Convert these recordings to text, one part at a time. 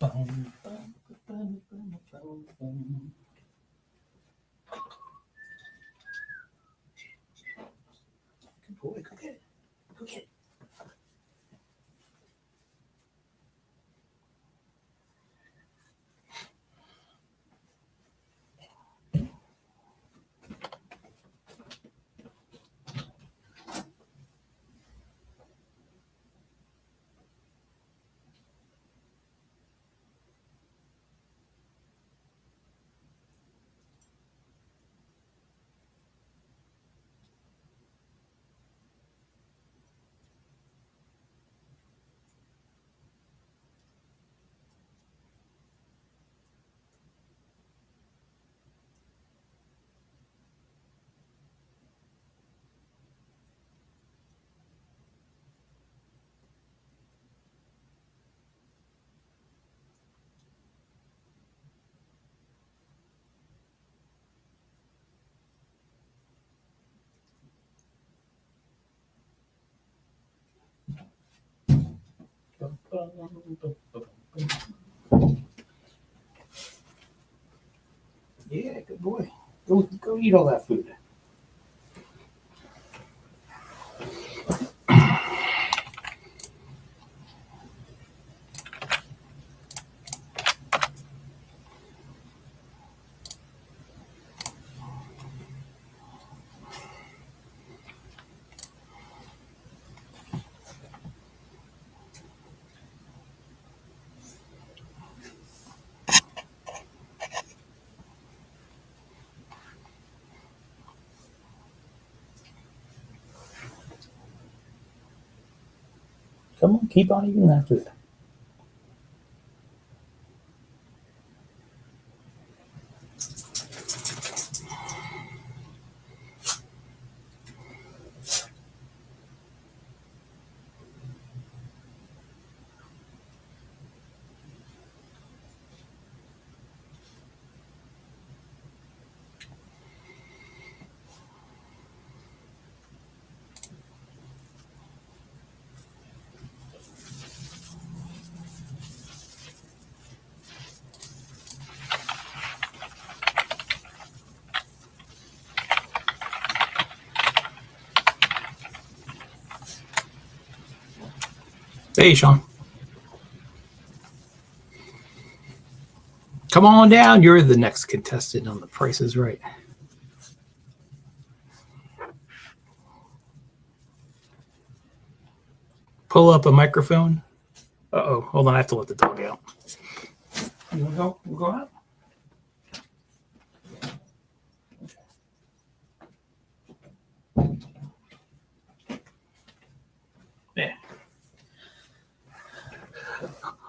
Bum, bum, bum, bum, bum, bum. Good boy, go get it. Go get it. Bum, bum, bum, bum, bum. Yeah, good boy. Go eat all that food. Come on, keep on eating that food. Hey, Sean. Come on down. You're the next contestant on The Price is Right. Pull up a microphone. Uh-oh. Hold on. I have to let the dog out. You want to go? We'll go out? Yeah.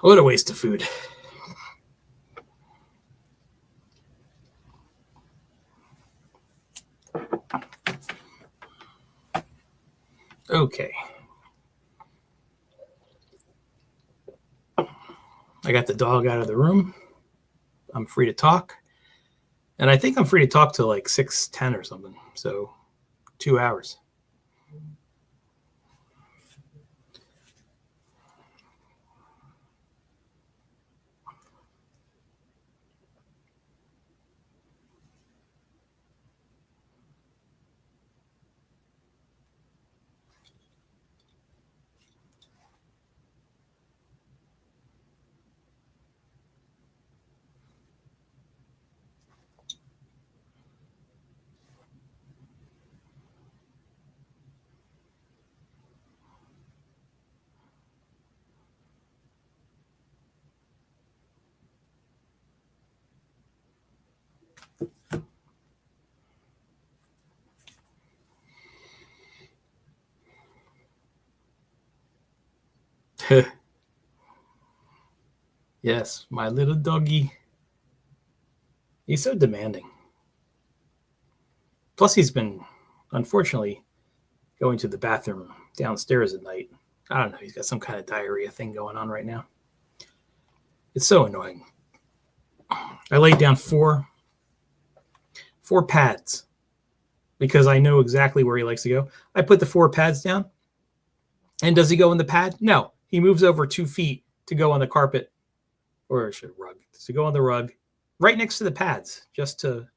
What a waste of food. Okay. I got the dog out of the room. I'm free to talk. And I think I'm free to talk till like 6:10 or something. So 2 hours. Yes, my little doggy. He's so demanding. Plus, he's been, unfortunately, going to the bathroom downstairs at night. I don't know. He's got some kind of diarrhea thing going on right now. It's so annoying. I laid down four pads because I know exactly where he likes to go. I put the 4 pads down. And does he go in the pad? No. He moves over 2 feet to go on the carpet or I should rug. So go on the rug, right next to the pads, just to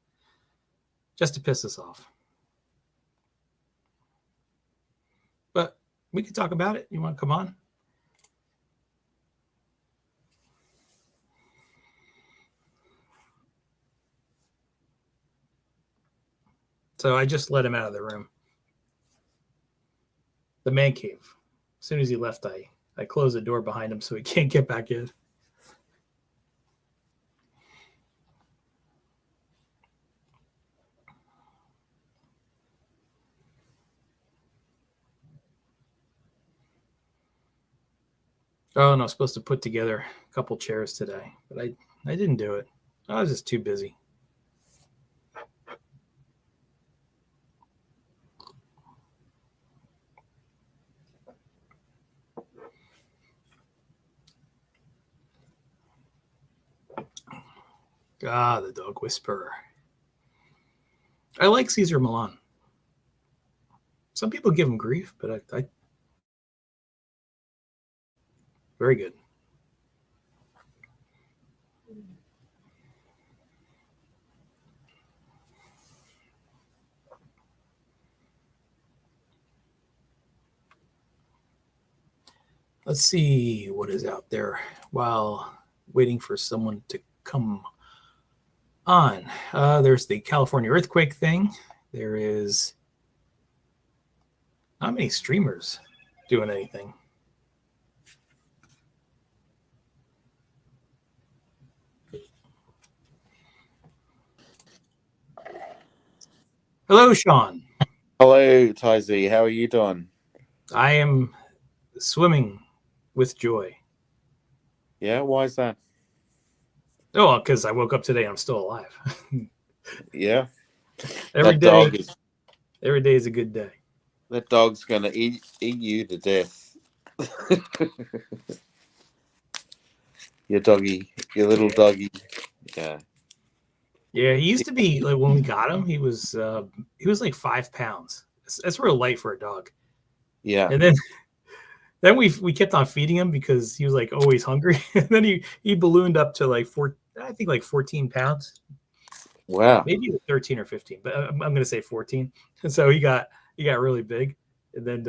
piss us off. But we can talk about it. You want to come on? So I just let him out of the room. The man cave. As soon as he left, I closed the door behind him so he can't get back in. Oh, and I was supposed to put together a couple chairs today, but I didn't do it. I was just too busy. Ah, the dog whisperer. I like Cesar Millan. Some people give him grief, but I very good. Let's see what is out there while waiting for someone to come on. There's the California earthquake thing. There is not many streamers doing anything. Hello, Sean. Hello, Tyzy. How are you doing? I am swimming with joy. Yeah, why is that? Oh, because I woke up today and I'm still alive. Yeah. Every That day, dog is every day is a good day. that dog's gonna eat you to death. Your doggy, your little doggy. Yeah. Yeah, he used to be like when we got him, he was like 5 pounds. That's real light for a dog. Yeah. And then we kept on feeding him because he was like always hungry. And then he ballooned up to like 14 pounds. Wow. Maybe 13 or 15, but I'm gonna say 14. And so he got really big. And then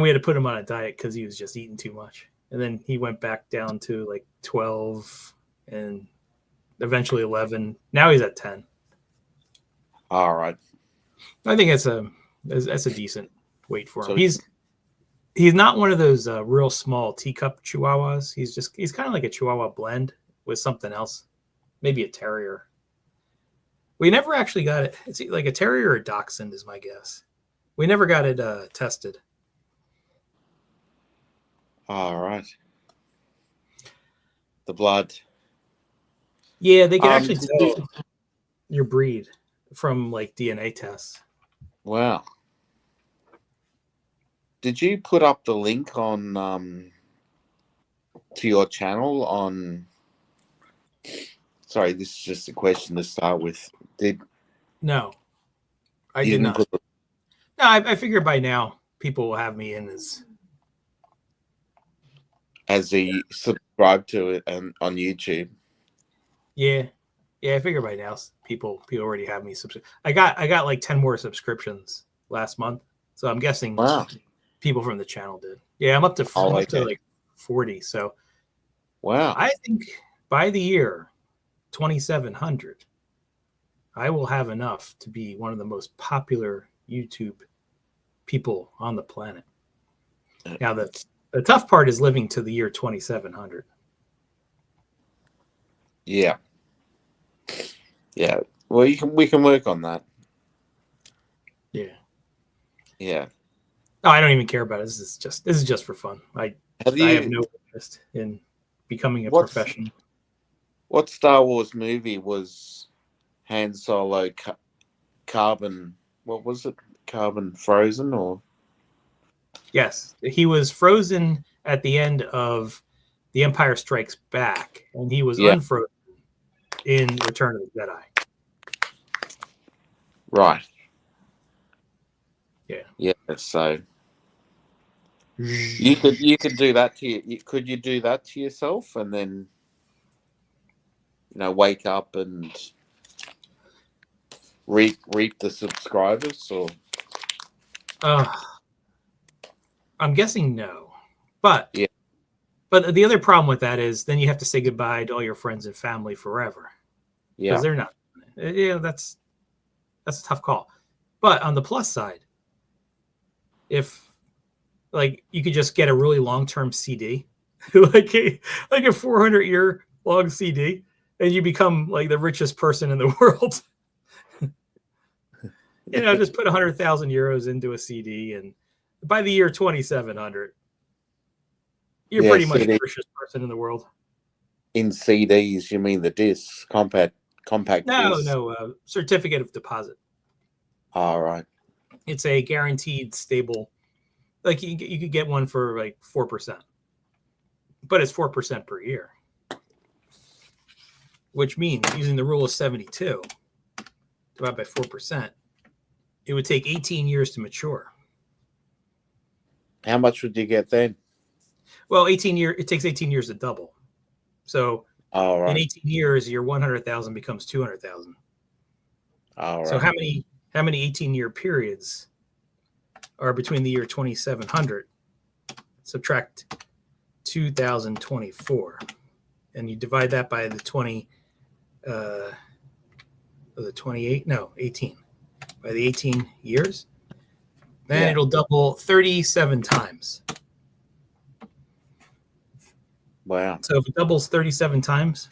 we had to put him on a diet because he was just eating too much. And then he went back down to like 12 and eventually 11. Now he's at 10. All right. I think that's a decent weight for him. So He's not one of those real small teacup chihuahuas. He's kind of like a chihuahua blend with something else, maybe a terrier. We never actually got it. It's like a terrier or a dachshund is my guess. We never got it tested. all right. The blood. Yeah, they can actually tell your breed from like DNA tests. Wow. Did you put up the link on to your channel on? Sorry, this is just a question to start with. No, I You did didn't not. put No, I figure by now people will have me in as a subscribe to it and on YouTube? Yeah, I figure by now people already have me I got like 10 more subscriptions last month, so I'm guessing Wow. people from the channel did. Yeah, I'm up to like 40. So Wow. I think by the year 2700, I will have enough to be one of the most popular YouTube people on the planet. Now the tough part is living to the year 2700. Yeah. Yeah. Well, we can work on that. Yeah. Yeah. No, I don't even care about it. This is just for fun. I have no interest in becoming a professional. What Star Wars movie was Han Solo carbon? What was it? Carbon frozen or? Yes, he was frozen at the end of The Empire Strikes Back, and he was unfrozen in Return of the Jedi. Right. Yeah. Yeah. So You could do that to you. Could you do that to yourself and then wake up and reap the subscribers or Uh, I'm guessing no, but yeah the other problem with that is then you have to say goodbye to all your friends and family forever because yeah they're not. Yeah, that's a tough call. But on the plus side, if like you could just get a really long-term CD, like a 400-year long CD, and you become like the richest person in the world. Just put 100,000 euros into a CD, and by the year 2700, you're yeah pretty much the CD richest person in the world. in CDs. You mean the discs, compact No, discs? no, certificate of deposit. All right. It's a guaranteed stable. Like you could get one for like 4%, but it's 4% per year, which means using the rule of 72 divided by 4%, it would take 18 years to mature. How much would you get then? Well, it takes 18 years to double. So All in right. 18 years, your 100,000 becomes 200,000. All So right. how many 18-year periods are between the year 2700? Subtract 2024, and you divide that by the 28? No, 18. By the 18 years, then Yeah. it'll double 37 times. Wow. So if it doubles 37 times,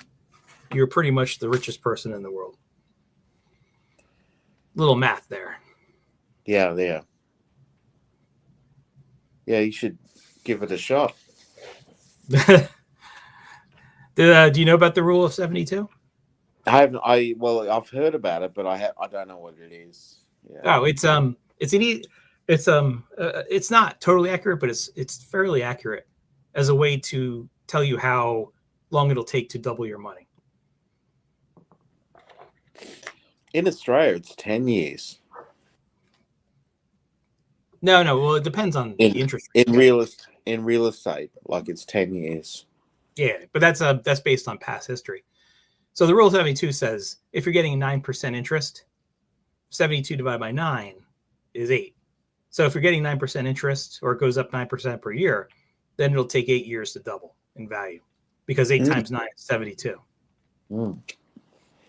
you're pretty much the richest person in the world. Little math there. Yeah. Yeah. Yeah. You should give it a shot. Do you know about the rule of 72? I haven't. I've heard about it, but I don't know what it is. Yeah. Oh, it's not totally accurate, but it's fairly accurate as a way to tell you how long it'll take to double your money. In Australia, it's 10 years. No, well, it depends on the interest rate. In real estate, like it's 10 years. Yeah, but that's based on past history. So the rule of 72 says if you're getting 9% interest, 72 divided by 9 is 8. So if you're getting 9% interest, or it goes up 9% per year, then it'll take 8 years to double in value, because 8 times 9 is 72.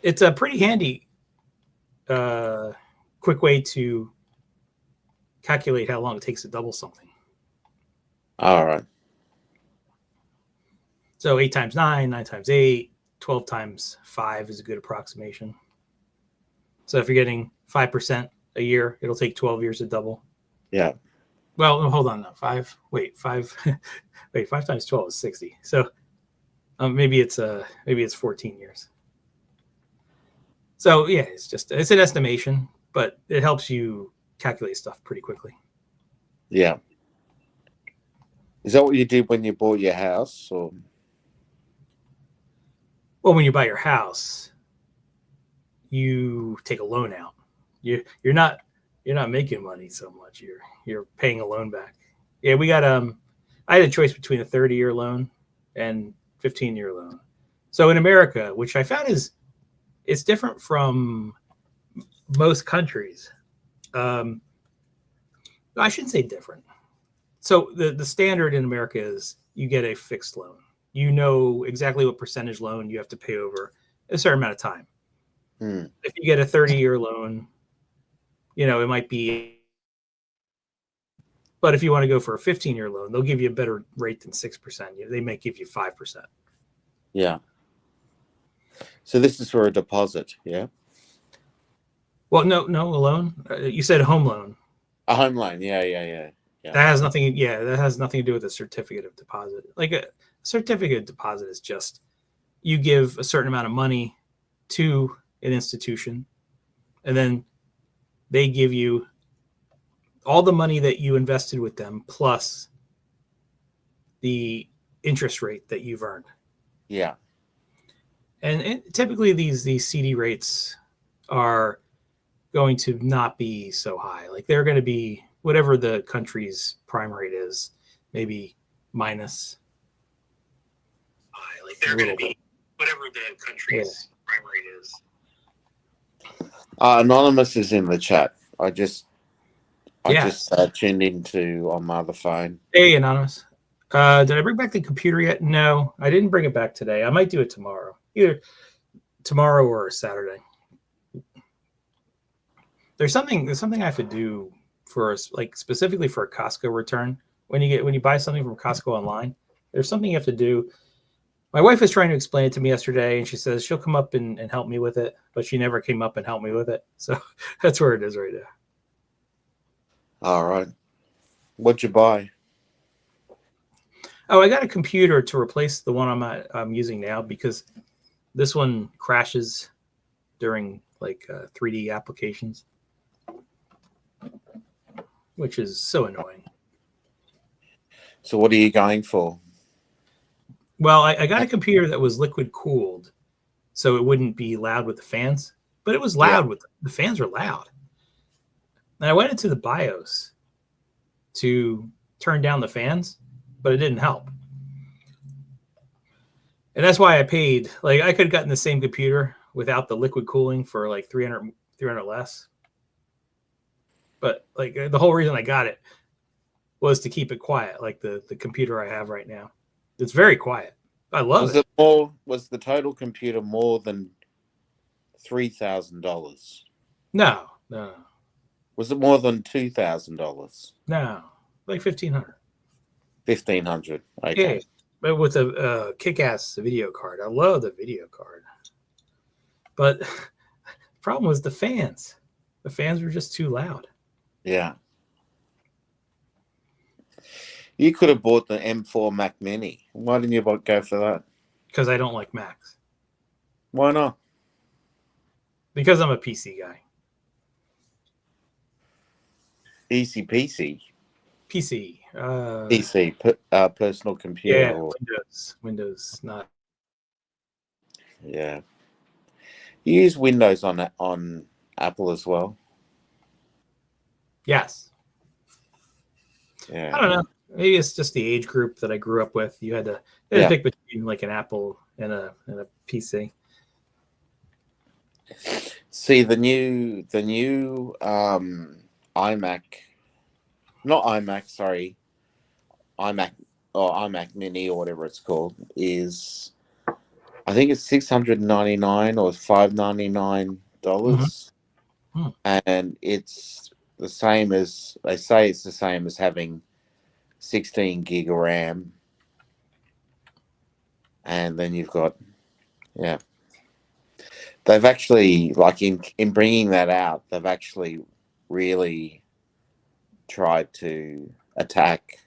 It's a pretty handy, quick way to calculate how long it takes to double something. All right. So 8 times 9, 9 times 8, 12 times 5 is a good approximation. So if you're getting 5% a year, it'll take 12 years to double. Yeah. Well, hold on. No, 5 times 12 is 60. So maybe it's 14 years. So yeah, it's an estimation, but it helps you calculate stuff pretty quickly. Yeah. Is that what you did when you bought your house, or? Well, when you buy your house, you take a loan out. You're not making money so much. You're paying a loan back. Yeah, we got I had a choice between a 30-year loan and 15-year loan. So in America, which I found it's different from most countries. I shouldn't say different. So the standard in America is you get a fixed loan. You know exactly what percentage loan you have to pay over a certain amount of time. If you get a 30-year loan, it might be. But if you want to go for a 15-year loan, they'll give you a better rate than 6%. They may give you 5%. Yeah. So this is for a deposit, yeah? Well, no, a loan. You said a home loan. A home loan, yeah. That has nothing. Yeah, that has nothing to do with a certificate of deposit. Like a certificate of deposit is just you give a certain amount of money to an institution, and then they give you all the money that you invested with them plus the interest rate that you've earned. Yeah. And typically these CD rates are going to not be so high. Like they're going to be whatever the country's prime rate is, maybe minus like they're going to be whatever the country's crime rate is. Anonymous is in the chat. I just Yes. tuned into on my other phone. Hey, Anonymous. Did I bring back the computer yet? No, I didn't bring it back today. I might do it tomorrow, either tomorrow or Saturday. There's something I have to do for like specifically for a Costco return. When you buy something from Costco online, there's something you have to do. My wife was trying to explain it to me yesterday, and she says she'll come up and help me with it, but she never came up and helped me with it. So that's where it is right now. All right. What'd you buy? Oh, I got a computer to replace the one I'm using now because this one crashes during like 3D applications, which is so annoying. So what are you going for? Well, I got a computer that was liquid cooled, so it wouldn't be loud with the fans, but it was loud with the fans were loud. And I went into the BIOS to turn down the fans, but it didn't help. And that's why I paid. Like I could have gotten the same computer without the liquid cooling for like 300 less. But like the whole reason I got it was to keep it quiet, like the computer I have right now. It's very quiet. I love it. Was the total computer more than $3,000? No. Was it more than $2,000? No. Like $1,500. $1,500. Okay. Yeah, but with a kick-ass video card. I love the video card. But the problem was the fans. The fans were just too loud. Yeah. You could have bought the M4 Mac Mini. Why didn't you go for that? Because I don't like Macs. Why not? Because I'm a PC guy. Easy PC. PC. PC, personal computer. Yeah, Windows, not. Yeah. You use Windows on Apple as well? Yes. Yeah. I don't know. Maybe it's just the age group that I grew up with. You had to pick between like an Apple and a PC. See the new iMac, not iMac, sorry, iMac or iMac Mini or whatever it's called is, I think it's $699 or $599, and it's the same as they say. It's the same as having 16 gig of RAM, and then you've got they've actually, like in bringing that out, they've actually really tried to attack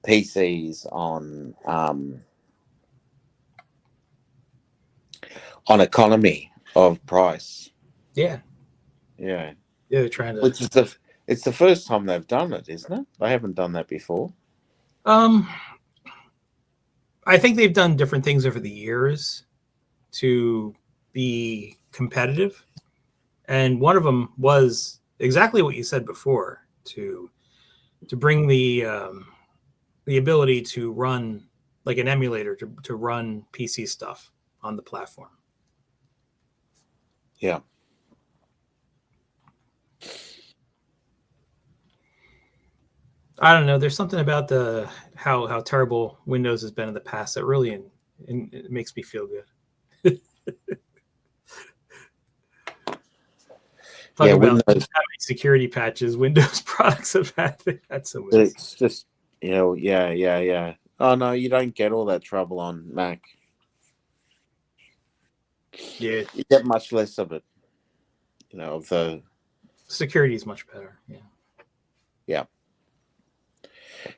PCs on economy of price. Yeah. Yeah. Yeah, they're trying to. Which is it's the first time they've done it, isn't it? They haven't done that before. I think they've done different things over the years to be competitive, and one of them was exactly what you said before, to bring the ability to run like an emulator to run PC stuff on the platform. Yeah. I don't know. There's something about how terrible Windows has been in the past that really it makes me feel good. Talking about having security patches, Windows products have had so much. It's just, yeah. Oh no, you don't get all that trouble on Mac. Yeah, you get much less of it. Of the security is much better. Yeah. Yeah.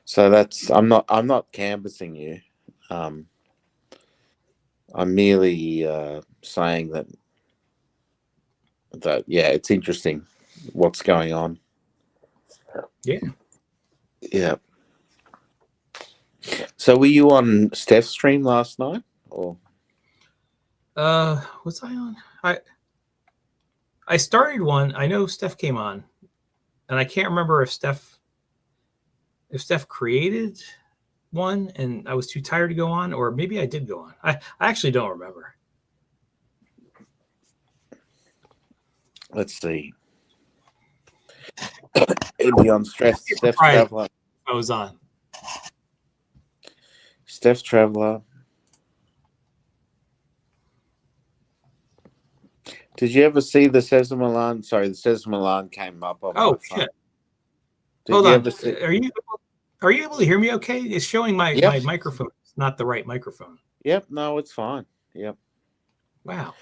So I'm not canvassing you. I'm merely saying that it's interesting what's going on. Yeah. Yeah. So were you on Steph's stream last night, or? Was I on? I started one. I know Steph came on, and I can't remember if Steph if Steph created one and I was too tired to go on, or maybe I did go on. I actually don't remember. Let's see. It'll be on Steph Right. Traveler. I was on. Steph Traveler. Did you ever see the Sesame Alarm? Sorry, the Sesame Alarm came up. On Oh my phone. shit! Did Hold you on. ever see? Are you able to hear me? Okay, it's showing my Yep. microphone. It's not the right microphone. Yep. No, it's fine. Yep. Wow.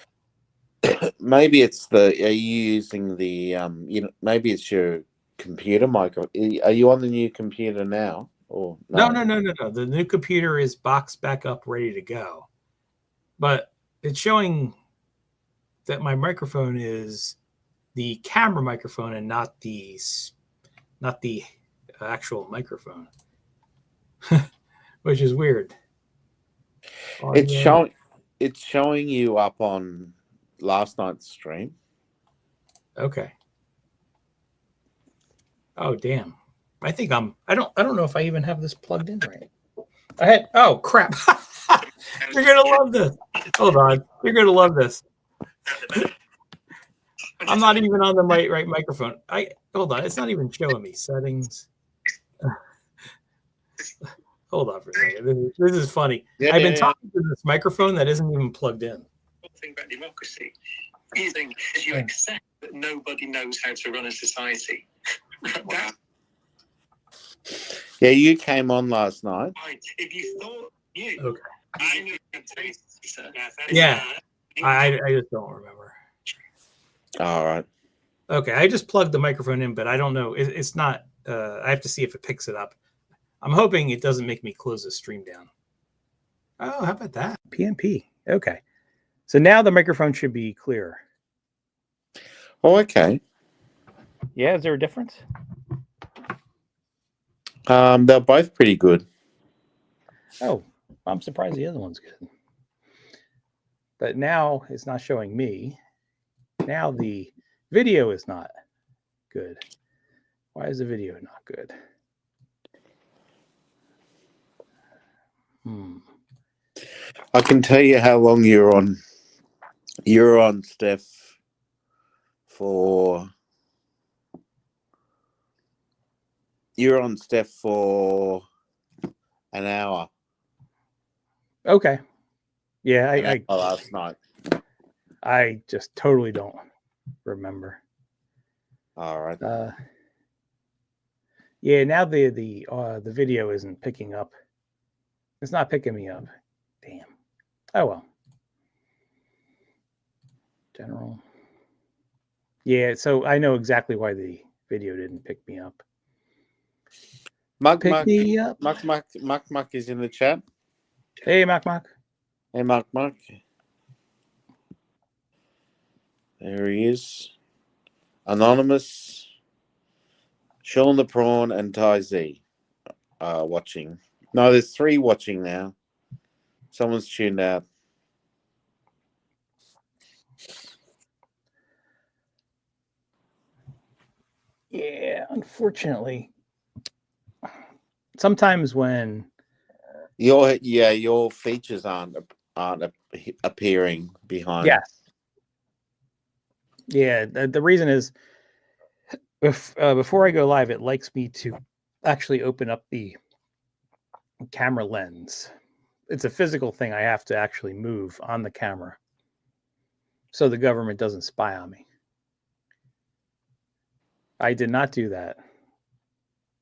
Maybe it's the. Are you using the? Maybe it's your computer micro. Are you on the new computer now? Or No. The new computer is boxed back up, ready to go. But it's showing that my microphone is the camera microphone and not the actual microphone, which is weird. It's Audio. showing you up on last night's stream. Okay. Oh damn. I think I don't know if I even have this plugged in right. Oh crap. You're gonna love this. Hold on. You're gonna love this. I'm not even on the right microphone. Hold on. It's not even showing me settings. Hold on for a second. This is funny. Yeah, I've been talking to this microphone that isn't even plugged in. The thing about democracy is you accept that nobody knows how to run a society. That's Yeah, you came on last night. fine. If you thought you, Okay. I knew your taste, sir. Yeah. I just don't remember. All right. Okay, I just plugged the microphone in, but I don't know. It's not. I have to see if it picks it up. I'm hoping it doesn't make me close the stream down. Oh, how about that? PNP. Okay. So now the microphone should be clearer. Oh, okay. Yeah, is there a difference? They're both pretty good. Oh, I'm surprised the other one's good. But now it's not showing me. Now the video is not good. Why is the video not good? I can tell you how long you're on. You're on, Steph, for. You're on, Steph, for an hour. Okay. Yeah, Last night. I just totally don't remember. All right. Yeah, now the video isn't picking up. It's not picking me up. Damn. Oh well. General. Yeah, so I know exactly why the video didn't pick me up. Muck me up. Muck is in the chat. Hey, Muck. Hey, Muck. There he is. Anonymous, Sean the Prawn, and Ty Z watching. No, there's 3 watching now. Someone's tuned out. Yeah, unfortunately. Sometimes when your features aren't appearing behind. Yes. Yeah, the reason is before I go live, it likes me to actually open up the camera lens. It's a physical thing I have to actually move on the camera so the government doesn't spy on me. I did not do that.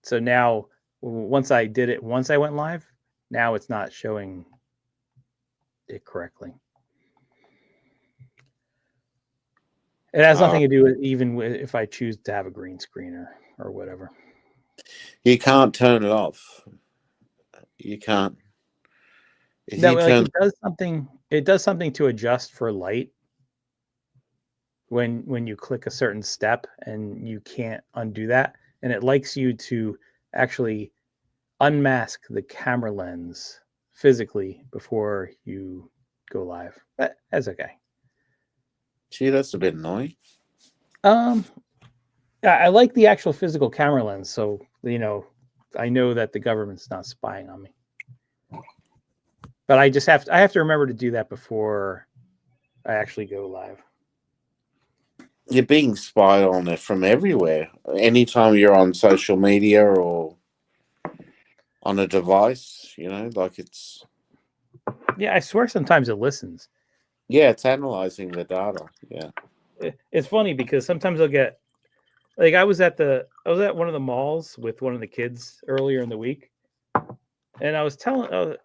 So now, once I went live, now it's not showing it correctly. It has nothing to do with even if I choose to have a green screen or whatever. You can't turn it off. You can't. It does something. It does something to adjust for light when you click a certain step, and you can't undo that. And it likes you to actually unmask the camera lens physically before you go live. But that's okay. Gee, that's a bit annoying. I like the actual physical camera lens, so I know that the government's not spying on me. But I have to remember to do that before I actually go live. You're being spied on it from everywhere. Anytime you're on social media or on a device, like it's. Yeah, I swear sometimes it listens. Yeah, it's analyzing the data. Yeah. It's funny because sometimes I'll get, like, I was at one of the malls with one of the kids earlier in the week, and I was telling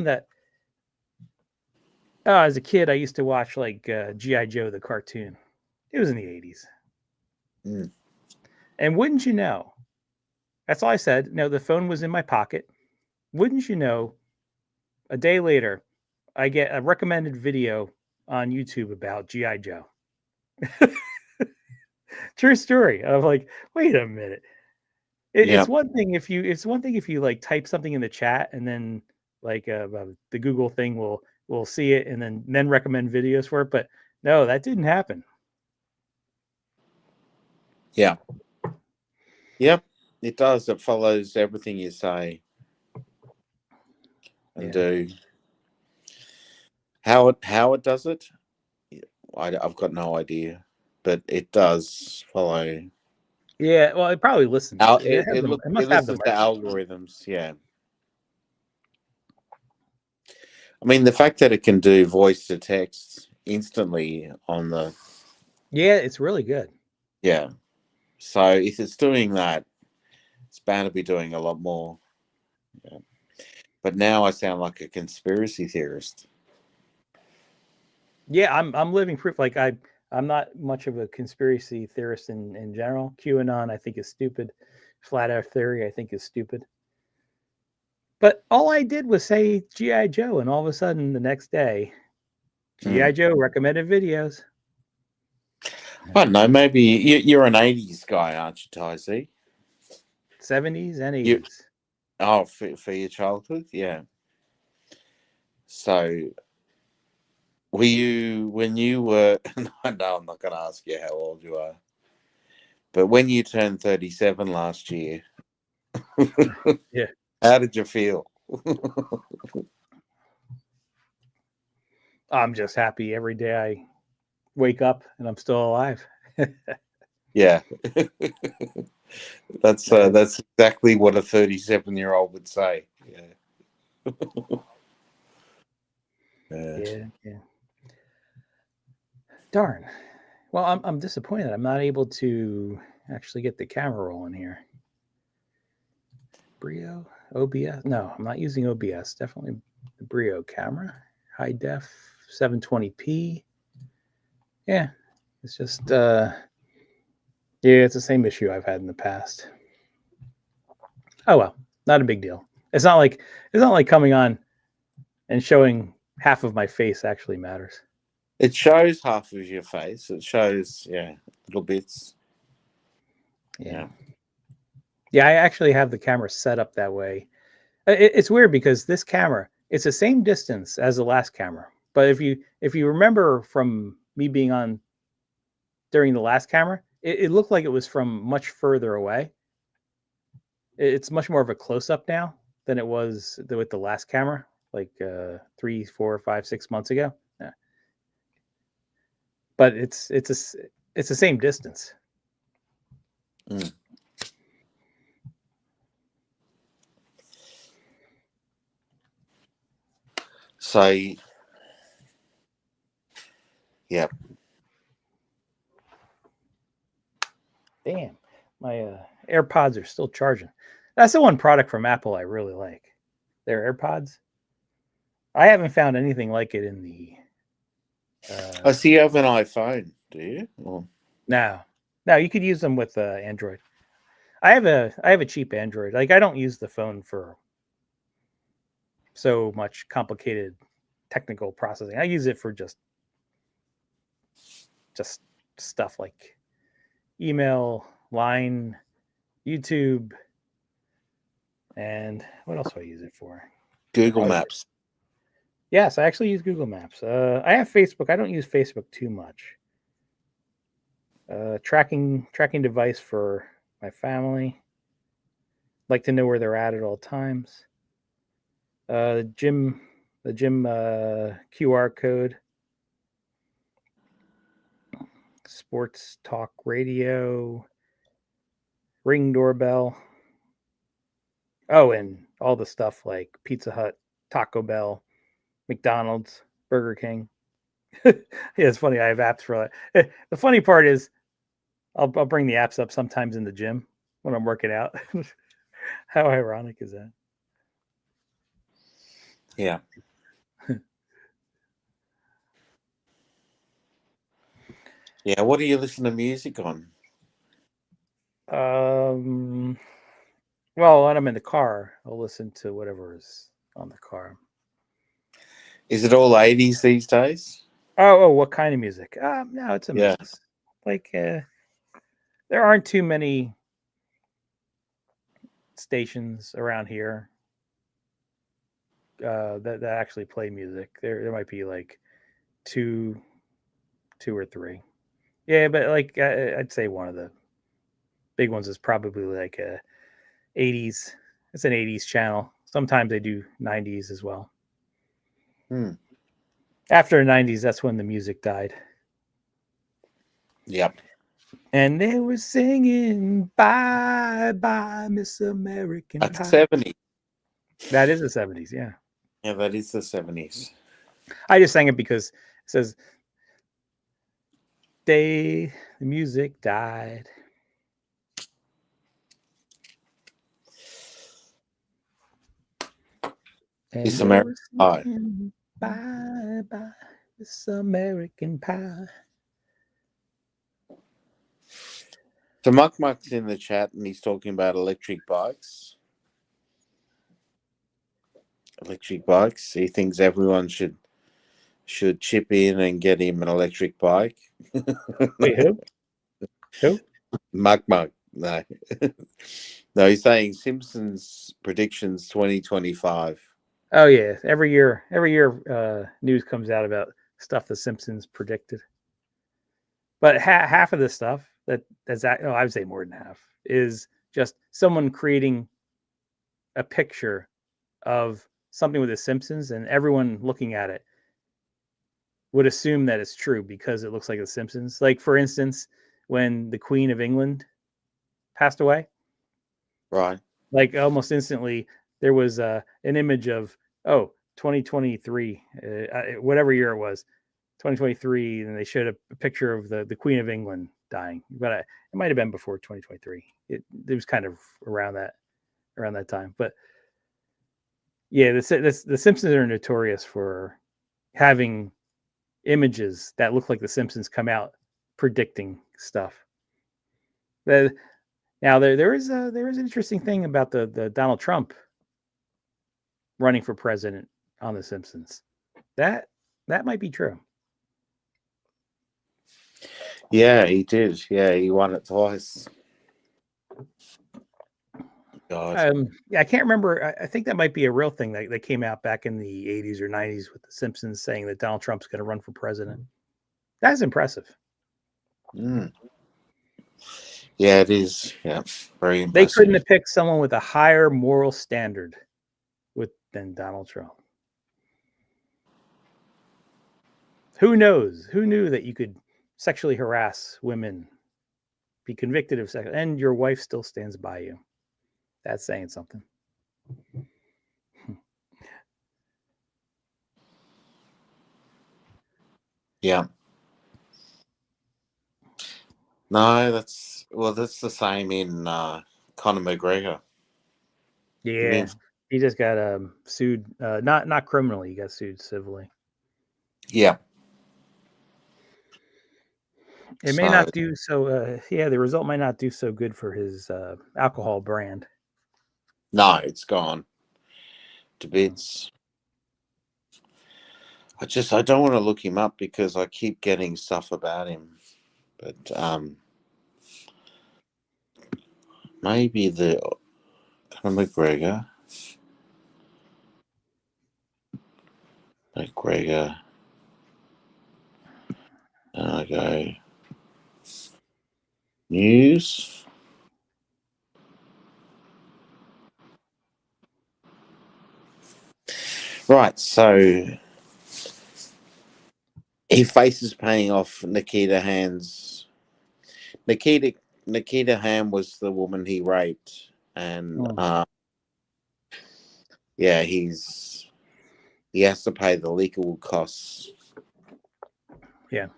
that as a kid I used to watch like G.I. Joe the cartoon. It was in the 80s. Mm. And wouldn't you know, that's all I said. No, the phone was in my pocket. Wouldn't you know, a day later, I get a recommended video on YouTube about G.I. Joe. True story. I'm like, wait a minute. It's one thing if you like type something in the chat and then like the Google thing will see it and then recommend videos for it. But no, that didn't happen. Yeah. Yep, it does. It follows everything you say and do. How it does it, I've got no idea, but it does follow. Yeah, well, it probably listens. It must have the listens to algorithms. Yeah. I mean, the fact that it can do voice to text instantly on the. Yeah, it's really good. Yeah. So if it's doing that, it's bound to be doing a lot more. Yeah. But now I sound like a conspiracy theorist. Yeah, I'm living proof. Like I'm not much of a conspiracy theorist in general. QAnon I think is stupid. Flat Earth theory I think is stupid. But all I did was say G.I. Joe, and all of a sudden the next day, G.I. Joe recommended videos. I don't know. Maybe you're an 80s guy, aren't you, Ty Z? 70s and 80s. Oh, for your childhood? Yeah. So, were you, when you were, no, I'm not going to ask you how old you are, but when you turned 37 last year, Yeah. How did you feel? I'm just happy every day I wake up and I'm still alive. Yeah. That's exactly what a 37-year-old would say. Yeah. Yeah. Darn. Well, I'm disappointed. I'm not able to actually get the camera rolling here. Brio OBS. No, I'm not using OBS. Definitely the Brio camera. High def 720p. Yeah, it's just it's the same issue I've had in the past. Oh well, not a big deal. It's not like coming on and showing half of my face actually matters. It shows half of your face. It shows, little bits. Yeah, I actually have the camera set up that way. It's weird because this camera, it's the same distance as the last camera. But if you remember from me being on during the last camera, it looked like it was from much further away. It's much more of a close-up now than it was with the last camera, like 3, 4, 5, 6 months ago. Yeah. But it's the same distance. So, yeah. Damn, my AirPods are still charging. That's the one product from Apple I really like. Their AirPods. I haven't found anything like it in the. I see you have an iPhone, do you? Or... No, you could use them with Android. I have a cheap Android. Like I don't use the phone for so much complicated technical processing. I use it for just stuff like email, Line, YouTube, and what else do I use it for? Google Maps. Yes, I actually use Google Maps. I have Facebook. I don't use Facebook too much. Tracking device for my family. Like to know where they're at all times. The gym QR code. Sports talk radio. Ring doorbell. Oh, and all the stuff like Pizza Hut, Taco Bell, McDonald's, Burger King. Yeah, it's funny. I have apps for that. The funny part is, I'll bring the apps up sometimes in the gym when I'm working out. How ironic is that? Yeah. Yeah. What do you listen to music on? Well, when I'm in the car, I'll listen to whatever is on the car. Is it all 80s these days? Oh, what kind of music? No, it's a Yeah. mix. Like, there aren't too many stations around here that actually play music. There might be like two or three. Yeah, but like I'd say one of the big ones is probably like a 80s. It's an 80s channel. Sometimes they do 90s as well. After the 90s, that's when the music died. Yep. And they were singing "Bye Bye Miss American That's Pie." 70s. That is the 70s, yeah. Yeah, that is the 70s. I just sang it because it says the music died. And This they American were Pie. singing, "Bye Bye Miss American Pie." So Muck's in the chat and he's talking about electric bikes. Electric bikes. He thinks everyone should chip in and get him an electric bike. Wait, who? Who? Muck. No. No, he's saying Simpsons predictions 2025. Oh yeah, every year, news comes out about stuff the Simpsons predicted. But half of the stuff I would say more than half is just someone creating a picture of something with the Simpsons, and everyone looking at it would assume that it's true because it looks like the Simpsons. Like for instance, when the Queen of England passed away, Right. like almost instantly there was an image of 2023, whatever year it was, 2023, and they showed a picture of the Queen of England dying. But it might have been before 2023. It was kind of around that time. But yeah, the Simpsons are notorious for having images that look like the Simpsons come out predicting stuff. Now there is an interesting thing about the Donald Trump running for president on The Simpsons. That might be true. Yeah, he did. Yeah, he won it twice. God. Yeah, I can't remember. I think that might be a real thing that came out back in the 80s or 90s with The Simpsons saying that Donald Trump's going to run for president. That's impressive. Yeah, it is. Yeah, very impressive. They couldn't have picked someone with a higher moral standard than Donald Trump. Who knows? Who knew that you could sexually harass women, be convicted of sex, and your wife still stands by you? That's saying something. Yeah. No, that's the same in Conor McGregor. Yeah, he just got sued, not criminally. He got sued civilly. Yeah. It may not do so. The result might not do so good for his alcohol brand. No, it's gone to bits. I don't want to look him up because I keep getting stuff about him. But maybe the Conor McGregor. And I go news. Right, so he faces paying off Nikita Hand's. Nikita Hand was the woman he raped, and yeah, he has to pay the legal costs. Yeah.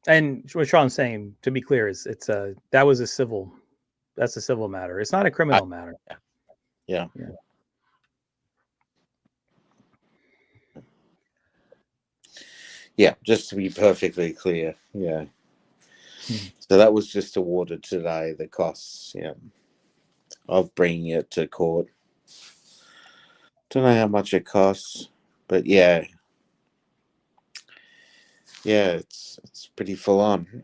And what Sean's saying, to be clear, is that's a civil matter. It's not a criminal matter. Yeah. Yeah, just to be perfectly clear. Yeah. So that was just awarded today, the costs, of bringing it to court. Don't know how much it costs, but yeah, it's pretty full on.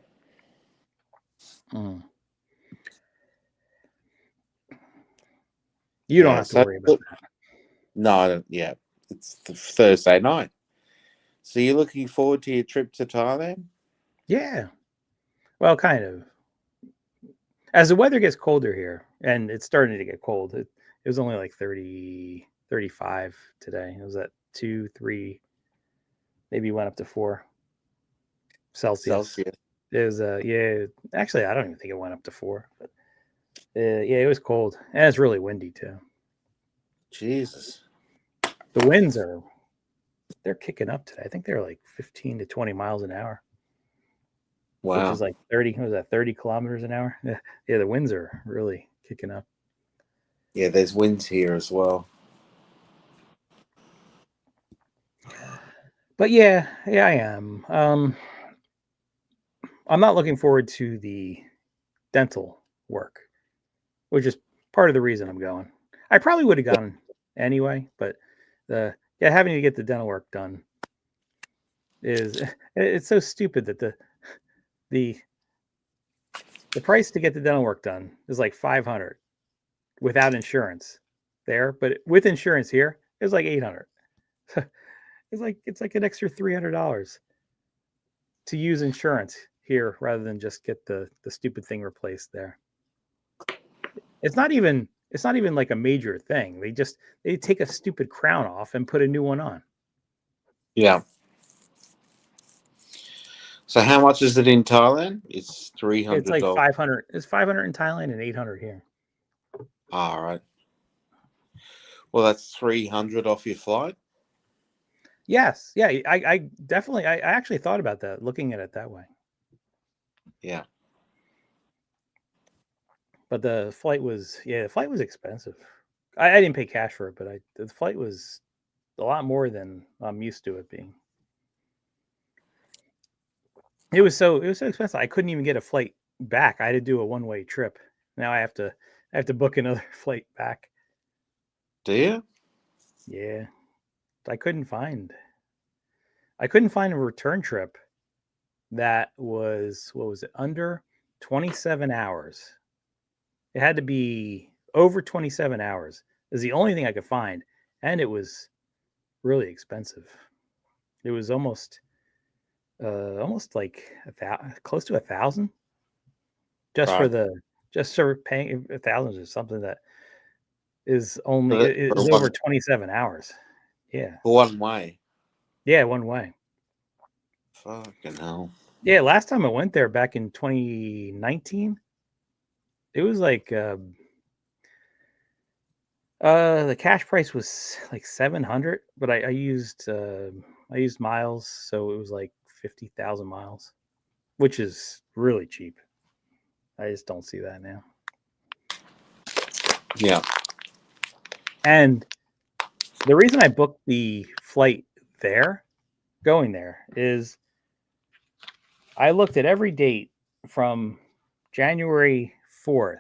You don't have to worry about that. No, I don't. Yeah, it's the Thursday night. So you're looking forward to your trip to Thailand? Yeah. Well, kind of. As the weather gets colder here, and it's starting to get cold, it was only like 30, 35 today. It was at 2, 3, maybe went up to 4 Celsius. It was, yeah, actually, I don't even think it went up to 4, but yeah, it was cold, and it's really windy too. Jesus. The winds they're kicking up today. I think they're like 15 to 20 miles an hour. Wow. Which is like 30, what was that, 30 kilometers an hour? Yeah, the winds are really kicking up. Yeah, there's winds here as well. But yeah, I am. I'm not looking forward to the dental work, which is part of the reason I'm going. I probably would have gone anyway, but having to get the dental work done it's so stupid that the price to get the dental work done is like $500 without insurance there, but with insurance here it's like $800. It's like an extra $300 to use insurance here rather than just get the stupid thing replaced there. It's not even like a major thing. They take a stupid crown off and put a new one on. Yeah. So how much is it in Thailand? It's $300. It's like 500. It's 500 in Thailand and 800 here. All right. Well, that's 300 off your flight. Yes. Yeah. I definitely. I actually thought about that, looking at it that way. Yeah. But the flight was expensive. I didn't pay cash for it, but the flight was a lot more than I'm used to it being. It was so expensive. I couldn't even get a flight back. I had to do a one-way trip. Now I have to book another flight back. Do you? Yeah. I couldn't find a return trip that was, what was it, under 27 hours. It had to be over 27 hours. Is the only thing I could find, and it was really expensive. It was almost like close to 1,000 just for paying 1,000 or something that is only is over 27 hours. Yeah. For one way. Yeah, one way. Fucking hell. Yeah, last time I went there back in 2019, it was like the cash price was like 700, but I used miles, so it was like 50,000 miles, which is really cheap. I just don't see that now. Yeah. And the reason I booked the flight going there, is I looked at every date from January 4th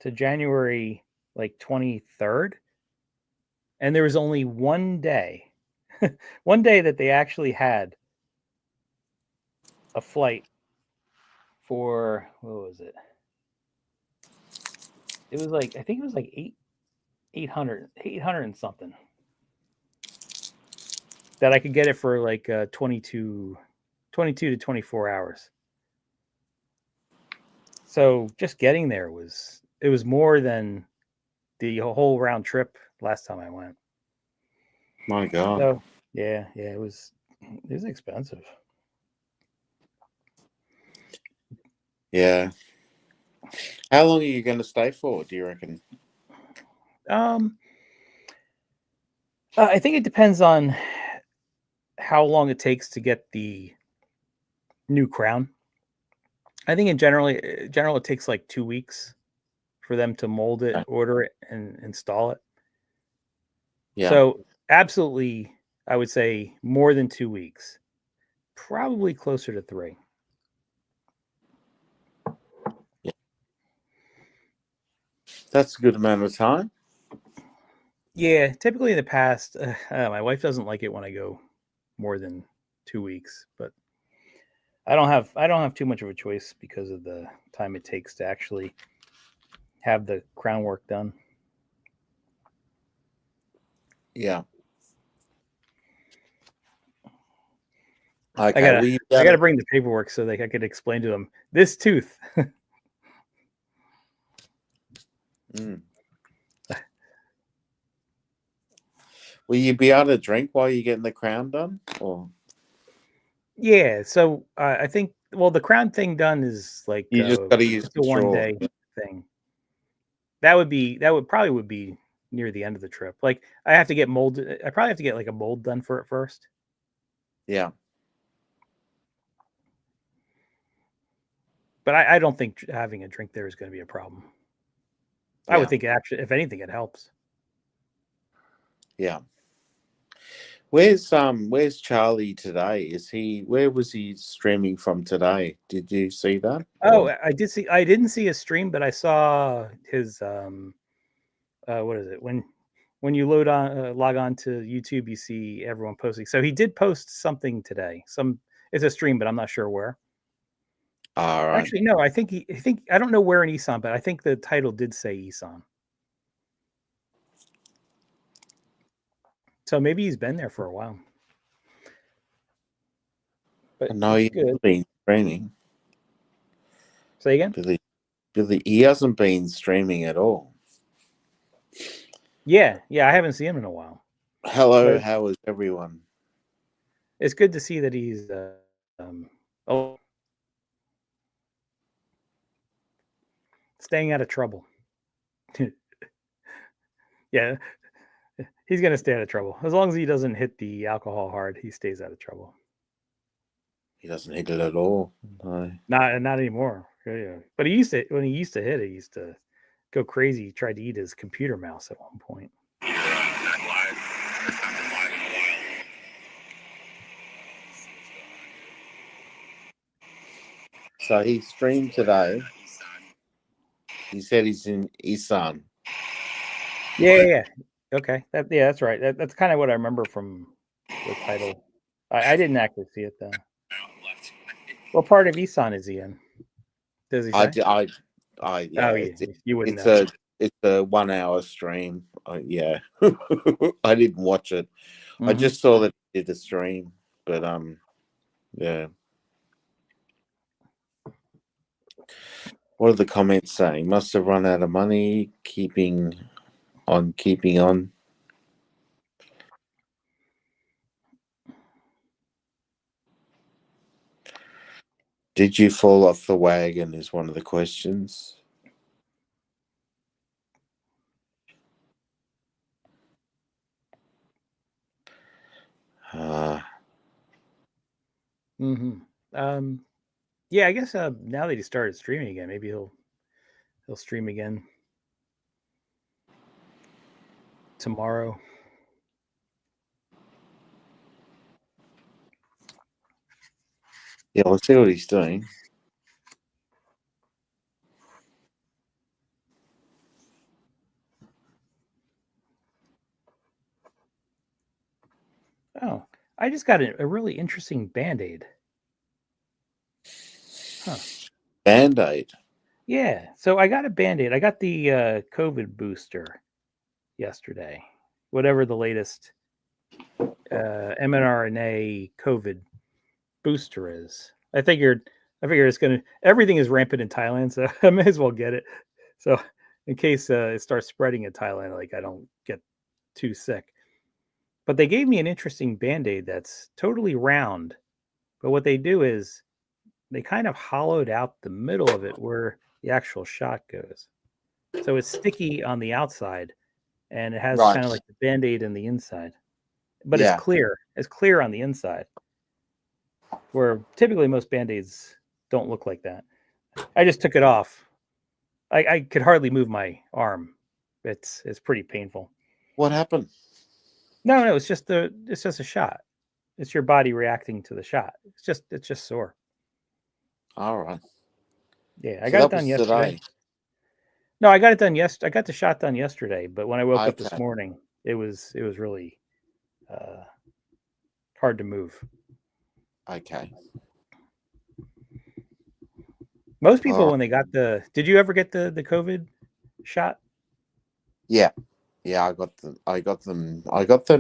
to January like 23rd, and there was only one day that they actually had a flight for, what was it? It was like, I think it was like 800 and something, that I could get it for like 22 to 24 hours. So just getting there was more than the whole round trip last time I went. My God. So yeah, it was expensive. Yeah. How long are you going to stay for, do you reckon? I think it depends on how long it takes to get the new crown. I think in general it takes like 2 weeks for them to mold it, Okay. order it, and install it. Yeah. So absolutely, I would say more than 2 weeks. Probably closer to 3. That's a good amount of time. Yeah, typically in the past, my wife doesn't like it when I go more than 2 weeks, but I don't have too much of a choice because of the time it takes to actually have the crown work done. Yeah. Okay. I gotta Will you be I able gotta to- bring the paperwork so that I could explain to them this tooth. Mm. Will you be able to drink while you're getting the crown done? Or Yeah, so I think the crown thing done is like you just got to use it's the a straw? 1-day thing. That would probably be near the end of the trip. Like I have to get molded. I probably have to get like a mold done for it first. Yeah. But I don't think having a drink there is going to be a problem. I would Yeah. think actually, if anything, it helps. Yeah. Where's Charlie today? Where was he streaming from today? Did you see that? Oh, Or- I did see. I didn't see his stream, but I saw his. What is it when you log on to YouTube, you see everyone posting. So he did post something today. It's a stream, but I'm not sure where. all right. Actually, no. I think I don't know where in Isan, but I think the title did say Isan. So maybe he's been there for a while. But No, it's he good. hasn't been streaming. Say again? Billy, he hasn't been streaming at all. Yeah. I haven't seen him in a while. Hello, But how is everyone? it's good to see that he's staying out of trouble. Yeah, he's gonna stay out of trouble as long as he doesn't hit the alcohol hard. He stays out of trouble. He doesn't hit it at all. No. Not anymore. Yeah, but he used to when he used to hit it. He used to go crazy. He tried to eat his computer mouse at one point. So he streamed today. He said he's in Isan. Yeah. Okay. That's right. That's kind of what I remember from the title. I didn't actually see it though. What part of Isan is he in? Does he say? Yeah. Oh, yeah. You wouldn't It's know. it's a 1 hour stream. Yeah. I didn't watch it. I Mhm. just saw that he did the stream, but yeah. What are the comments saying? Must have run out of money. Keeping on. Did you fall off the wagon? Is one of the questions. Yeah, I guess now that he started streaming again, maybe he'll stream again tomorrow. Yeah, let's see what he's doing. Oh, I just got a really interesting Band-Aid. Huh. Band-Aid. Yeah, so I got a Band-Aid. I got the COVID booster yesterday, whatever the latest mRNA COVID booster is. I figured everything is rampant in Thailand, so I may as well get it. So in case it starts spreading in Thailand, like I don't get too sick. But they gave me an interesting Band-Aid that's totally round. But what they do is they kind of hollowed out the middle of it where the actual shot goes. So it's sticky on the outside and it has Right. kind of like the Band-Aid in the inside. But Yeah. it's clear. It's clear on the inside. Where typically most Band-Aids don't look like that. I just took it off. I could hardly move my arm. It's pretty painful. What happened? No, it's just a shot. It's your body reacting to the shot. It's just sore. All right. Yeah, I So got that it done was yesterday. today. No, I got it done I got the shot done yesterday, but when I woke up this Okay. morning, it was really hard to move. Okay. Most people Alright. when they got did you ever get the COVID shot? Yeah. Yeah, I got them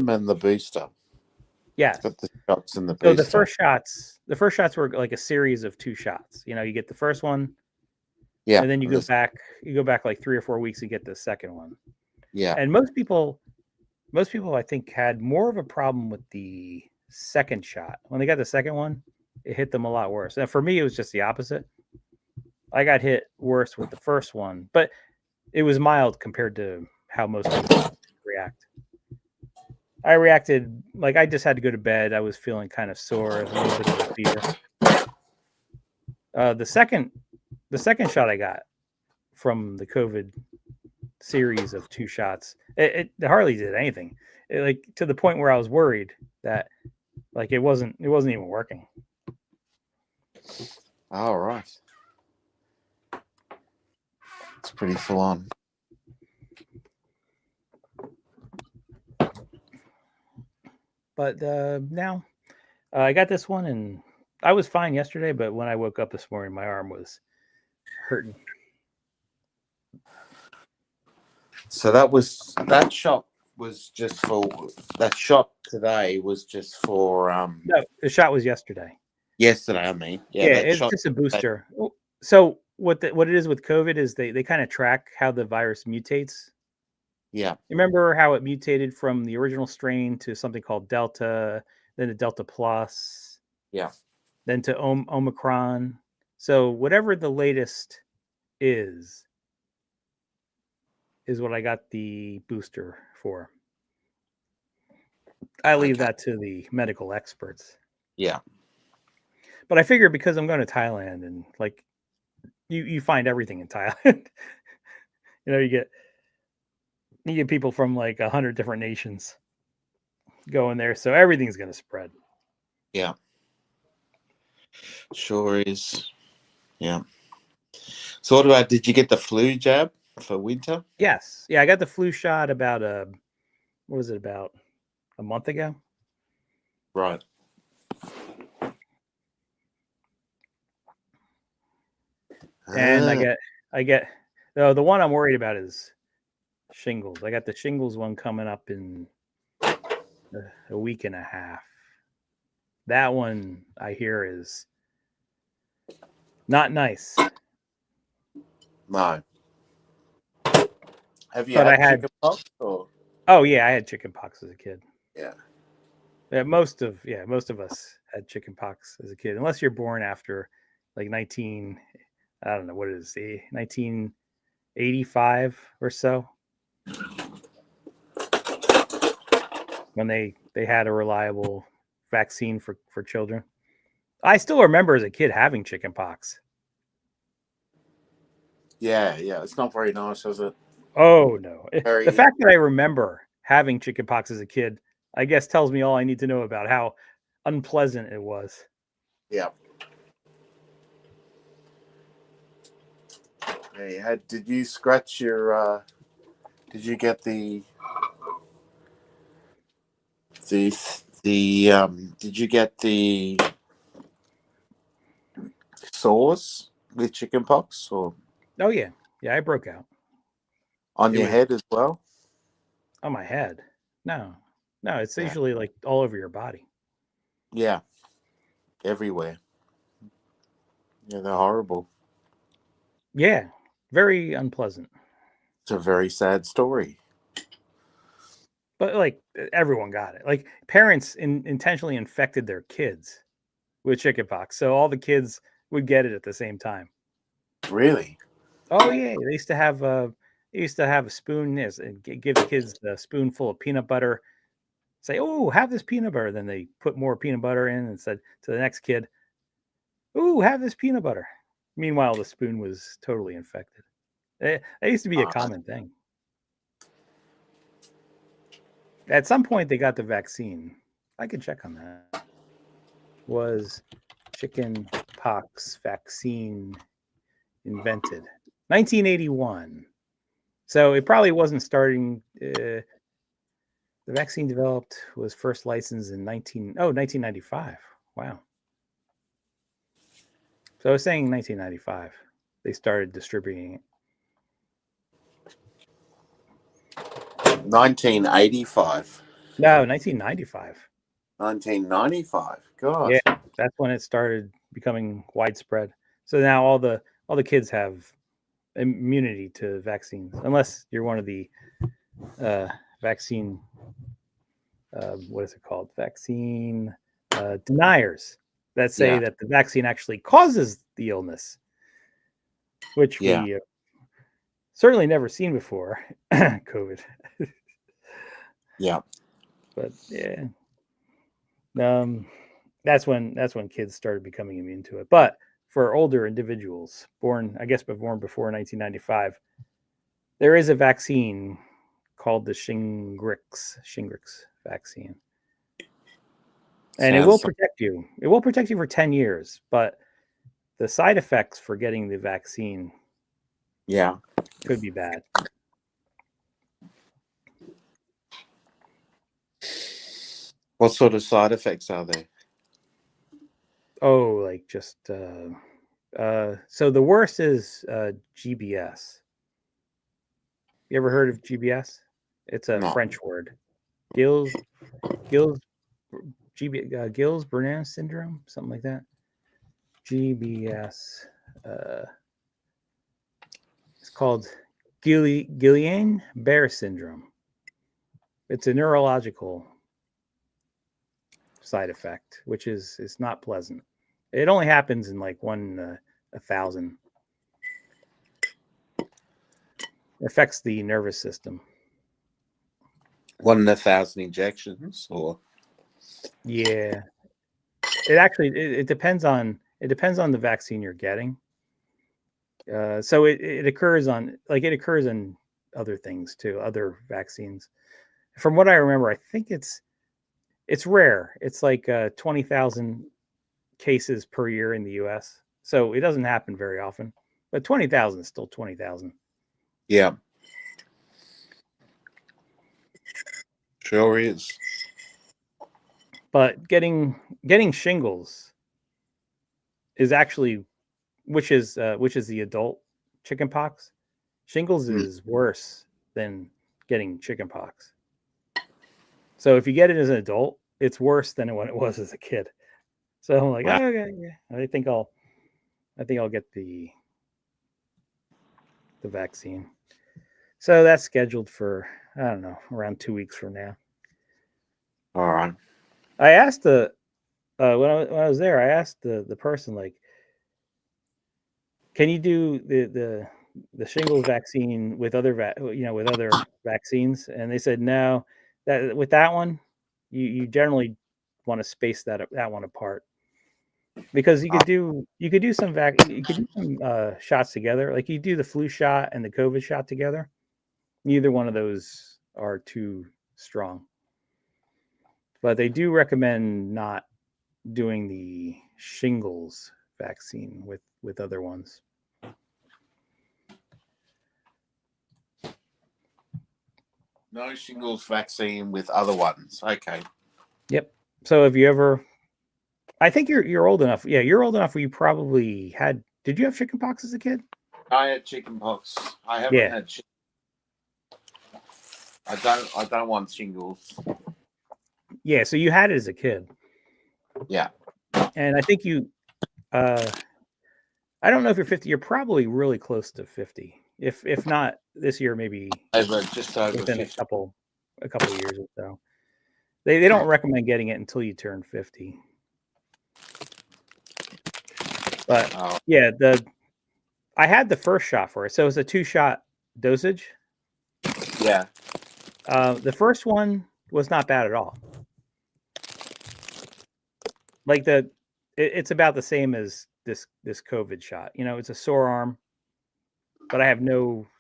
and the booster. Yes. Got the shots and the So booster. the first shots were like a series of 2 shots. You know, you get the first one, Yeah. and then you go back like 3 or 4 weeks and get the second one. Yeah. And most people I think had more of a problem with the second shot. When they got the second one, it hit them a lot worse. And for me, it was just the opposite. I got hit worse with the first one, but it was mild compared to how most people react. I reacted like I just had to go to bed. I was feeling kind of sore, a little bit of a fever. The second shot I got from the COVID series of 2 shots, it hardly did anything. Like to the point where I was worried that like it wasn't even working. All right. It's pretty full on. But now I got this one, and I was fine yesterday. But when I woke up this morning, my arm was hurting. So that shot today was just for No, the shot was yesterday. yesterday, I mean. Yeah, Yeah, that it's shot just a booster. So what it is with COVID is they kind of track how the virus mutates. yeah. Remember how it mutated from the original strain to something called Delta, then to Delta Plus, Yeah. then to Omicron. So whatever the latest is what I got the booster for. I leave Okay. that to the medical experts. Yeah. But I figure because I'm going to Thailand and like you find everything in Thailand. You know, you get people from like 100 different nations going there, so everything's going to spread. Yeah. Sure is. Yeah. So what about, did you get the flu jab for winter? Yes. Yeah, I got the flu shot about what was it, about a month ago? Right. And Ah, I get the one I'm worried about is shingles. I got the shingles one coming up in a week and a half. That one I hear is not nice. no. Have you But I had had chicken pox or? oh yeah, I had chicken pox as a kid. Yeah. Yeah, most of us had chicken pox as a kid, unless you're born after like 19, I don't know what it is, 1985 or so, when they had a reliable vaccine for children. I still remember as a kid having chicken pox. Yeah, yeah. It's not very nice, is it? Oh no. Very, The fact that I remember having chicken pox as a kid, I guess tells me all I need to know about how unpleasant it was. yeah. Hey, did you scratch your did you get the did you get the sores with chicken pox or Oh yeah. Yeah, I broke out. on It your was head as well? on my head. No. No, it's Yeah. usually like all over your body. Yeah. Everywhere. Yeah, they're horrible. Yeah. Very unpleasant. It's a very sad story. But like everyone got it. Like parents intentionally infected their kids with chickenpox, so all the kids would get it at the same time. Really? Oh yeah, they used to have a spoon. Yes, and give the kids a spoonful of peanut butter. Say, "Oh, have this peanut butter." Then they put more peanut butter in and said to the next kid, "Ooh, have this peanut butter." Meanwhile, the spoon was totally infected. That used to be a common thing. At some point, they got the vaccine. I could check on that. Was chicken pox vaccine invented? 1981. So it probably wasn't starting. The vaccine developed was first licensed in 1995. Wow. So I was saying 1995. They started distributing it. 1985. No, 1995. 1995. God. Yeah, that's when it started becoming widespread. So now all the kids have immunity to vaccines, unless you're one of the vaccine. What is it called? Vaccine deniers that say that the vaccine actually causes the illness, which we certainly never seen before. COVID. Yeah. But yeah. That's when kids started becoming immune to it. But for older individuals born before 1995, there is a vaccine called the Shingrix vaccine. And it will protect you. It will protect you for 10 years, but the side effects for getting the vaccine could be bad. What sort of side effects are there? Oh, like just so the worst is GBS. You ever heard of GBS? It's a French word. Gilles-Bernard syndrome, something like that. GBS. It's called Guillain-Barré syndrome. It's a neurological side effect, which is not pleasant. It only happens in like 1 in 1,000. It affects the nervous system. 1 in 1,000 injections, or yeah, it depends on the vaccine you're getting. So it occurs in other things too, other vaccines. From what I remember, I think it's rare. It's like 20,000 cases per year in the U.S. So it doesn't happen very often. But 20,000 is still 20,000. Yeah. Sure is. But getting shingles is actually, which is the adult chickenpox. Shingles is worse than getting chickenpox. So if you get it as an adult, it's worse than when it was as a kid. So I'm like, okay, yeah, I think I'll get the vaccine. So that's scheduled for, I don't know, around 2 weeks from now. All right. I asked when I was there, I asked the person, like, can you do the shingles vaccine with other vaccines? And they said no. That with that one, you generally want to space that one apart, because you could do some shots together. Like you do the flu shot and the COVID shot together. Neither one of those are too strong. But they do recommend not doing the shingles vaccine with other ones. No shingles vaccine with other ones. Okay. Yep. So have you ever? I think you're old enough. Yeah, you're old enough where you probably had. Did you have chickenpox as a kid? I had chickenpox. I haven't had. I don't want shingles. Yeah, so you had it as a kid. Yeah. And I think you. I don't know if you're 50. You're probably really close to 50. If not this year, maybe Just over within 50. a couple years or so. They don't recommend getting it until you turn 50. But Oh, yeah, I had the first shot for it, so it was a 2-shot dosage. yeah. The first one was not bad at all. Like it's about the same as this COVID shot. You know, it's a sore arm, but I have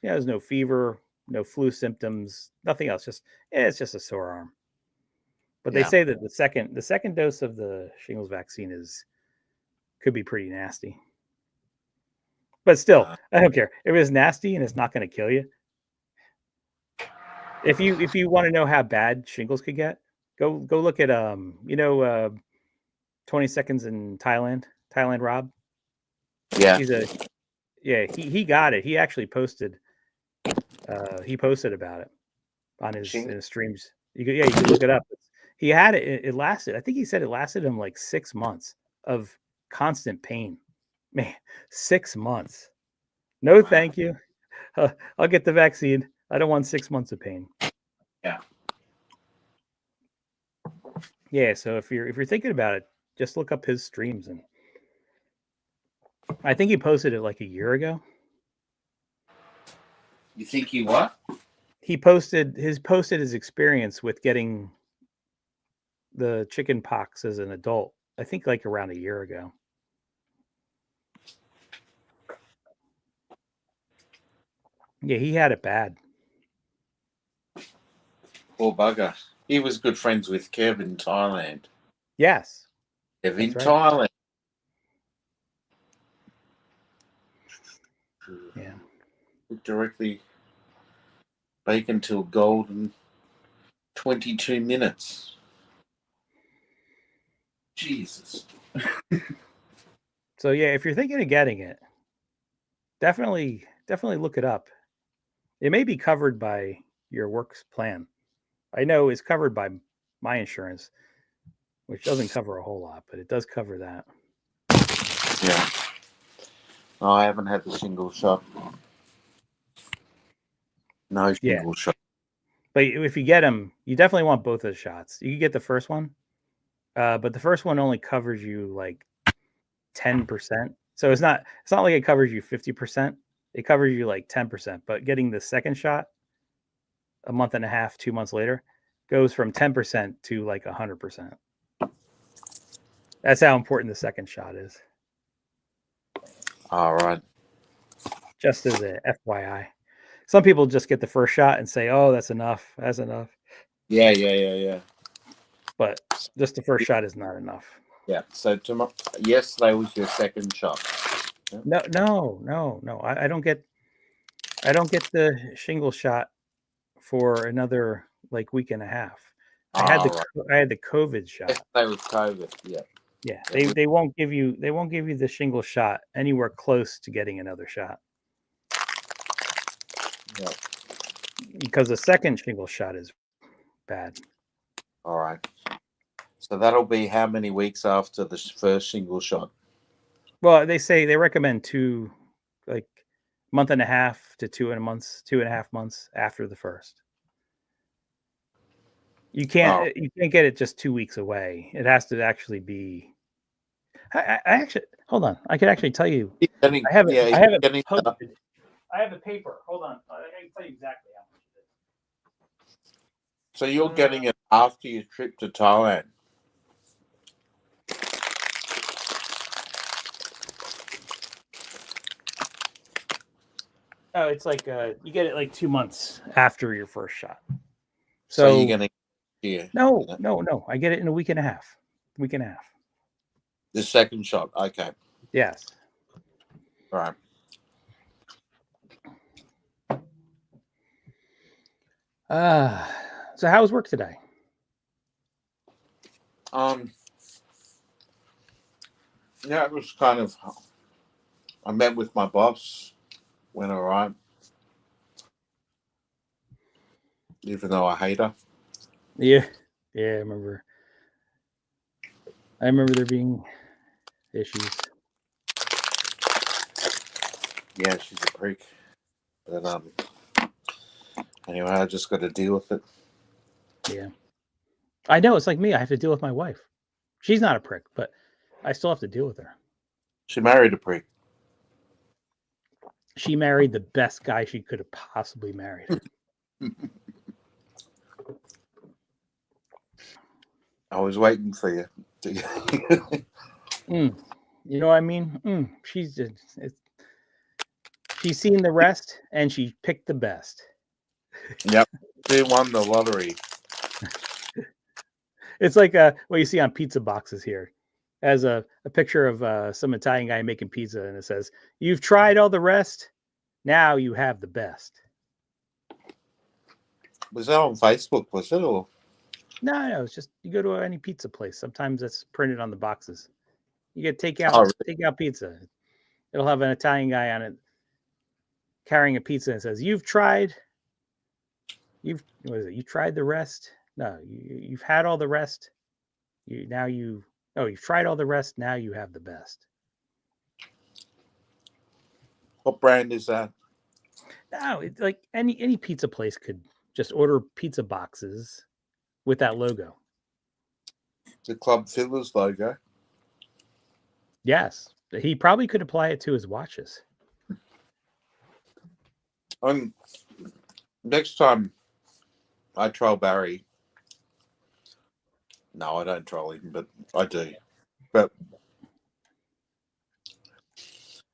there's no fever, no flu symptoms, nothing else. It's just a sore arm. But they Yeah. say that the second dose of the shingles vaccine could be pretty nasty. But still, I don't care. If it's nasty and it's not going to kill you. If you want to know how bad shingles could get, go look at 20 seconds in Thailand Rob. Yeah. He got it. He actually posted about it on his streams. You could look it up. He had it. It lasted. I think he said it lasted him like 6 months of constant pain. Man, 6 months. No, thank you. I'll get the vaccine. I don't want 6 months of pain. Yeah. Yeah. So if you're thinking about it, just look up his streams, and I think he posted it like a year ago. You think he what? He posted his experience with getting the chicken pox as an adult. I think like around a year ago. Yeah, he had it bad. Poor bugger. He was good friends with Kev in Thailand. Yes. Kev in That's right. Thailand. Yeah. Directly bacon till golden 22 minutes. Jesus. So yeah, if you're thinking of getting it, definitely look it up. It may be covered by your work's plan. I know it's covered by my insurance, which doesn't cover a whole lot, but it does cover that. Yeah. Oh, I haven't had the single shot. No single shot. But if you get them, you definitely want both of the shots. You can get the first one, but the first one only covers you like 10%. So it's not like it covers you 50%. It covers you like 10%. But getting the second shot a month and a half, 2 months later, goes from 10% to like 100%. That's how important the second shot is. All right. Just as a FYI. Some people just get the first shot and say, "Oh, that's enough. That's enough." Yeah. But just the first shot is not enough. Yeah. So yesterday was your second shot. Yeah. No. I don't get the shingle shot for another like week and a half. I had the COVID shot. Yesterday was COVID. Yeah. Yeah. They won't give you the shingle shot anywhere close to getting another shot. Yeah. Because the second shingle shot is bad. All right. So that'll be how many weeks after the first shingle shot? Well, they recommend 2, like month and a half to 2.5 months after the first. You can't get it just 2 weeks away. It has to actually be. I actually hold on. I could actually tell you. I have it posted. I have a paper. Hold on. I can tell you exactly how much it is. So you're getting it after your trip to Thailand? Oh, it's like you get it like 2 months after your first shot. So you're going to No. I get it in a week and a half. The second shot. Okay. Yes. Right. So how was work today? Yeah, it was kind of. I met with my boss. Went all right. Even though I hate her. Yeah, I remember. There being issues. Yeah, she's a prick. But anyway, I just got to deal with it. Yeah. I know, it's like me. I have to deal with my wife. She's not a prick, but I still have to deal with her. She married a prick. She married the best guy she could have possibly married. I was waiting for you. You know what I mean? She's she's seen the rest and she picked the best. Yep. She won the lottery. It's like what you see on pizza boxes here. As a picture of some Italian guy making pizza, and it says, "You've tried all the rest. Now you have the best." Was that on Facebook, was it? Or No, it's just you go to any pizza place. Sometimes it's printed on the boxes. You get takeout Oh, really? takeout pizza. It'll have an Italian guy on it carrying a pizza and says, "You've tried. What is it? You tried the rest. No, you've had all the rest. You've tried all the rest. Now you have the best." What brand is that? No, it's like any pizza place could just order pizza boxes with that logo. The Club Fiddlers logo. Yes, he probably could apply it to his watches. Next time I troll Barry. No, I don't troll him, but I do. But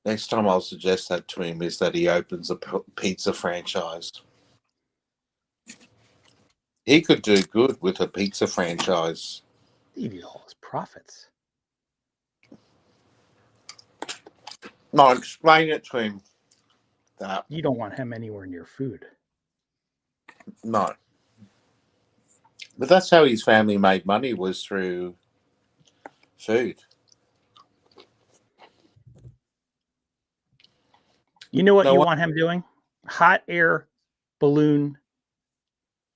next time I'll suggest that to him is that he opens a pizza franchise. He could do good with a pizza franchise. He'd eat all his profits. No, explain it to him. That You don't want him anywhere near food. no. But that's how his family made money, was through food. You know what No, you what- want him doing? Hot air balloon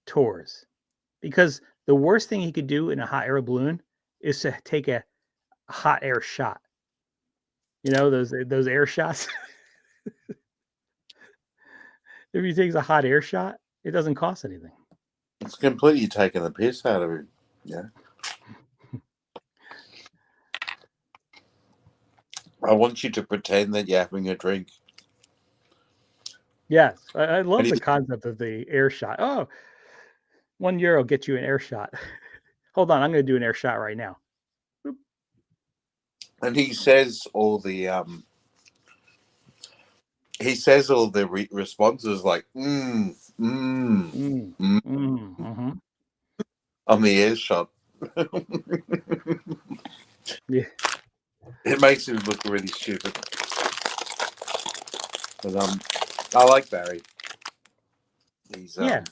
tours. Because the worst thing he could do in a hot air balloon is to take a hot air shot. You know, those air shots. If he takes a hot air shot, it doesn't cost anything. It's completely taken the piss out of him. Yeah. I want you to pretend that you're having a drink. Yes, I love And the he- concept of the air shot. Oh, €1 gets you an air shot. Hold on, I'm going to do an air shot right now. And he says all the responses like Mhm. on the air shot. Yeah. It makes him look really stupid. But I like Barry. He's Yeah.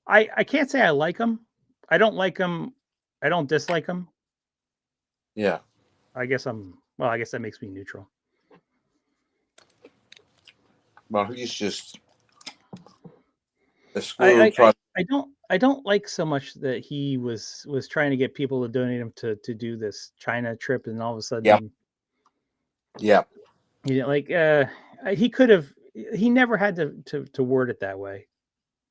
I can't say I like him. I don't like him. I don't dislike him. yeah. I guess that makes me neutral. Well, he's just a squirrel I don't like so much that he was trying to get people to donate him to do this China trip, and all of a sudden, Yeah. he didn't like. He could have. He never had to word it that way,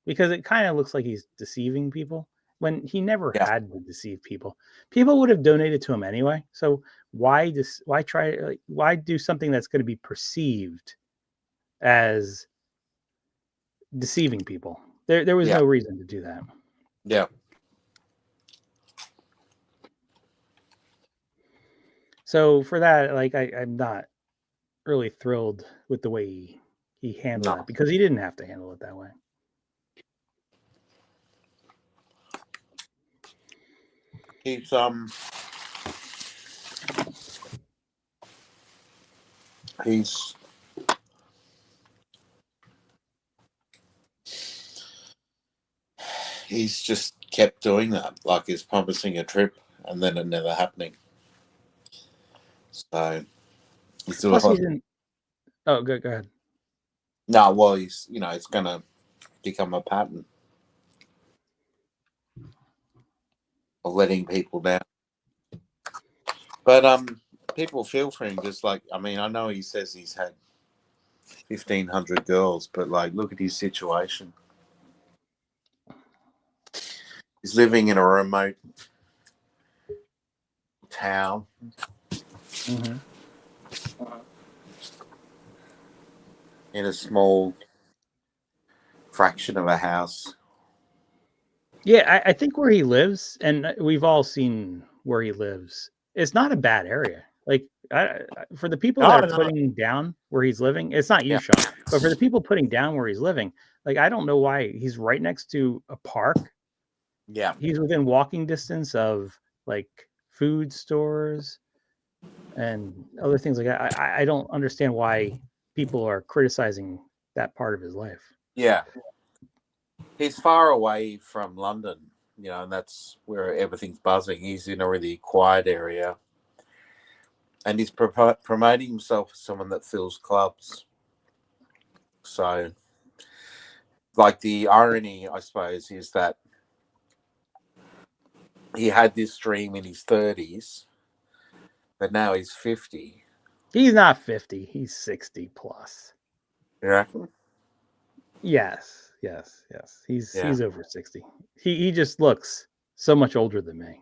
because it kind of looks like he's deceiving people when he never Yeah. had to deceive people. People would have donated to him anyway. So why do something that's going to be perceived as deceiving people? There was no reason to do that. Yeah. So for that, like I'm not really thrilled with the way he handled it, because he didn't have to handle it that way. He's just kept doing that, like he's promising a trip and then it never happening. So he's doing. Plus, he didn't. Oh, go ahead. No, well, it's gonna become a pattern of letting people down. But people feel for him, just like, I mean, I know he says he's had 1,500 girls, but like, look at his situation. He's living in a remote town. Mm-hmm. In a small fraction of a house. Yeah, I think where he lives, and we've all seen where he lives, it's not a bad area. Like for the people that are putting down where he's living, it's not you, Yeah. Sean, but for the people putting down where he's living, like I don't know why he's right next to a park. Yeah. He's within walking distance of like food stores and other things like that. I don't understand why people are criticizing that part of his life. Yeah. He's far away from London, and that's where everything's buzzing. He's in a really quiet area. And he's promoting himself as someone that fills clubs. So, like, the irony, I suppose, is that he had this dream in his 30s, but now he's 50. He's not 50, he's 60 plus. You reckon? Yes. He's over 60. He just looks so much older than me.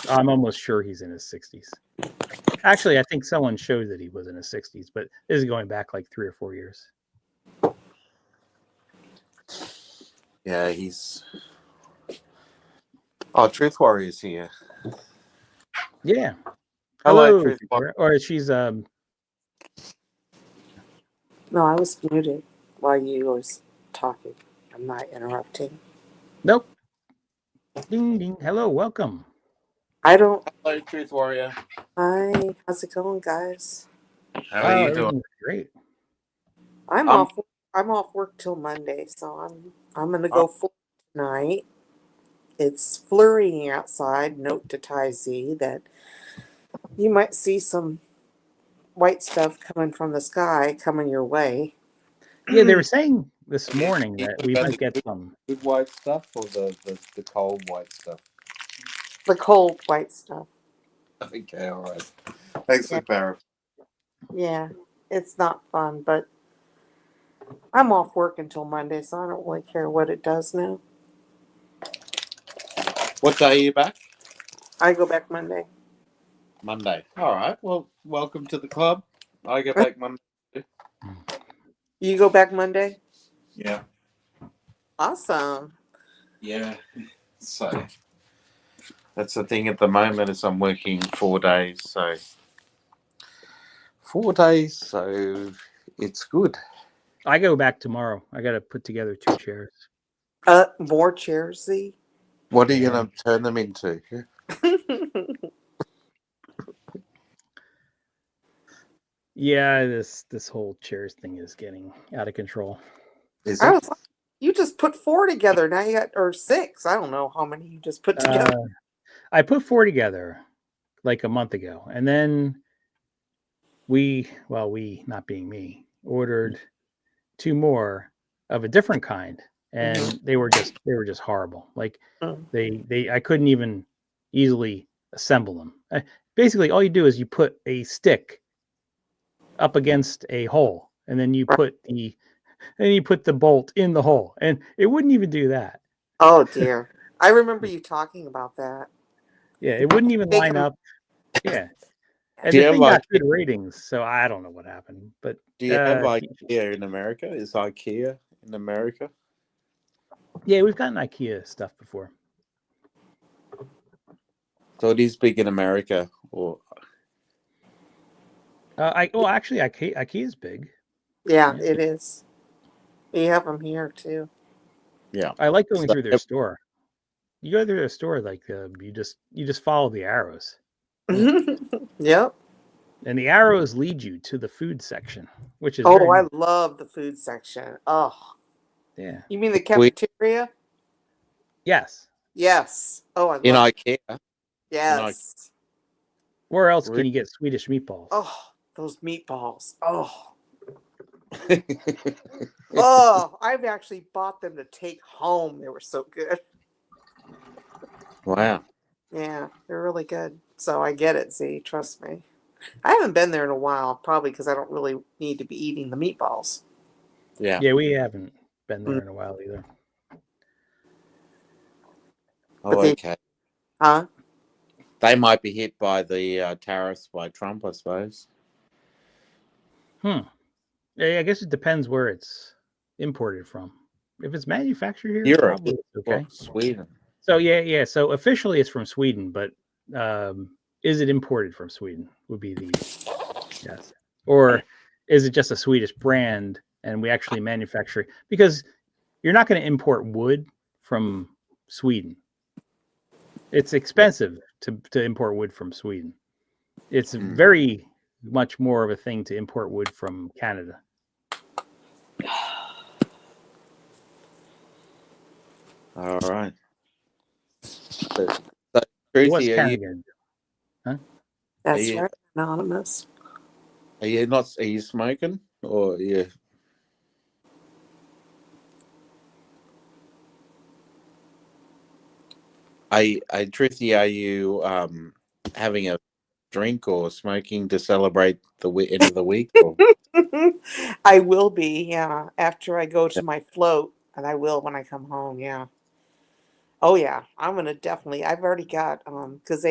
I'm almost sure he's in his 60s. Actually, I think someone showed that he was in his 60s, but this is going back like 3 or 4 years. Yeah, he's... Oh, Truth Warrior's here. Yeah. Hello, Truth Warrior. Or she's No, I was muted while you was talking. I'm not interrupting. Nope. Ding ding. Hello, welcome. Hello, Truth Warrior. Hi, how's it going, guys? How are you doing? Great. I'm off work till Monday, so I'm gonna go full tonight. It's flurrying outside. Note to Ty Z that you might see some white stuff coming from the sky coming your way. Yeah, they were saying this morning that we might get some good white stuff or the cold white stuff? The cold white stuff. Okay, all right. Thanks for clarifying. Yeah, it's not fun, but I'm off work until Monday, so I don't really care what it does now. What day are you back? I go back Monday. Monday. All right. Well, welcome to the club. I go back Monday. You go back Monday? Yeah. Awesome. Yeah. So that's the thing at the moment is I'm working 4 days. So 4 days. So it's good. I go back tomorrow. I got to put together 2 chairs. More chairs, Z? What are you going to turn them into? Yeah, this whole chairs thing is getting out of control. Is I it? was like, you just put 4 together. Now you got, or 6. I don't know how many you just put together. I put 4 together like a month ago. And then we, not being me, ordered 2 more of a different kind. And they were just horrible. Like I couldn't even easily assemble them. Basically, all you do is you put a stick up against a hole, and then you put the bolt in the hole, and it wouldn't even do that. Oh dear, I remember you talking about that. Yeah, it wouldn't even line up. Yeah, and Do the you thing have got good ratings, so I don't know what happened. But do you have IKEA in America? Is IKEA in America? Yeah, we've gotten IKEA stuff before. So it is big in America, or actually, IKEA is big. Yeah, it is. You have them here too. Yeah, I like going through their store. You go through their store, like you just follow the arrows. Yep. And the arrows lead you to the food section, which is I love the food section. Oh, yeah. You mean the cafeteria? Yes. Yes. Oh, I love in IKEA. Yes. Where else can you get Swedish meatballs? Oh, those meatballs. Oh. Oh, I've actually bought them to take home. They were so good. Wow. Yeah, they're really good. So I get it, Z. Trust me. I haven't been there in a while, probably because I don't really need to be eating the meatballs. Yeah. Yeah, we haven't been there Mm. in a while either. Oh, they- okay. Huh? They might be hit by the tariffs by Trump, I suppose. Yeah, I guess it depends where it's imported from. If it's manufactured here, Europe, probably it's okay. well, Sweden. So yeah. So officially it's from Sweden, but is it imported from Sweden? Would be the yes. Or is it just a Swedish brand and we actually manufacture it? Because you're not going to import wood from Sweden. It's expensive to import wood from Sweden. It's very much more of a thing to import wood from Canada. All right. So, What's Truthie, Canada? That's you- right, Anonymous. are you smoking or are you? Truthie, are you having a drink or smoking to celebrate the end of the week? Or? I will be, yeah, after I go to my float, and I will when I come home, yeah. Oh yeah, I'm gonna definitely. I've already got because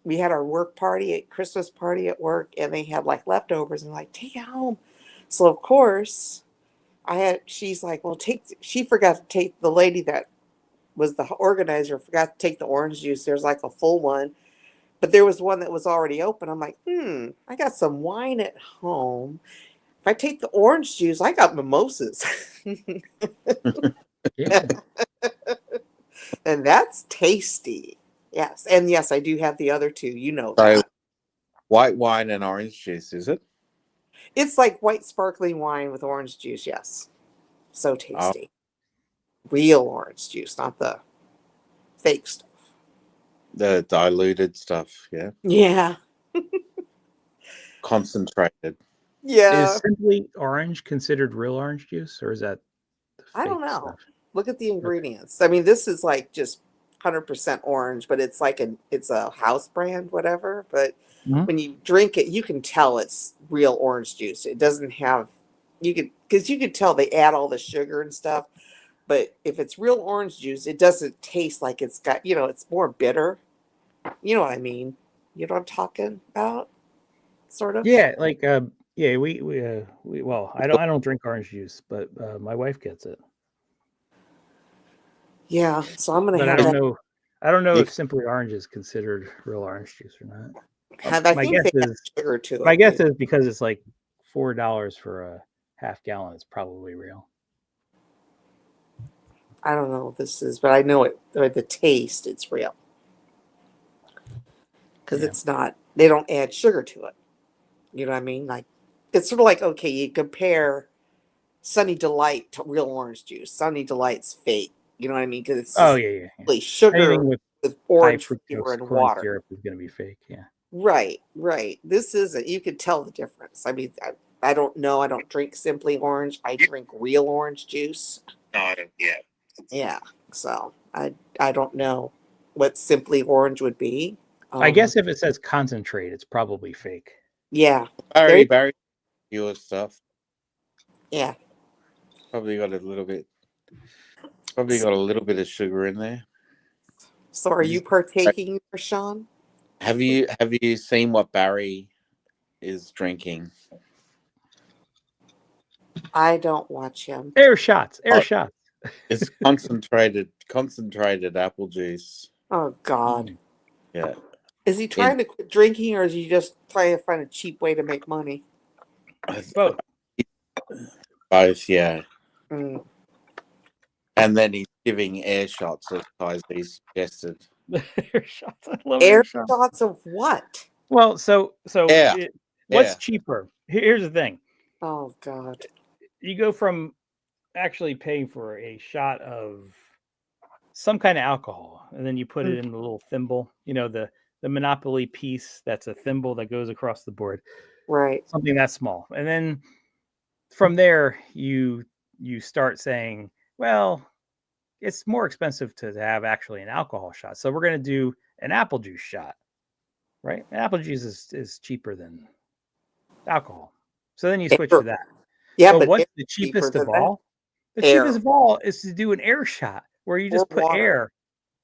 we had our work party at Christmas party at work, and they had like leftovers, and like take it home. So of course, She's like, well, She forgot to take the lady that was the organizer forgot to take the orange juice. There's like a full one, but there was one that was already open. I'm like, I got some wine at home. If I take the orange juice, I got mimosas. Yeah. And that's tasty. Yes. And yes, I do have the other two. You know So that. white wine and orange juice, is it? It's like white sparkling wine with orange juice. Yes. So tasty. Real orange juice, not the fake stuff. The diluted stuff, yeah. Yeah. Concentrated. Yeah. Is Simply Orange considered real orange juice, or is that the fake I don't know. stuff? Look at the ingredients. I mean, this is like just 100% orange, but it's a house brand, whatever. But Mhm. when you drink it, you can tell it's real orange juice. It doesn't have because you could tell they add all the sugar and stuff. But if it's real orange juice, it doesn't taste like it's got, it's more bitter. You know what I mean? You know what I'm talking about? Sort of. Yeah, like yeah, we well, I don't drink orange juice, but my wife gets it. Yeah. So I'm gonna But I have don't that. know. I don't know You- if Simply Orange is considered real orange juice or not. I My think guess they add is sugar to my it. guess is because it's like $4 for a half gallon, it's probably real. I don't know what this is, but I know it. Or the taste, it's real because Yeah. it's not. They don't add sugar to it. You know what I mean? Like it's sort of like okay, you compare Sunny Delight to real orange juice. Sunny Delight's fake. You know what I mean? Because it's Oh just yeah. really sugar Anything with with high orange flavor fructose and corn water. syrup is going to be fake. Yeah. Right, right. This isn't. You could tell the difference. I mean, I don't know. I don't drink Simply Orange. I drink real orange juice. No, I don't. Yeah. Yeah. So I don't know what Simply Orange would be. I guess if it says concentrate, it's probably fake. Yeah. Barry, pure stuff. Yeah. Probably got a little bit. Probably got a little bit of sugar in there. So are you partaking, Sean? Have you seen what Barry is drinking? I don't watch him. Air shots. Oh. It's concentrated apple juice. Oh God. Yeah. Is he trying to quit drinking or is he just trying to find a cheap way to make money? Both. Both, yeah. Mm. And then he's giving air shots as Kaisi suggested. Air shots. I love Air air shots. shots of what? Well, so Yeah. what's Yeah. cheaper? Here's the thing. Oh God. You go from actually paying for a shot of some kind of alcohol, and then you put it in the little thimble, the Monopoly piece that's a thimble that goes across the board, Right. something that small. And then from there, you start saying, well, it's more expensive to have actually an alcohol shot. So we're going to do an apple juice shot. right? And apple juice is cheaper than alcohol. So then you switch to that. Yeah, But but what's air the cheaper cheapest of than that. all? The Air. cheapest of all is to do an air shot where you Or just put water. air.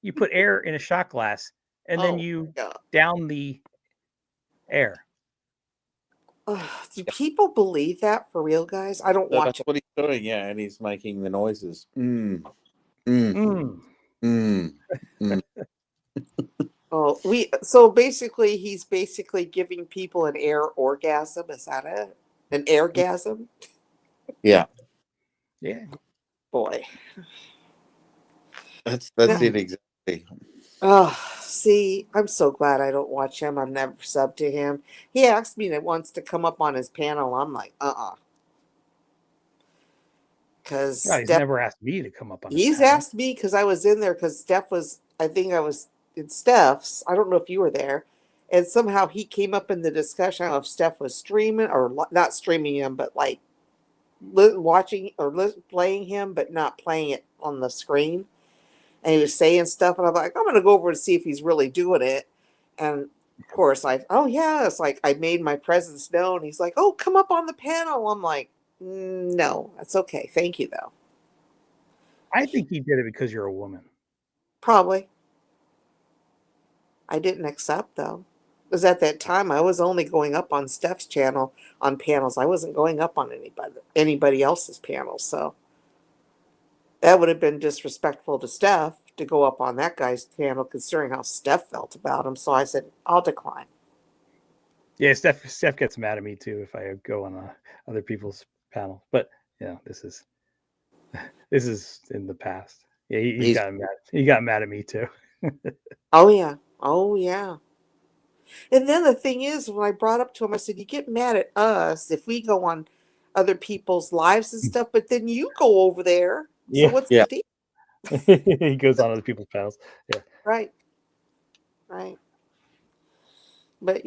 You put air in a shot glass and then Oh, you God. down the air. Do people believe that for real, guys? I don't So watch that's it. what he's doing, yeah, and he's making the noises. Mm, mm, Mm. mm. Oh, so basically he's basically giving people an air orgasm. Is that it? An airgasm? Yeah, Yeah. Boy. that's Yeah. it exactly. Oh, see, I'm so glad I don't watch him. I've never subbed to him. He asked me that wants to come up on his panel. I'm like, because God, he's never asked me to come up on his he's panel. asked me because I was in there because I think I was in Steph's. I don't know if you were there. And somehow he came up in the discussion. I don't know if Steph was streaming or not streaming him, but like watching or playing him, but not playing it on the screen. And he was saying stuff, and I'm like, I'm going to go over and see if he's really doing it. And of course, it's like I made my presence known. He's like, oh, come up on the panel. I'm like, no, that's okay. Thank you, though. I think he did it because you're a woman. Probably. I didn't accept, though. Because at that time, I was only going up on Steph's channel on panels. I wasn't going up on anybody else's panels. So that would have been disrespectful to Steph to go up on that guy's panel, considering how Steph felt about him. So I said, I'll decline. Yeah, Steph gets mad at me too if I go on other people's panel. But this is in the past. Yeah, he got mad. He got mad at me too. Oh yeah. And then the thing is, when I brought up to him, I said, you get mad at us if we go on other people's lives and stuff, but then you go over there. So what's the deal? He goes on other people's panels. Yeah. Right. But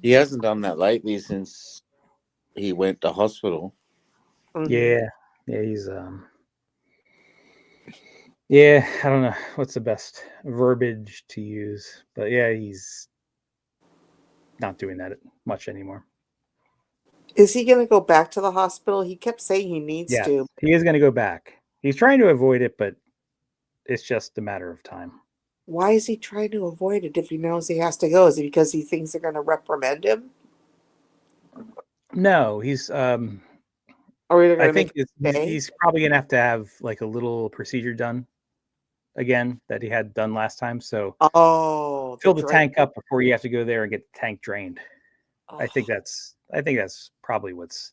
He hasn't done that lately since he went to hospital. mhm. Yeah, he's yeah, I don't know what's the best verbiage to use, but yeah, he's not doing that much anymore. Is he going to go back to the hospital? He kept saying he needs to. He is going to go back. He's trying to avoid it, but it's just a matter of time. Why is he trying to avoid it if he knows he has to go? Is it because he thinks they're going to reprimand him? No, he's Or I think he's probably going to have like a little procedure done again that he had done last time. So fill the tank up before you have to go there and get the tank drained. Oh. I think that's probably what's,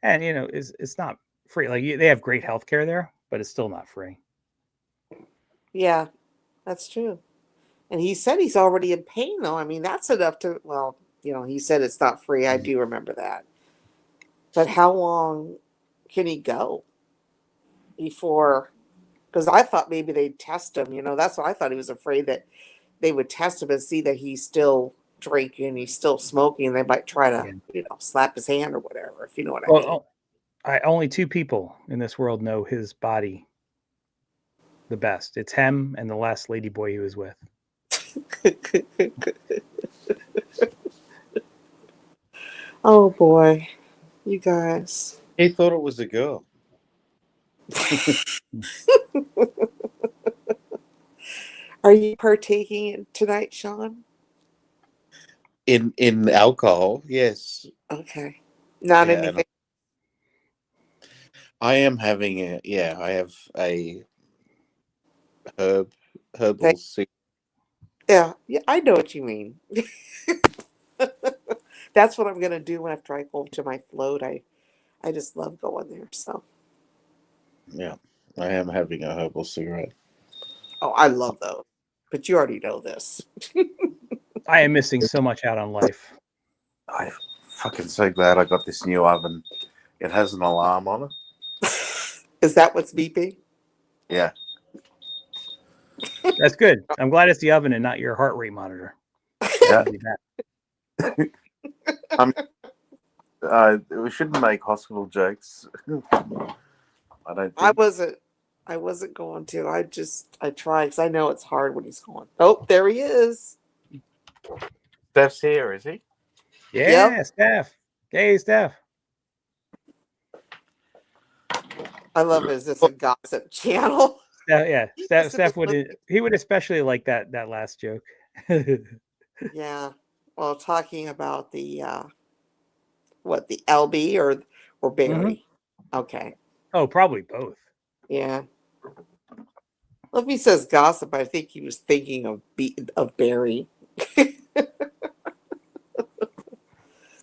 and it's not free. Like they have great healthcare there, but it's still not free. Yeah, that's true. And he said he's already in pain though. I mean, that's enough to, well, he said it's not free. I do remember that. But how long can he go before? Because I thought maybe they'd test him. That's what I thought. He was afraid that they would test him and see that he's still drinking, he's still smoking, and they might try to, slap his hand or whatever, if you know what I mean. Only two people in this world know his body the best. It's him and the last ladyboy he was with. Oh boy, you guys. He thought it was a girl. Are you partaking tonight, Sean? In alcohol, yes. Okay. Not anything. I am having I have a herbal cigarette. Yeah, I know what you mean. That's what I'm gonna do when I go to my float. I just love going there. So yeah, I am having a herbal cigarette. Oh, I love those. But you already know this. I am missing so much out on life. I'm fucking so glad I got this new oven. It has an alarm on it. Is that what's beeping? Yeah. That's good. I'm glad it's the oven and not your heart rate monitor. Yeah. We shouldn't make hospital jokes. I don't think. I wasn't going to. I tried because I know it's hard when he's going. Oh, there he is. Steph's here, is he? Yeah, Steph. Hey, Steph. I love it. Is this a gossip channel? Yeah, He Steph. must have been Steph would looking- he would especially like that last joke. Yeah. Well, talking about the the LB or Barry. Okay. Oh, probably both. Yeah. Well, if he says gossip, I think he was thinking of Barry.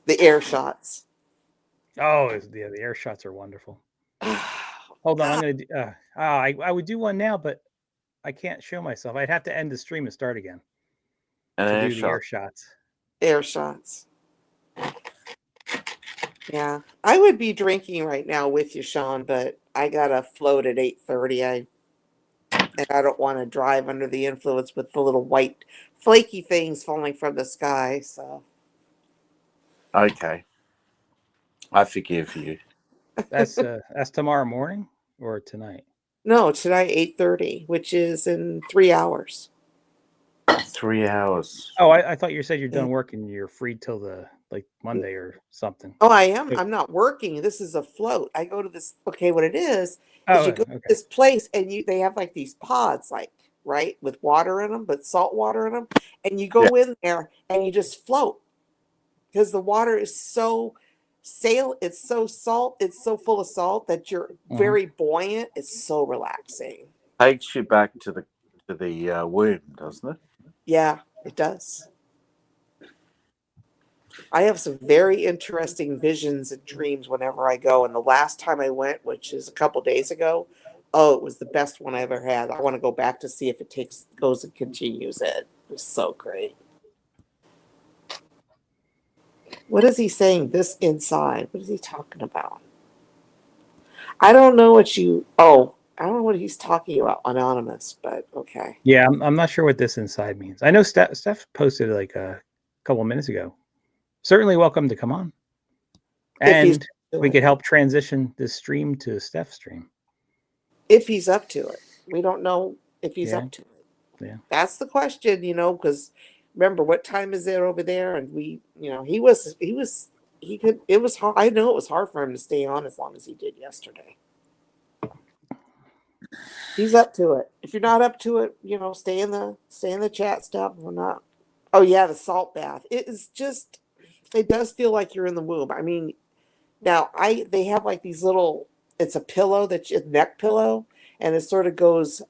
The air shots. Oh, yeah, the air shots are wonderful. Hold on, I'm gonna. I would do one now, but I can't show myself. I'd have to end the stream and start again An to air do the shot. air shots. Air shots. Yeah, I would be drinking right now with you, Sean, but I got to float at 8:30. And I don't want to drive under the influence with the little white flaky things falling from the sky. So Okay. I forgive you. That's tomorrow morning or tonight. no, tonight 8:30, which is in 3 hours. 3 hours. Oh, I thought you said you're done working. You're free till the Monday or something. Oh, I am. I'm not working. This is a float. I go to this. Okay, what it is you go to okay. this place and they have like these pods, like right with water in them, but salt water in them, and you go in there and you just float because the water is so it's so salt, it's so full of salt that you're very buoyant. It's so relaxing. Takes you back to the womb, doesn't it? Yeah, it does. I have some very interesting visions and dreams whenever I go. And the last time I went, which is a couple days ago, oh, it was the best one I ever had. I want to go back to see if it goes and continues it. It was so great. What is he saying? This inside. What is he talking about? I don't know what I don't know what he's talking about, Anonymous, but okay. Yeah, I'm not sure what this inside means. I know Steph posted like a couple minutes ago. Certainly welcome to come on. And we could help transition this stream to Steph's stream. If he's up to it. We don't know if he's up to it. Yeah. That's the question, because remember, what time is it over there? And it was hard. I know it was hard for him to stay on as long as he did yesterday. He's up to it. If you're not up to it, stay in the chat stuff. We're not. Oh yeah, the salt bath. It does feel like you're in the womb. I mean, now they have like these little. It's a pillow neck pillow, and it sort of goes.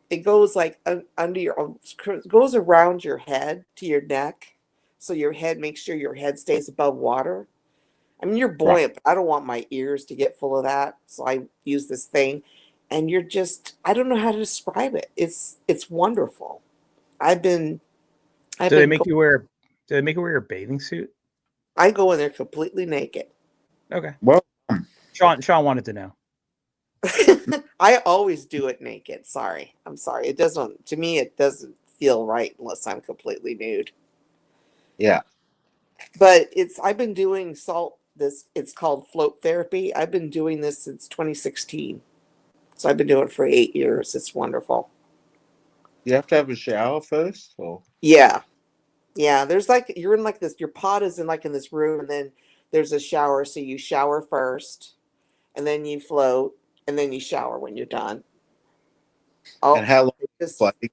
It goes like under goes around your head to your neck, so your head makes sure your head stays above water. I mean, you're buoyant, but I don't want my ears to get full of that, so I use this thing. And I don't know how to describe it. It's wonderful. Do they make you wear a bathing suit? I go in there completely naked. Okay. Well, Sean wanted to know. I always do it naked. Sorry. I'm sorry. To me, it doesn't feel right unless I'm completely nude. Yeah. But I've been doing it's called float therapy. I've been doing this since 2016. So I've been doing it for 8 years. It's wonderful. You have to have a shower first, or? Yeah. Yeah. There's you're in this, your pod is in this room, and then there's a shower. So you shower first, and then you float, and then you shower when you're done. Oh, And how long is it?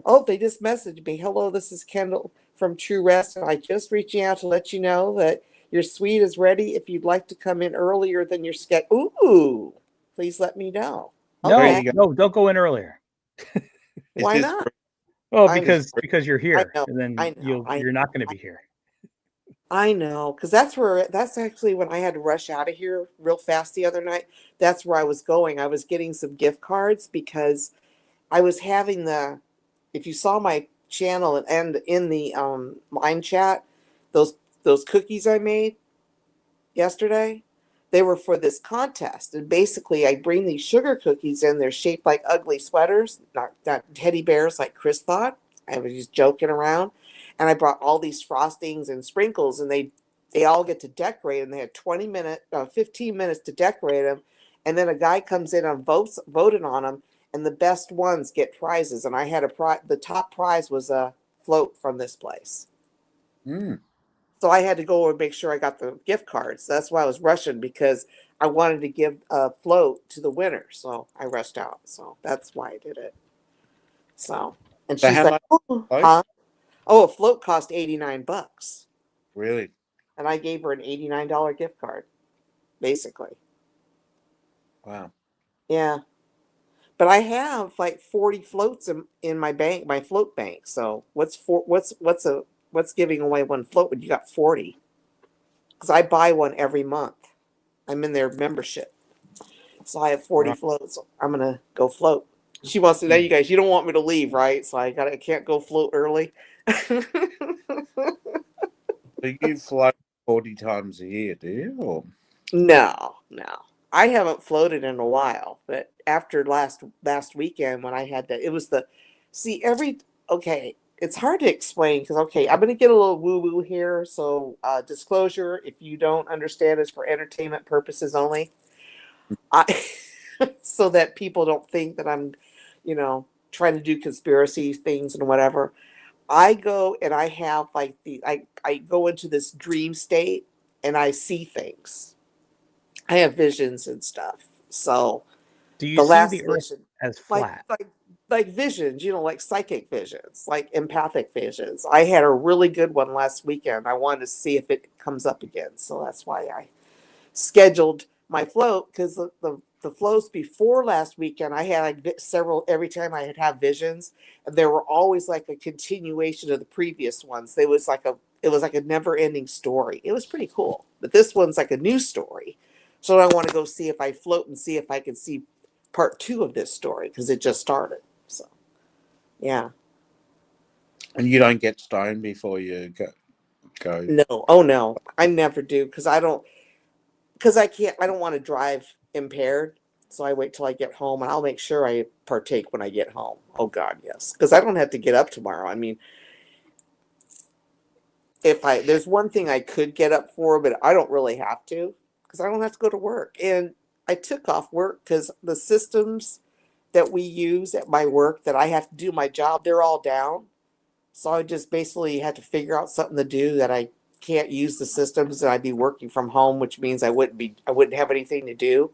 Oh, they just messaged me. Hello, this is Kendall from True Rest, and I just reaching out to let you know that your suite is ready. If you'd like to come in earlier than your schedule, please let me know. No, Okay. no, don't go in earlier. Why not? Well, because you're here, I know, and then you're not going to be here. I know, because that's actually when I had to rush out of here real fast the other night. That's where I was going. I was getting some gift cards because I was having if you saw my channel and in the line chat, those cookies I made yesterday, they were for this contest. And basically, I bring these sugar cookies in. They're shaped like ugly sweaters, not teddy bears like Chris thought. I was just joking around. And I brought all these frostings and sprinkles, and they all get to decorate them. They had 15 minutes to decorate them. And then a guy comes in and voted on them. and the best ones get prizes. And I had the top prize was a float from this place. Mm. So I had to go and make sure I got the gift cards. That's why I was rushing, because I wanted to give a float to the winner. So I rushed out. So that's why I did it. So, and So she's how like, much? oh, Float? huh? Oh, a float cost $89. Really? And I gave her an $89 gift card, basically. Wow. Yeah. But I have like 40 floats in my bank, my float bank. So what's giving away one float when you got 40? Because I buy one every month. I'm in their membership. So I have 40 Right. floats. I'm gonna go float. She wants to know, you guys, you don't want me to leave, right? So I can't go float early. So you float 40 times a year, do you? Or No, no. I haven't floated in a while, but after last weekend when I had it was the see every okay. It's hard to explain because okay, I'm gonna get a little woo woo here. So disclosure: if you don't understand, it's for entertainment purposes only. I so that people don't think that I'm, trying to do conspiracy things and whatever. I go and I have like I go into this dream state and I see things. I have visions and stuff. So Do you the see last the Earth vision, as like flat? like like visions, like psychic visions, like empathic visions. I had a really good one last weekend. I wanted to see if it comes up again. So that's why I scheduled my float, because the floats before last weekend, I had like several every time I had have visions, and they were always like a continuation of the previous ones. It was like a never ending story. It was pretty cool. But this one's like a new story. So I want to go see if I float and see if I can see part two of this story because it just started. So yeah. and you don't get stoned before you go. No. Oh no. I never do because I don't want to drive impaired. So I wait till I get home and I'll make sure I partake when I get home. Oh God, yes. Because I don't have to get up tomorrow. I mean, there's one thing I could get up for, but I don't really have to because I don't have to go to work. And I took off work because the systems that we use at my work that I have to do my job, they're all down. So I just basically had to figure out something to do that I can't use the systems and I'd be working from home, which means I wouldn't have anything to do.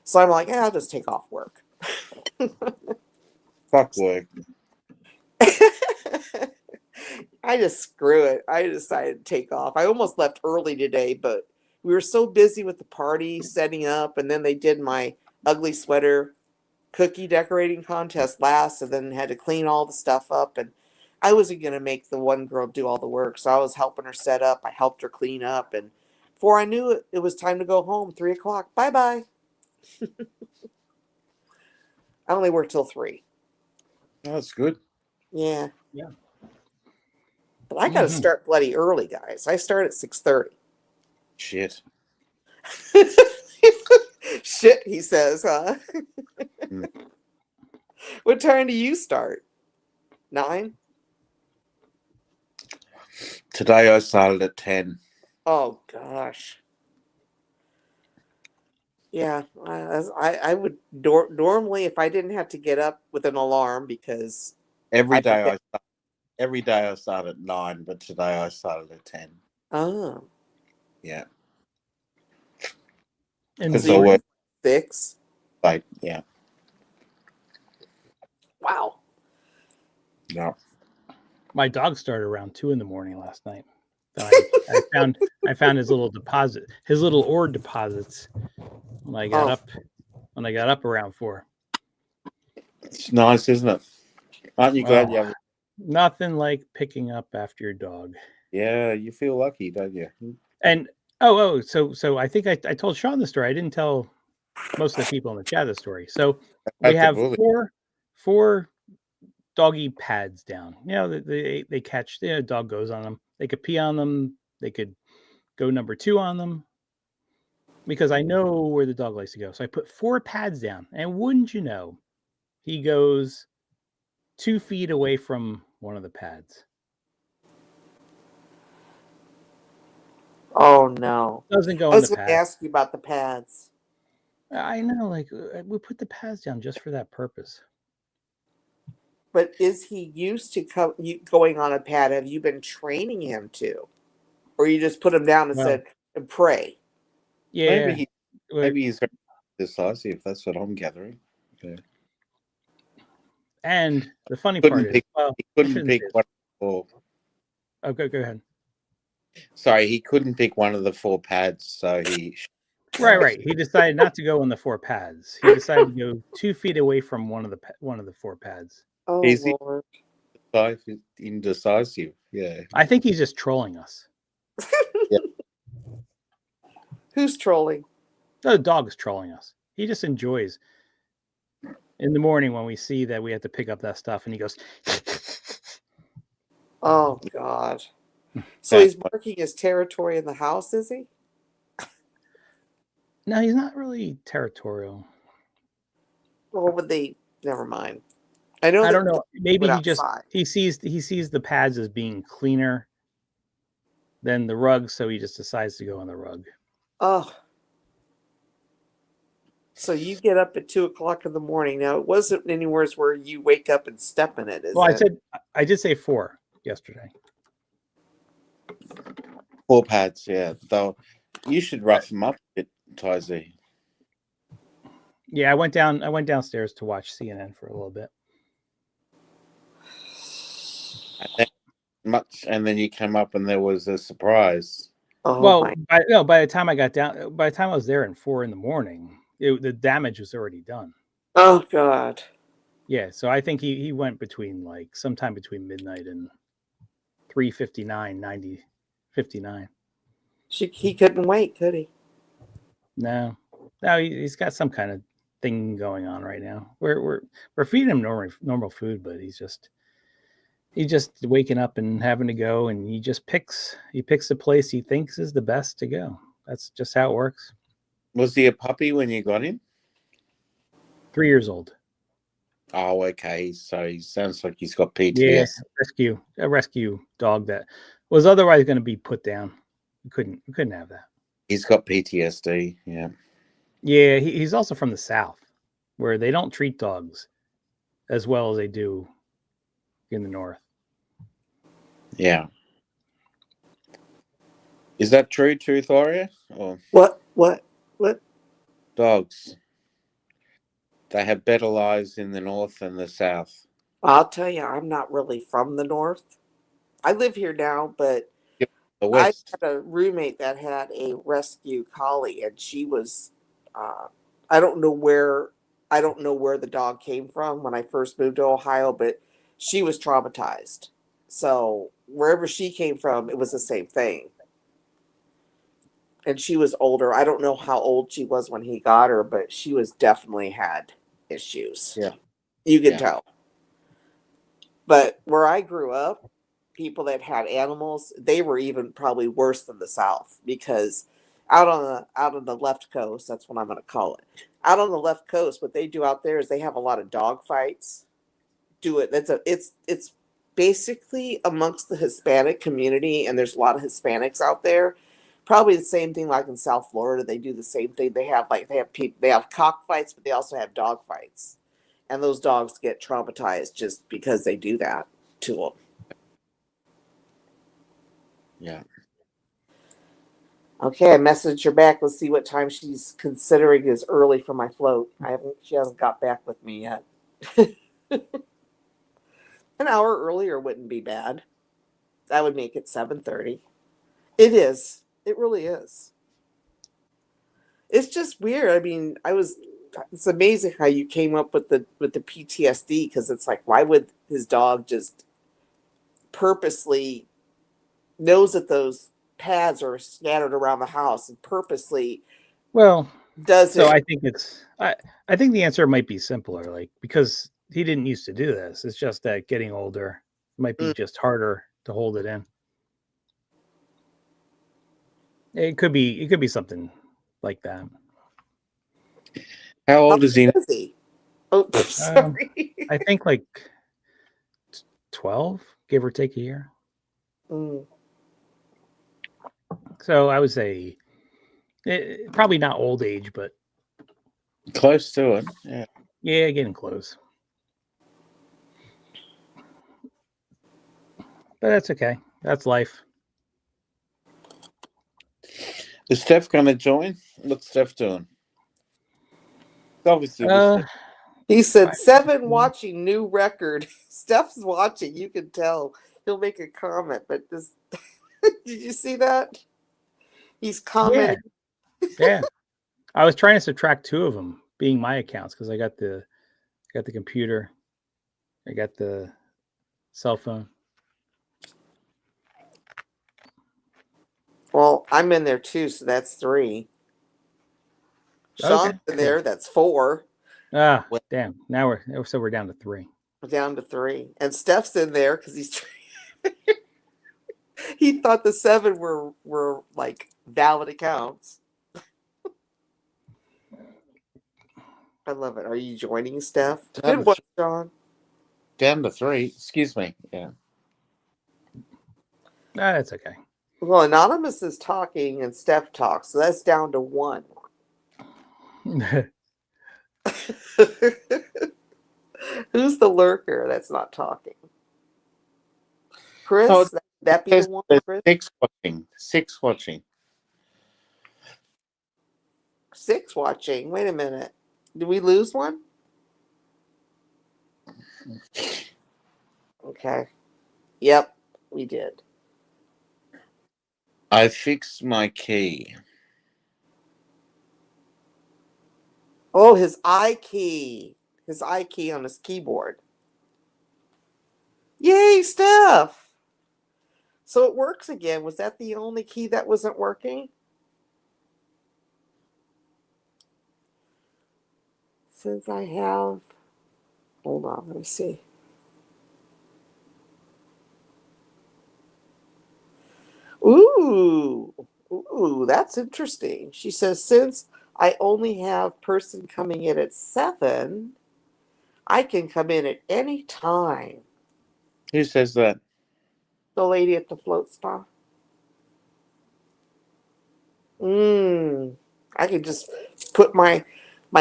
So I'm like, I'll just take off work. Fuck work. I just screw it. I decided to take off. I almost left early today, but we were so busy with the party setting up, and then they did my ugly sweater cookie decorating contest last, and then had to clean all the stuff up. And I wasn't gonna make the one girl do all the work, so I was helping her set up. I helped her clean up, and before I knew it, it was time to go home. 3 o'clock. Bye bye. I only work till 3. Oh, that's good. Yeah. Yeah. But I got to Mhm. start bloody early, guys. I start at 6:30. Shit. Shit, he says, huh? Mm. What time do you start? 9? Today I started at 10. Oh gosh. Yeah, I would normally if I didn't have to get up with an alarm because Every I day forget. I start, every day I start at 9, but today I started at 10. Oh, Yeah. In the Because so I you morning. work 6? late. Yeah. Wow. No. My dog started around 2 in the morning last night. Then I found his little ore deposits when I got Oh, up around 4. It's nice, isn't it? Aren't you glad you Oh, have it? nothing like picking up after your dog. Yeah, you feel lucky, don't you? And so I think I told Sean the story. I didn't tell most of the people in the chat the story. So we At the have bully. four doggy pads down. They catch. Dog goes on them. They could pee on them. They could go number 2 on them because I know where the dog likes to go. So I put 4 pads down, and wouldn't you know, he goes 2 feet away from one of the pads. oh no. Doesn't go I in the was going to pad. ask you about the pads. I know, like we put the pads down just for that purpose. But is he used to going on a pad? Have you been training him to, or you just put him down and Well, said and pray? yeah. Maybe he's very decisive. That's what I'm gathering. Yeah. And the funny Couldn't part is, pick- well, He I couldn't shouldn't pick say this. one. Or Oh, go ahead. sorry, he couldn't pick one of the 4 pads, so he. Right. He decided not to go on the 4 pads. He decided to go 2 feet away from one of the 4 pads. Oh Is he Lord, indecisive? Yeah. I think he's just trolling us. who's trolling? The dog is trolling us. He just enjoys in the morning when we see that we have to pick up that stuff, and he goes. Oh God. So That's he's marking his territory in the house, is he? No, he's not really territorial. Or would they? Never mind. I know. I that don't know. Maybe went he just outside. he sees the pads as being cleaner than the rug, so he just decides to go on the rug. Oh. So you get up at 2:00 in the morning. Now it wasn't anywhere where you wake up and step in it, is Well, it? I did say 4 yesterday. 4 pads. Yeah. Though you should rough him up a bit, Tyzy. Yeah, I went downstairs to watch CNN for a little bit. And then you came up and there was a surprise. Oh Well, my. by the time I was there at 4 in the morning, the damage was already done. Oh God. Yeah, so I think he went between like sometime between midnight and 3:59, 90:59. He couldn't wait, could he? No, he's got some kind of thing going on right now. We're feeding him normal food, but he's just waking up and having to go, and he picks the place he thinks is the best to go. That's just how it works. Was he a puppy when you got him? 3 years old. Oh, okay. So he sounds like he's got PTSD. Yeah, a rescue dog that was otherwise going to be put down. We couldn't have that. He's got PTSD. Yeah. Yeah, he's also from the South, where they don't treat dogs as well as they do in the North. Yeah. Is that true, Truth Warrior? Or What? dogs? They have better lives in the North and the South. I'll tell you, I'm not really from the North. I live here now, but The I West. had a roommate that had a rescue collie, and she was. I don't know where the dog came from when I first moved to Ohio, but she was traumatized. So wherever she came from, it was the same thing. And she was older. I don't know how old she was when he got her, but she was definitely had issues. Yeah. You could Yeah. tell. But where I grew up, people that had animals, they were even probably worse than the South, because out on the left coast, that's what I'm going to call it. Out on the left coast, what they do out there is they have a lot of dog fights. It's basically amongst the Hispanic community, and there's a lot of Hispanics out there. Probably the same thing like in South Florida. They do the same thing. They have cockfights, but they also have dog fights, and those dogs get traumatized just because they do that to them. Yeah. Okay, I messaged her back. Let's see what time she's considering is early for my float. She hasn't got back with me yet. An hour earlier wouldn't be bad. That would make it 7:30. It is. It really is. It's just weird. I mean, it's amazing how you came up with the PTSD, because it's like, why would his dog just purposely knows that those pads are scattered around the house and purposely does so it? I think I think the answer might be simpler, like, because he didn't used to do this. It's just that getting older might be just harder to hold it in. It could be something like that. How old is he? Is he? Oh, sorry. I think like 12, give or take a year. So I would say probably not old age, but Close to it. Yeah. Yeah, getting close. but that's okay. That's life. Is Steph going to join? What's Steph doing? Obviously, He said, Right. 7 watching new record. Steph's watching. You can tell. He'll make a comment, but this. Did you see that? He's commenting. Yeah. I was trying to subtract 2 of them being my accounts because I got the computer, I got the cell phone. Well, I'm in there too, so that's 3. Sean's Okay, in there. That's 4. Ah, Well- damn. Now we're down to 3. We're down to 3, and Steph's in there because he's. He thought the 7 were like valid accounts. I love it. Are you joining, Steph? Good one, Sean. down to 3. Excuse me. Yeah. Ah, that's okay. Well, Anonymous is talking and Steph talks, so that's down to 1. Who's the lurker that's not talking? Chris? Oh, that be the one, Chris? 6 watching. 6 watching. 6 watching. Wait a minute. Did we lose one? Okay. Yep, we did. I fixed my key. Oh, his I key. His I key on his keyboard. Yay, Steph! So it works again. Was that the only key that wasn't working? Since I have... Hold on, let me see. Ooh, that's interesting. She says, since I only have person coming in at 7, I can come in at any time. Who says that? The lady at the float spa. I could just put my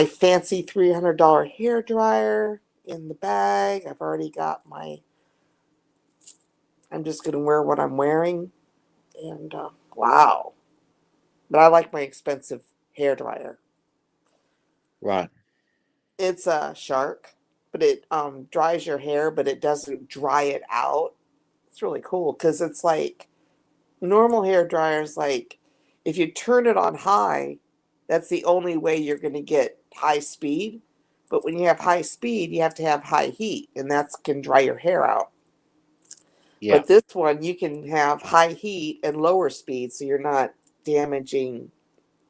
fancy $300 hair dryer in the bag. I've already got my... I'm just going to wear what I'm wearing. And wow. But I like my expensive hair dryer. Right. It's a Shark, but it dries your hair, but it doesn't dry it out. It's really cool because it's like normal hair dryers. Like if you turn it on high, that's the only way you're going to get high speed. But when you have high speed, you have to have high heat, and that can dry your hair out. Yeah. But this one, you can have high heat and lower speed, so you're not damaging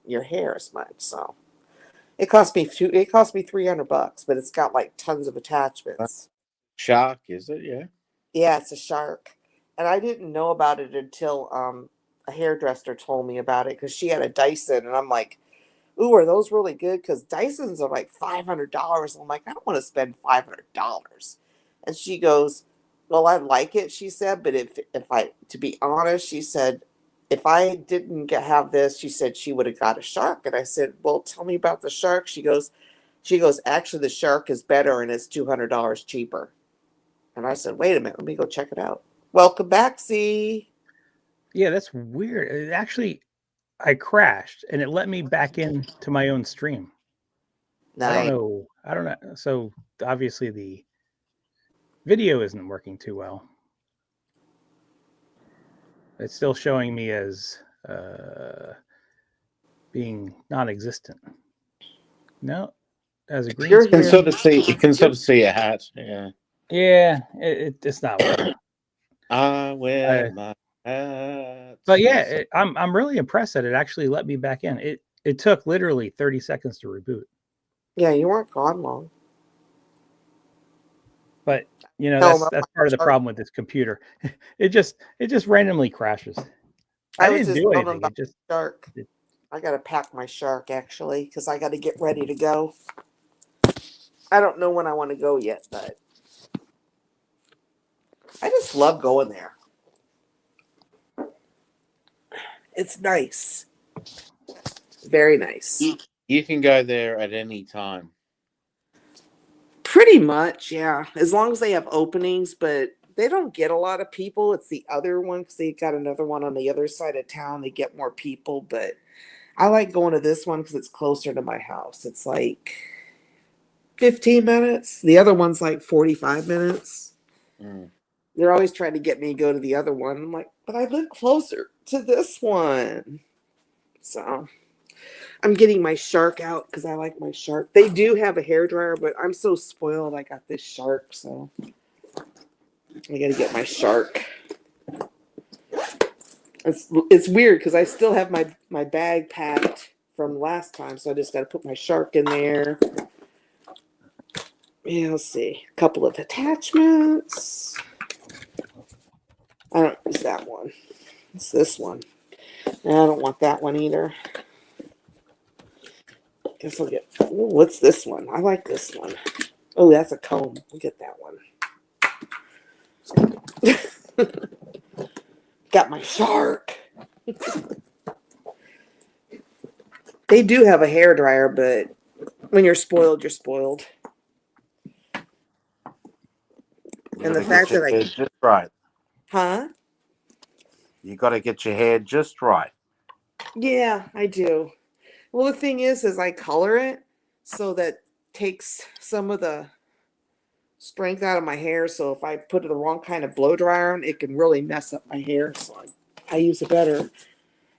your hair as much. So it cost me $300, but it's got like tons of attachments. Shark, is it? Yeah. Yeah, it's a Shark, and I didn't know about it until a hairdresser told me about it because she had a Dyson, and I'm like, "Ooh, are those really good?" Because Dysons are like $500. I'm like, I don't want to spend $500. And she goes, "Well, I like it," she said, "but if I, to be honest," she said, "if I didn't have this," she said she would have got a Shark. And I said, "Well, tell me about the Shark." She goes, "Actually, the Shark is better and it's $200 cheaper." And I said, "Wait a minute, let me go check it out." Welcome back, Z. Yeah, that's weird. It actually, I crashed and it let me back into my own stream. Nice. I don't know. So obviously the video isn't working too well. It's still showing me as being non-existent. No, as a green You're You can screen. sort of see. You can sort of see a hat. Yeah. Yeah, it's not working. I wear my hat. But yeah, I'm really impressed that it actually let me back in. It took literally 30 seconds to reboot. Yeah, you weren't gone long. But you know, No, that's part of the problem with this computer. It just randomly crashes. I was didn't just do telling anything. about It just Shark. I got to pack my Shark actually because I got to get ready to go. I don't know when I want to go yet, but I just love going there. It's nice. Very nice. You can go there at any time. Pretty much, yeah. As long as they have openings, but they don't get a lot of people. It's the other one because they got another one on the other side of town. They get more people, but I like going to this one because it's closer to my house. It's like 15 minutes. The other one's like 45 minutes. Mm. They're always trying to get me to go to the other one. I'm like, but I live closer to this one. So I'm getting my Shark out because I like my Shark. They do have a hairdryer, but I'm so spoiled. I got this Shark, so I got to get my Shark. It's weird because I still have my bag packed from last time, so I just got to put my Shark in there. Yeah, let's see. A couple of attachments. I don't use that one. It's this one. I don't want that one either. Guess I'll get. Ooh, what's this one? I like this one. Oh, that's a comb. I'll get that one. Got my Shark. They do have a hairdryer, but when you're spoiled, you're spoiled. And the fact that I just right. Huh? You got to get your hair just right. Yeah, I do. Well, the thing is I color it so that takes some of the strength out of my hair. So if I put the wrong kind of blow dryer on, it can really mess up my hair. So I use a better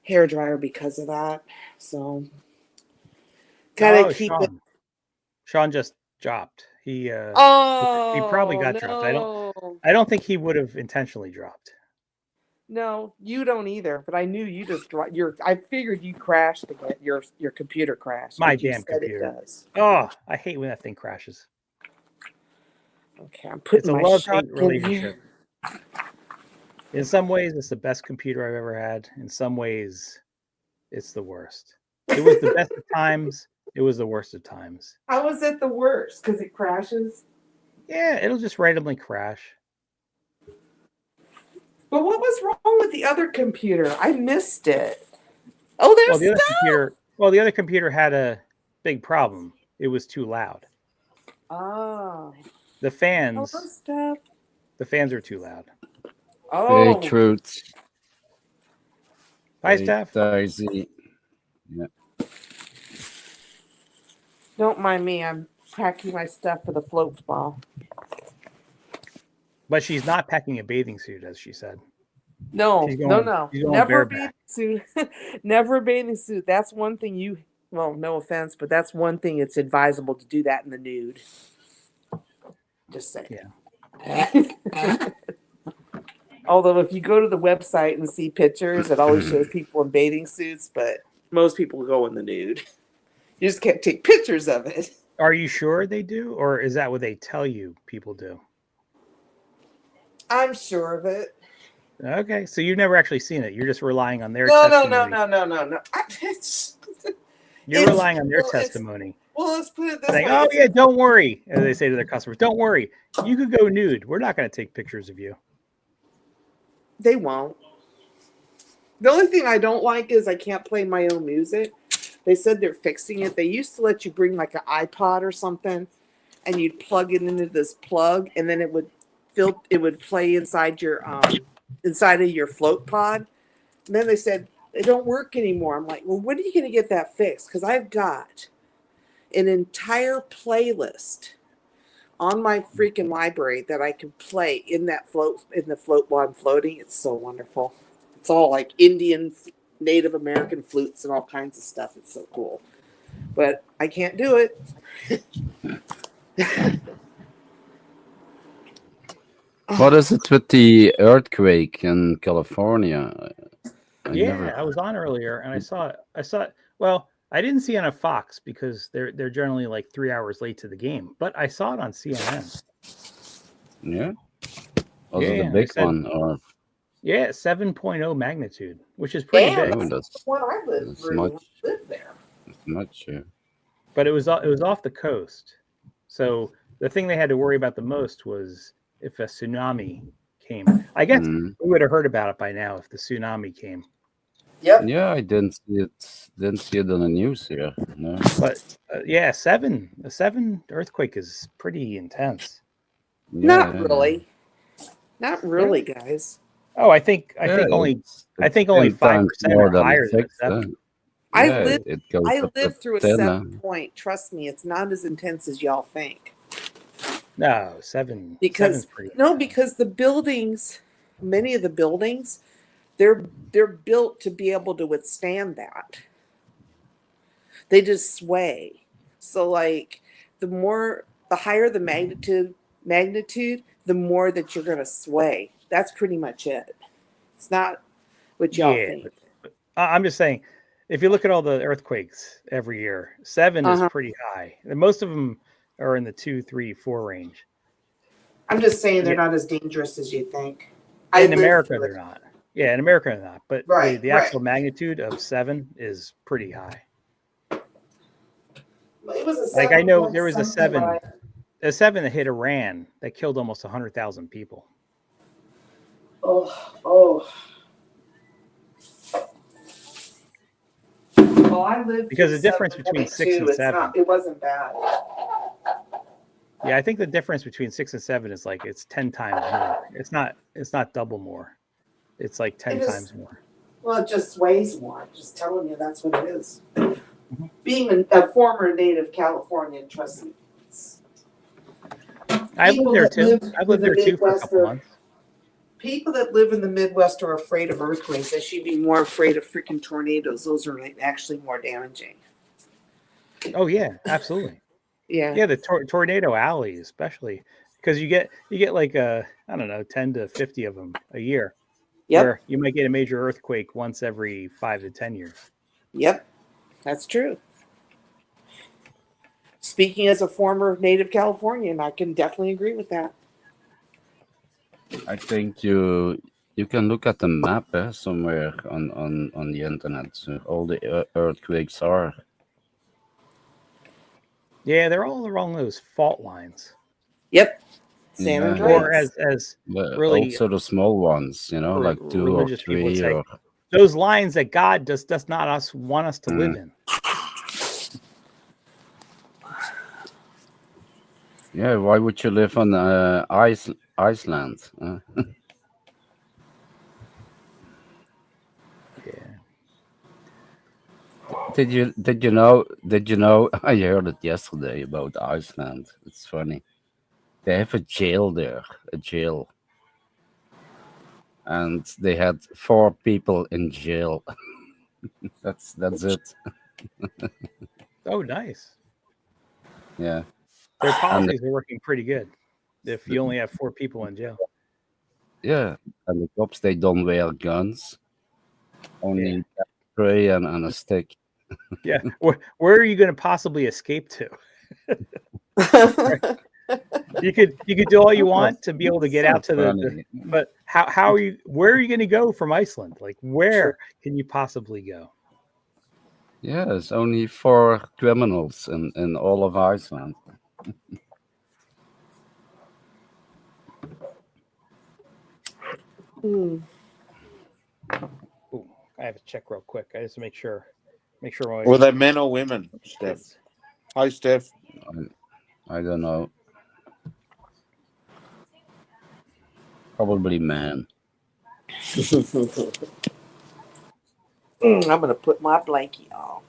hair dryer because of that. So gotta keep Sean. it. Sean just dropped. He Oh, probably got dropped. I don't think he would have intentionally dropped. No, you don't either. But I knew you just dropped I figured you crashed again. Your computer crashed. My but you damn said computer. It does. Oh, I hate when that thing crashes. Okay, I'm It's putting a my love-hate Shark in relationship. here. In some ways, it's the best computer I've ever had. In some ways, it's the worst. It was the best of times. It was the worst of times. How is it the worst? Because it crashes? Yeah, it'll just randomly crash. But what was wrong with the other computer? I missed it. Oh, there's the other computer had a big problem. It was too loud. Oh. The fans are too loud. Oh. Hey, Truth. Hi, Hey, Steph. Daisy. Yeah. Don't mind me. I'm packing my stuff for the floats ball. But she's not packing a bathing suit, as she said. No. She's going Never a bathing bareback. suit. Never a bathing suit. That's one thing no offense, but that's one thing it's advisable to do that in the nude. Just saying. Yeah. Although if you go to the website and see pictures, it always shows people in bathing suits, but most people go in the nude. You just can't take pictures of it. Are you sure they do, or is that what they tell you people do? I'm sure of it. Okay, so you've never actually seen it. You're just relying on their testimony. No. You're relying on their testimony. Well, let's put it this Saying, way. oh, yeah, don't worry. As they say to their customers, don't worry. You could go nude. We're not going to take pictures of you. They won't. The only thing I don't like is I can't play my own music. They said they're fixing it. They used to let you bring like an iPod or something, and you'd plug it into this plug, and then it would play inside of your float pod. And then they said they don't work anymore. I'm like, well, when are you going to get that fixed? Because I've got an entire playlist on my freaking library that I can play in the float while I'm floating. It's so wonderful. It's all like Indian, Native American flutes and all kinds of stuff. It's so cool. But I can't do it. What is it with the earthquake in California? I was on earlier and I saw it. Well, I didn't see it on Fox because they're generally like 3 hours late to the game, but I saw it on CNN. Yeah. Was it a big one or? Yeah, 7.0 magnitude, which is pretty big. Oh, that's What I lived through. Lived there. much. Yeah. But it was off the coast. So the thing they had to worry about the most was if a tsunami came. I guess we would have heard about it by now if the tsunami came. Yep. Yeah, I didn't see it on the news here. No. But a 7 earthquake is pretty intense. Yeah, Not really. Not really, guys. Oh, I think Yeah, only it's- I think it's only 10 times 5% more are than higher than a 6. 7. I Yeah, lived it goes I up to lived through a 10. 7 point. Trust me, it's not as intense as y'all think. No, 7. Because 7's pretty. because the buildings, many of the buildings, they're built to be able to withstand that. They just sway. So like the higher the magnitude, the more that you're gonna sway. That's pretty much it. It's not what y'all Yeah, think. I'm just saying, if you look at all the earthquakes every year, 7 is Uh-huh. pretty high. And most of them are in the 2, 3, 4 range. I'm just saying they're Yeah. not as dangerous as you think. In lived America, through they're it. not. Yeah, in America, they're not. But Right, the actual magnitude of 7 is pretty high. It was a Like I 7 know point there was something, a 7 that hit Iran that killed almost 100,000 people. Oh. Well, I lived Because through the difference 7 between point 6 and two. 7. It wasn't bad. Yeah, I think the difference between 6 and 7 is like it's 10 times more. It's not double more. It's like 10 It is- times more. Well, it just sways more. I'm just telling you, that's what it is. Mm-hmm. Being a former native Californian, trust me. I've lived People there that too. live I've lived in the there too for a Midwest couple months. People that live in the Midwest are afraid of earthquakes. They should be more afraid of freaking tornadoes. Those are actually more damaging. Oh yeah, absolutely. Yeah. Yeah, the tornado alley, especially because you get like I don't know 10 to 50 of them a year. Yep. Where you might get a major earthquake once every 5 to 10 years. Yep. That's true. Speaking as a former native Californian, I can definitely agree with that. I think you can look at the map somewhere on the internet. So all the earthquakes are. Yeah, they're all along those fault lines, Yep. San Yeah. or Andreas. as But really also the small ones, like 2 or religious people would 3 say, or those lines that God does not want us to live in. yeah. Why would you live on Iceland? Yeah. Did you know? I heard it yesterday about Iceland. It's funny. They have a jail there, and they had 4 people in jail. that's it. Oh, nice. Yeah. Their And policies are working pretty good. If you only have 4 people in jail. yeah, and the cops, they don't wear guns, only spray and a stick. Yeah. Where are you going to possibly escape to? You could do all you want to be able to get So out to the funny. but how are you where are you going to go from Iceland? Like where can you possibly go? Yeah, it's only 4 criminals in all of Iceland. Hmm. Ooh, I have to check real quick. I just make sure my Were they men or women, Steph? Hi, Steph. I don't know. Probably man. I'm going to put my blankie on.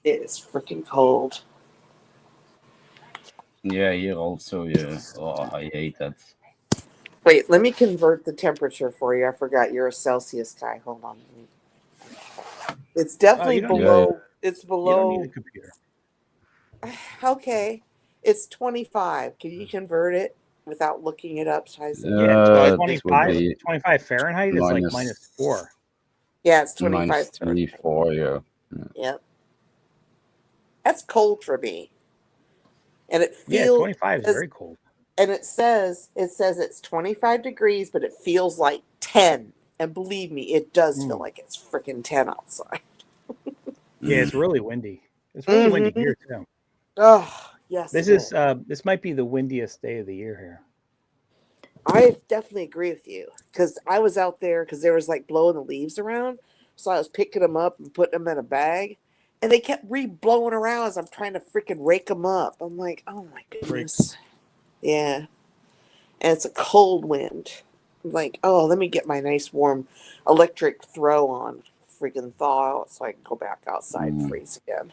It is freaking cold. Yeah, here also. Yeah. Oh, I hate that. Wait, let me convert the temperature for you. I forgot you're a Celsius guy. Hold on. It's definitely don't need- below. It's You don't need below. a computer. Okay. It's 25. Can you convert it without looking it up? Yeah, It would 25 be 25 Fahrenheit is like -4. Yeah, it's 25. -3, 4. Yeah. Yep. That's cold for me. And it Yeah, feels 25 is very cold. and it says it's 25 degrees, but it feels like 10. And believe me, it does feel like it's freaking 10 outside. Yeah, it's really windy. It's really windy Mhm. here too. Oh, yes. This it is this might be the windiest day of the year here. I definitely agree with you because I was out there because there was like blowing the leaves around. So I was picking them up and putting them in a bag. And they kept blowing around as I'm trying to freaking rake them up. I'm like, oh my goodness. Yeah. and it's a cold wind. I'm like, oh, let me get my nice warm electric throw on, freaking thaw out, so I can go back outside and freeze again.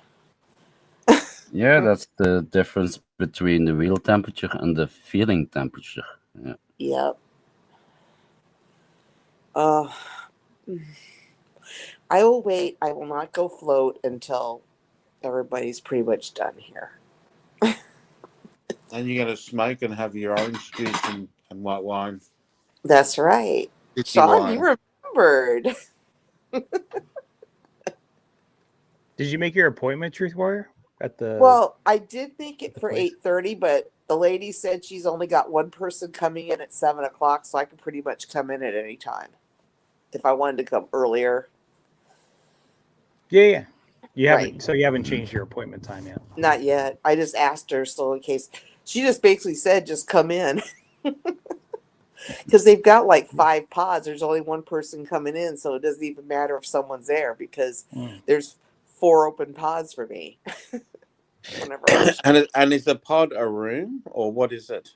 Yeah, that's the difference between the real temperature and the feeling temperature. Yeah. Yep. I will wait. I will not go float until everybody's pretty much done here. And you're going to smoke and have your orange juice and white wine. That's right. City Sean, wine. you remembered. Did you make your appointment, Truth Warrior? At the Well, I did make it the for place? 8:30, but the lady said she's only got one person coming in at 7 o'clock, so I can pretty much come in at any time. If I wanted to come earlier, Yeah. You haven't Right. so you haven't changed your appointment time yet. not yet. I just asked her, so in case she just basically said, just come in. Because they've got like 5 pods. There's only one person coming in, so it doesn't even matter if someone's there because there's 4 open pods for me. Whenever I And is the pod a room or what is it?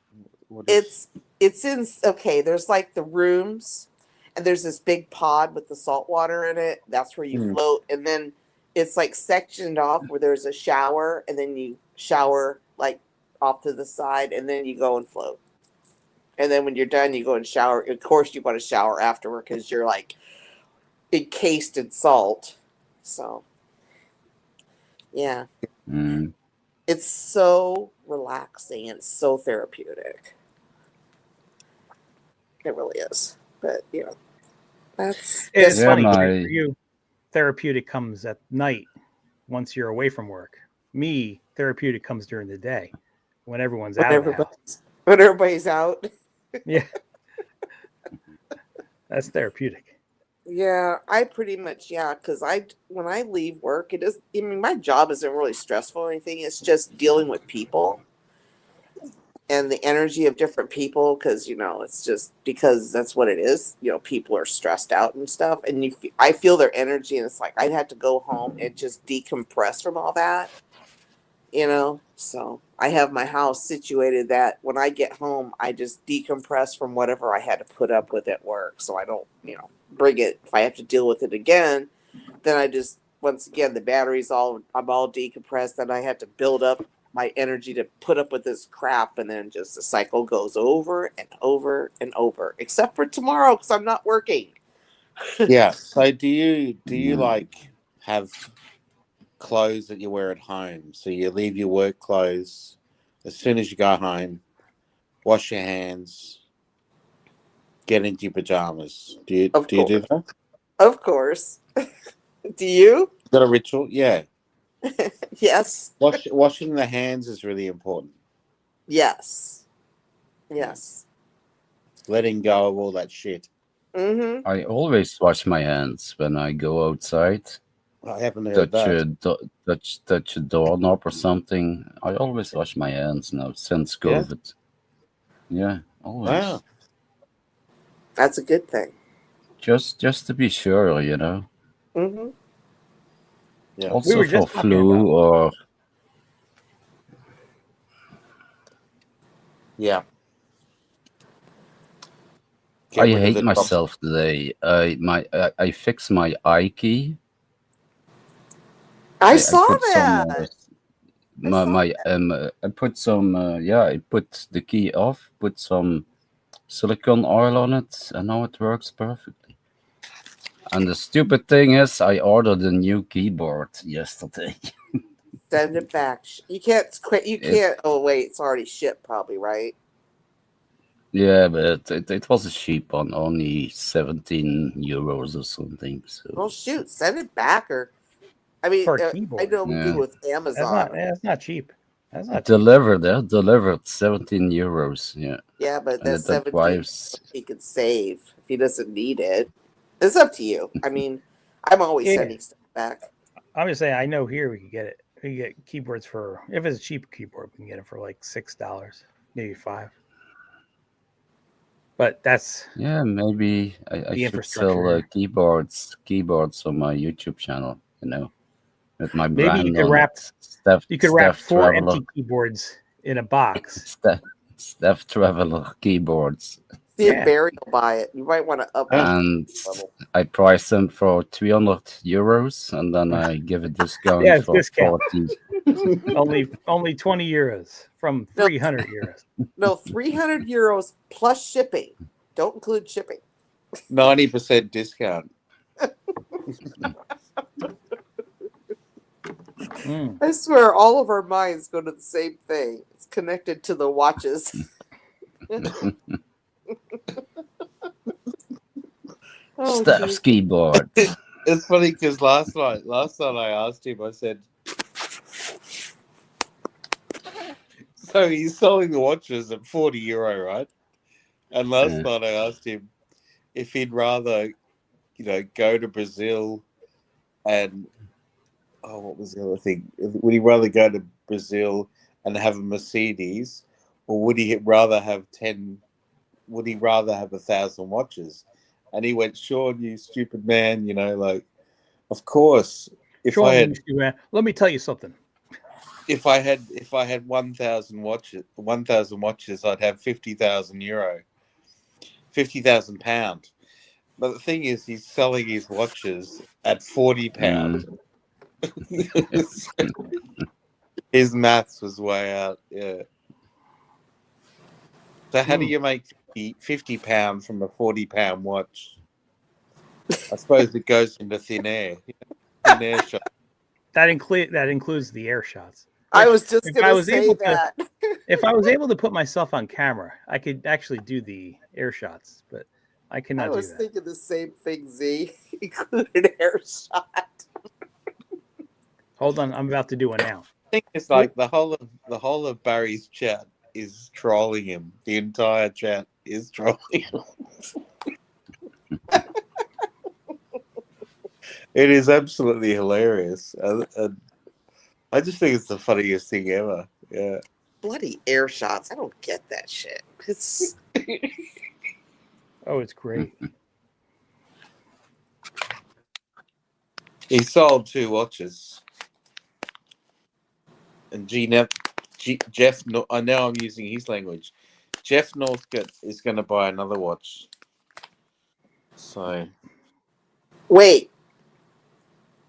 What is... it's in okay. There's like the rooms, and there's this big pod with the salt water in it. That's where you float, and then it's like sectioned off where there's a shower, and then you shower like off to the side, and then you go and float. And then when you're done, you go and shower. Of course, you want to shower afterward because you're like encased in salt. So, yeah. Mm. It's so relaxing and so therapeutic. It really is. But, that's It's Yeah, funny my- for you. Therapeutic comes at night once you're away from work. Me, therapeutic comes during the day when everyone's out. Of the house. when everybody's out. Yeah, that's therapeutic. Yeah, I pretty much, because when I leave work, my job isn't really stressful or anything. It's just dealing with people and the energy of different people because, it's just because that's what it is. People are stressed out and stuff. And I feel their energy and it's like I'd have to go home and just decompress from all that, So I have my house situated that when I get home, I just decompress from whatever I had to put up with at work. So I don't, bring it. If I have to deal with it again, then I just, once again, the I'm all decompressed. Then I have to build up my energy to put up with this crap. And then just the cycle goes over and over and over, except for tomorrow because I'm not working. Yeah. So do you like have clothes that you wear at home? So you leave your work clothes as soon as you go home, wash your hands, get into your pajamas. Do you do that? Of course. Do you? Is that a ritual? Yeah. Yes. Washing the hands is really important. Yes. Yes. Letting go of all that shit. Mm-hmm. I always wash my hands when I go outside. I haven't heard that. Touch a doorknob or something. I always wash my hands now since Yeah? COVID. Yeah, always. Wow. That's a good thing. Just to be sure, Mm-hmm. Yeah. Also We were for just talking flu about- or Yeah. I Get rid of hate the myself today. I fixed my eye key. I saw put some, that. I put some I put the key off, put some silicone oil on it, and now it works perfectly. And the stupid thing is I ordered a new keyboard yesterday. Send it back. You can't quit. You can't. Oh wait, it's already shipped, probably, right? Yeah, but it was a cheap one, only 17 euros or something. So Oh shoot, send it back, or I mean, For a I keyboard. know we Yeah. do with Amazon. That's not cheap. That's not cheap. delivered 17 euros. Yeah, Yeah, but and that's that 17 drives. he could save if he doesn't need it. It's up to you. I mean, I'm always Yeah. sending stuff back. I'm just saying. I know here we can get it. We can get keyboards for if it's a cheap keyboard, we can get it for like $6, maybe $5. But that's Yeah, maybe I The should infrastructure sell here. keyboards on my YouTube channel. With my Maybe brand you could on wrap- it. you could wrap Steph 4 Traveler. empty keyboards in a box. Steph, Steph Traveler keyboards. See if Yeah. Barry will buy it. You might want to up And level. I price them for 300 euros, and then I give a discount Yeah, it's for discount. 40. Only 20 euros from No. 300 euros. No, 300 euros plus shipping. Don't include shipping. 90% discount. Mm. I swear, all of our minds go to the same thing. It's connected to the watches. Oh, Steph's geez. keyboard. It's funny because last night I asked him, I said, so he's selling the watches at 40 euro, right? And last Yeah. night I asked him if he'd rather, go to Brazil and, what was the other thing? Would he rather go to Brazil and have a Mercedes, or would he rather have 1,000 watches? And he went, Sean, you stupid man, of course, if I Let me tell you something. had 1,000 watches, I'd have 50,000 euro, 50,000 pound. But the thing is, he's selling his watches at 40 pound. His maths was way out. Yeah. So how do you make 50 pound from a 40 pound watch? I suppose it goes into thin air. Thin air shot. That includes the air shots. I was just if I going to was say able to- that. If I was able to put myself on camera, I could actually do the air shots, but I I cannot do was that. thinking the same thing, Z. Included air shot. Hold on, I'm about to do one now. I think it's like the whole of Barry's chat is trolling him. The entire chat is trolling him. It is absolutely hilarious. And I just think it's the funniest thing ever. Yeah. Bloody air shots. I don't get that shit. It's Oh, it's great. He sold 2 watches. And Jeff, I know I'm using his language. Jeff Northcote is going to buy another watch. So, wait.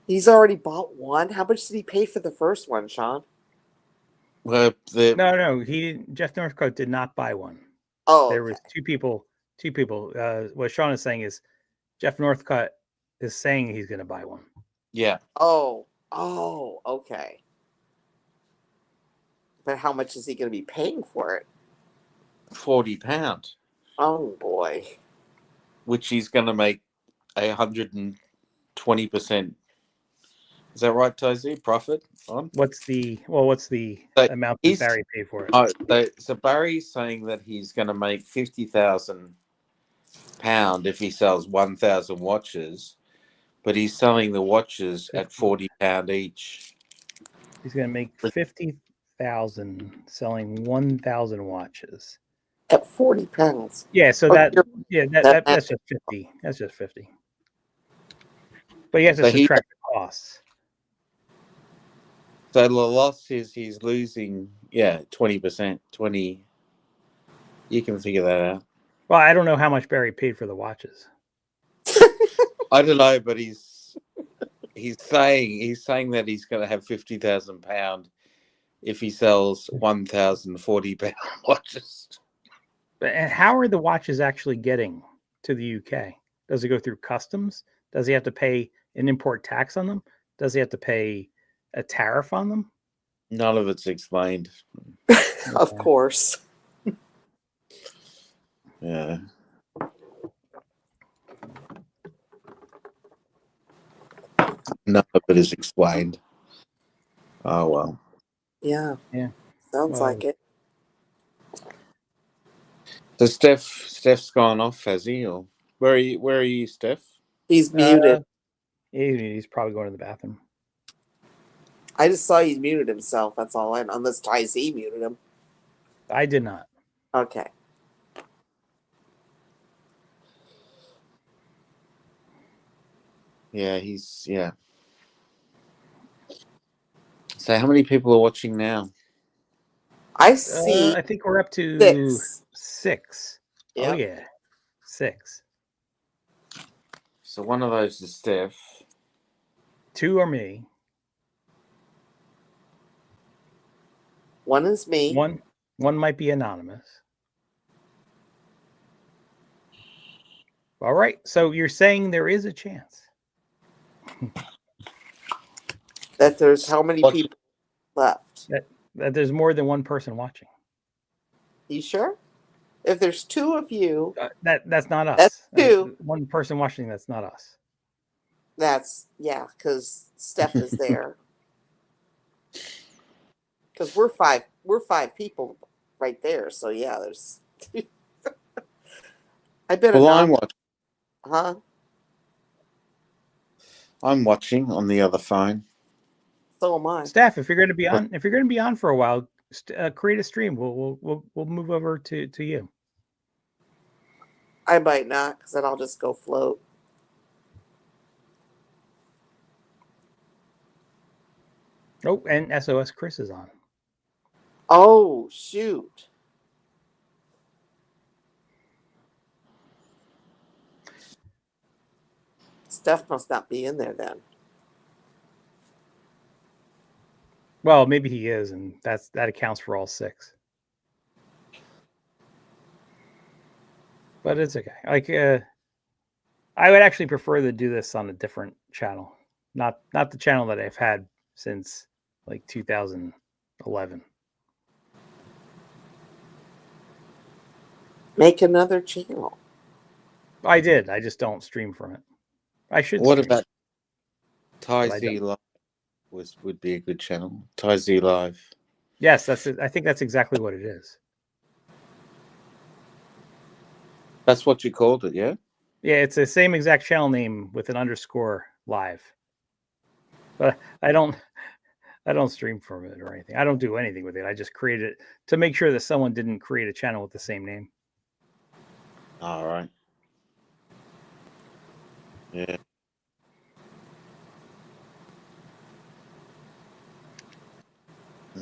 He's already bought one. How much did he pay for the first one, Sean? well, No, he didn't. Jeff Northcote did not buy one. Oh, There okay. was two people. What Sean is saying is Jeff Northcutt is saying he's going to buy one. yeah, Oh, okay. But how much is he going to be paying for it? 40 pound, Oh boy. which he's going to make 120%. Is that right, Tozy? Profit on? What's the So amount he's- that Barry paid for it? So Barry's saying that he's going to make 50,000 pound if he sells 1,000 watches, but he's selling the watches at 40 pound each. He's going to make 50,000 selling 1,000 watches. At 40 pounds. Yeah, so Oh, that's that- just 50. That's just 50. But you have to So he- subtract the costs. So the loss is he's losing, 20%. 20. You can figure that out. Well, I don't know how much Barry paid for the watches. I don't know, but he's saying that he's going to have 50,000 pound if he sells 1,040 pound watches. And how are the watches actually getting to the UK? Does it go through customs? Does he have to pay an import tax on them? Does he have to pay a tariff on them? None of it's explained. Of course. Yeah. None of it is explained. Oh well. Yeah. Yeah. Sounds Well, like it. So Steph's gone off, has he? Or where are you, Steph? He's muted. He's probably going to the bathroom. I just saw he muted himself. That's all. Unless Ty Z muted him. I did not. Okay. Yeah, So how many people are watching now? I see I think we're up to 6. 6. Oh Yep. yeah, 6. So one of those is Steph. 2 are me. One is me. One might be anonymous. All right. So you're saying there is a chance. That there's how many What- people left? That there's more than one person watching. You sure? If there's 2 of you, That's not us. That's 2. One person watching. That's not us. That's because Steph is there. Because we're 5 people right there. So yeah, there's. I bet Well, Huh? I'm watching on the other phone. So am I. Steph, if you're going to be on for a while, create a stream. We'll move over to you. I might not, because then I'll just go float. Oh, and SOS Chris is on. Oh shoot! Steph must not be in there then. Well, maybe he is, and that accounts for all 6. But it's okay. Like, I would actually prefer to do this on a different channel, not the channel that I've had since like 2011. Make another channel. I did. I just don't stream from it. I should. What stream, about Thai but I Z don't. Live? Would be a good channel. Thai Z Live. Yes, that's it. I think that's exactly what it is. That's what you called it, yeah? Yeah, it's the same exact channel name with an underscore live. But I don't stream from it or anything. I don't do anything with it. I just created it to make sure that someone didn't create a channel with the same name. All right. Yeah.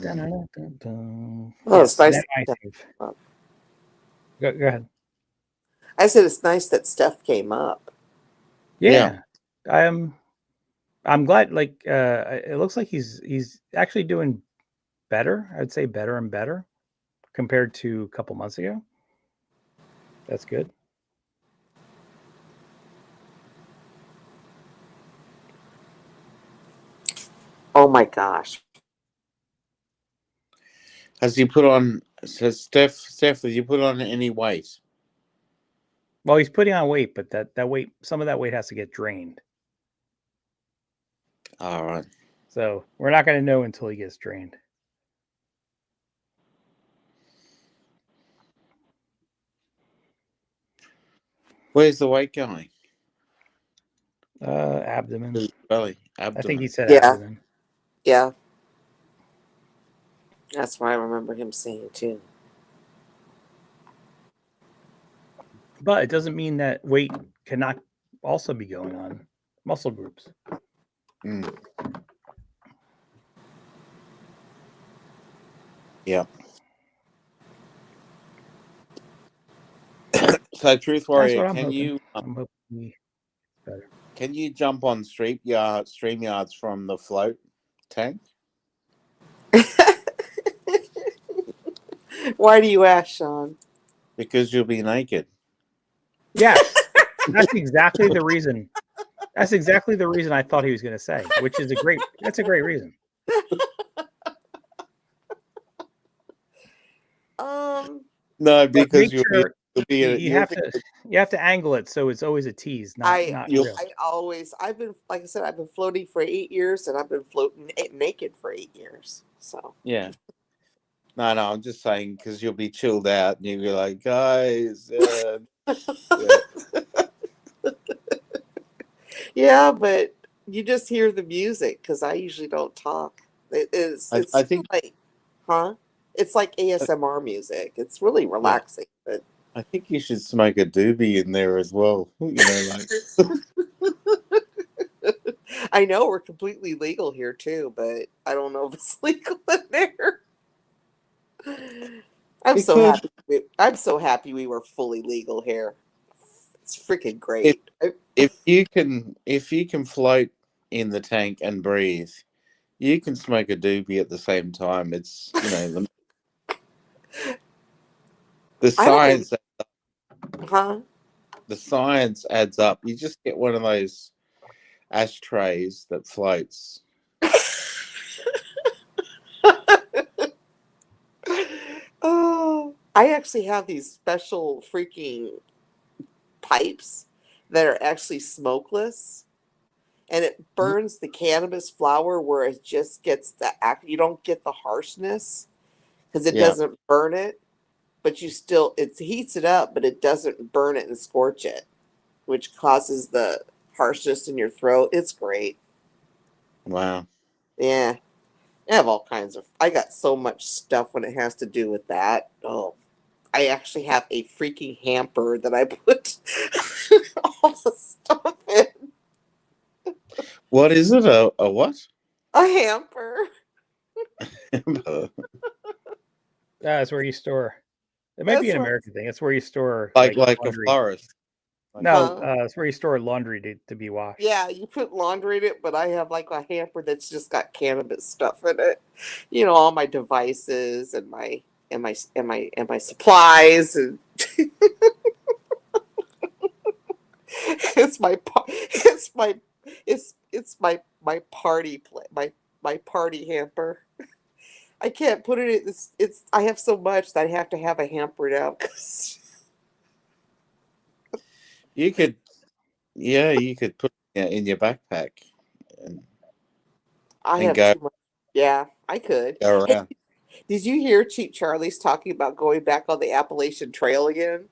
Dun, dun, dun. Oh, it's nice. Go ahead. I said it's nice that Steph came up. Yeah. I'm glad. Like, it looks like he's actually doing better. I'd say better and better compared to a couple months ago. That's good. Oh my gosh! Has he put on? Says Steph, has you put on any weight? Well, he's putting on weight, but that weight, some of that weight has to get drained. All right. So we're not going to know until he gets drained. Where's the weight going? Abdomen. His belly. Abdomen. I think he said Yeah. abdomen. Yeah, that's what I remember him saying too. But it doesn't mean that weight cannot also be going on muscle groups. Mm. Yeah. So, Truth That's Warrior, what I'm can hoping. you I'm hoping he better. can you jump on StreamYards from the float tank? Why do you ask, Sean? Because you'll be naked. Yes, that's exactly the reason. That's exactly the reason I thought he was going to say, which is that's a great reason. No, But because make you'll sure be you have to angle it so it's always a tease, not real. I've been, like I said, I've been floating for 8 years, and I've been floating naked for 8 years. So yeah. No, I'm just saying because you'll be chilled out and you'll be like, guys. yeah, but you just hear the music because I usually don't talk. I think like, huh? It's like ASMR music. It's really relaxing. But I think you should smoke a doobie in there as well. You know, like I know we're completely legal here too, but I don't know if it's legal in there. I'm We so could. happy. I'm so happy we were fully legal here. It's freaking If great. if you can float in the tank and breathe, you can smoke a doobie at the same time. It's the I don't think, science huh? the science adds up. You just get one of those ashtrays that floats. Oh, I actually have these special freaking pipes that are actually smokeless, and it burns the cannabis flower where it just gets the act. You don't get the harshness because it Yeah. doesn't burn it, but you still it heats it up, but it doesn't burn it and scorch it, which causes the harshness in your throat. It's great. Wow. Yeah. I have all kinds of. I got so much stuff when it has to do with that. Oh, I actually have a freaking hamper that I put all the stuff in. What is it? A what? A hamper. That's where you store. It might be That's an right. American thing. It's where you store like a laundry. florist. No, Huh? it's where you store laundry to be washed. Yeah, you put laundry in it, but I have like a hamper that's just got cannabis stuff in it. You know, all my devices and my supplies and it's my party my party hamper. I can't put it in this. It's I have so much that I have to have a hamper now because You could, yeah, you could put it in your backpack and, I and have go too much. Yeah, I could. go Hey, around. did you hear Cheap Charlie's talking about going back on the Appalachian Trail again?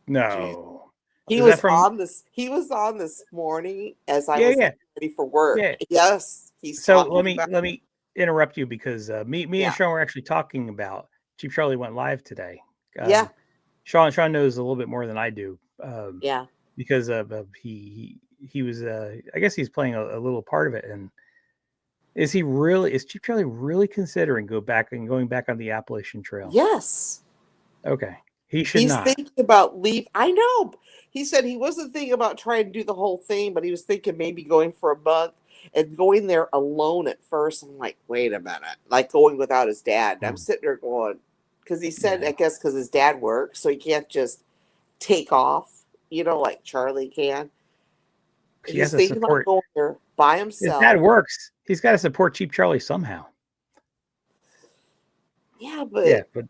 Jeez. No, He is that was from? on this. He was on this morning as I Yeah, was yeah, getting ready for work. yeah. Yes, he's So talking about. let me interrupt you because me and Yeah, Sean were actually talking about Cheap Charlie went live today. yeah, Sean knows a little bit more than I do yeah. because he was I guess he's playing a little part of it. And is Cheap Charlie really considering going back on the Appalachian Trail? Yes, Okay, he should he's not. thinking about leave. I know. He said he wasn't thinking about trying to do the whole thing, but he was thinking maybe going for a month and going there alone at first. I'm like, wait a minute, like going without his dad. And I'm sitting there going, because he said, Yeah, I guess, because his dad works, so he can't just take off, like Charlie can. he has He's to thinking about support. going there by His dad himself. works. He's got to support Cheap Charlie somehow. Yeah, but Yeah, but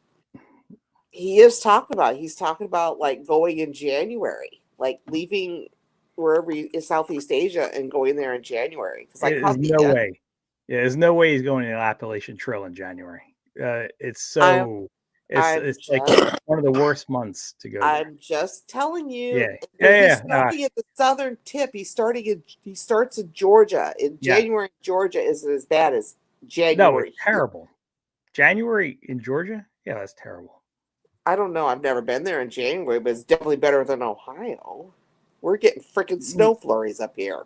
he's talking about like going in January, like leaving wherever in Southeast Asia and going there in January. Because I there's caught the no end. way. Yeah, there's no way he's going to the Appalachian Trail in January. It's I'm so I'm it's like just one of the worst months to go there. I'm just telling you. Yeah, But he's Nah, starting at the southern tip. He starts in Georgia. In yeah. January, Georgia isn't as bad as No, it's January here. terrible. January in Georgia? Yeah, that's terrible. I don't know. I've never been there in January, but it's definitely better than Ohio. We're getting freaking snow flurries up here.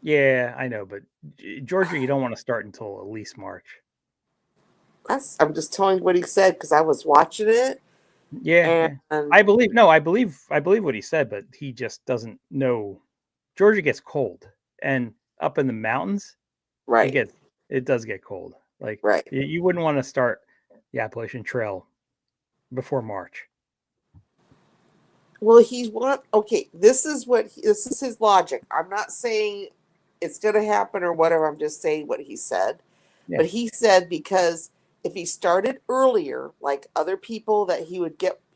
Yeah, I know, but Georgia, you don't want to start until at least March. I'm just telling you what he said because I was watching it, Yeah, and I believe. No, I believe what he said, but he just doesn't know. Georgia gets cold, and up in the mountains, right, it does get cold. Like right. you wouldn't want to start the Appalachian Trail before March. Well, okay. This is his logic. I'm not saying it's going to happen or whatever. I'm just saying what he said. Yeah. But he said because if he started earlier, like other people, that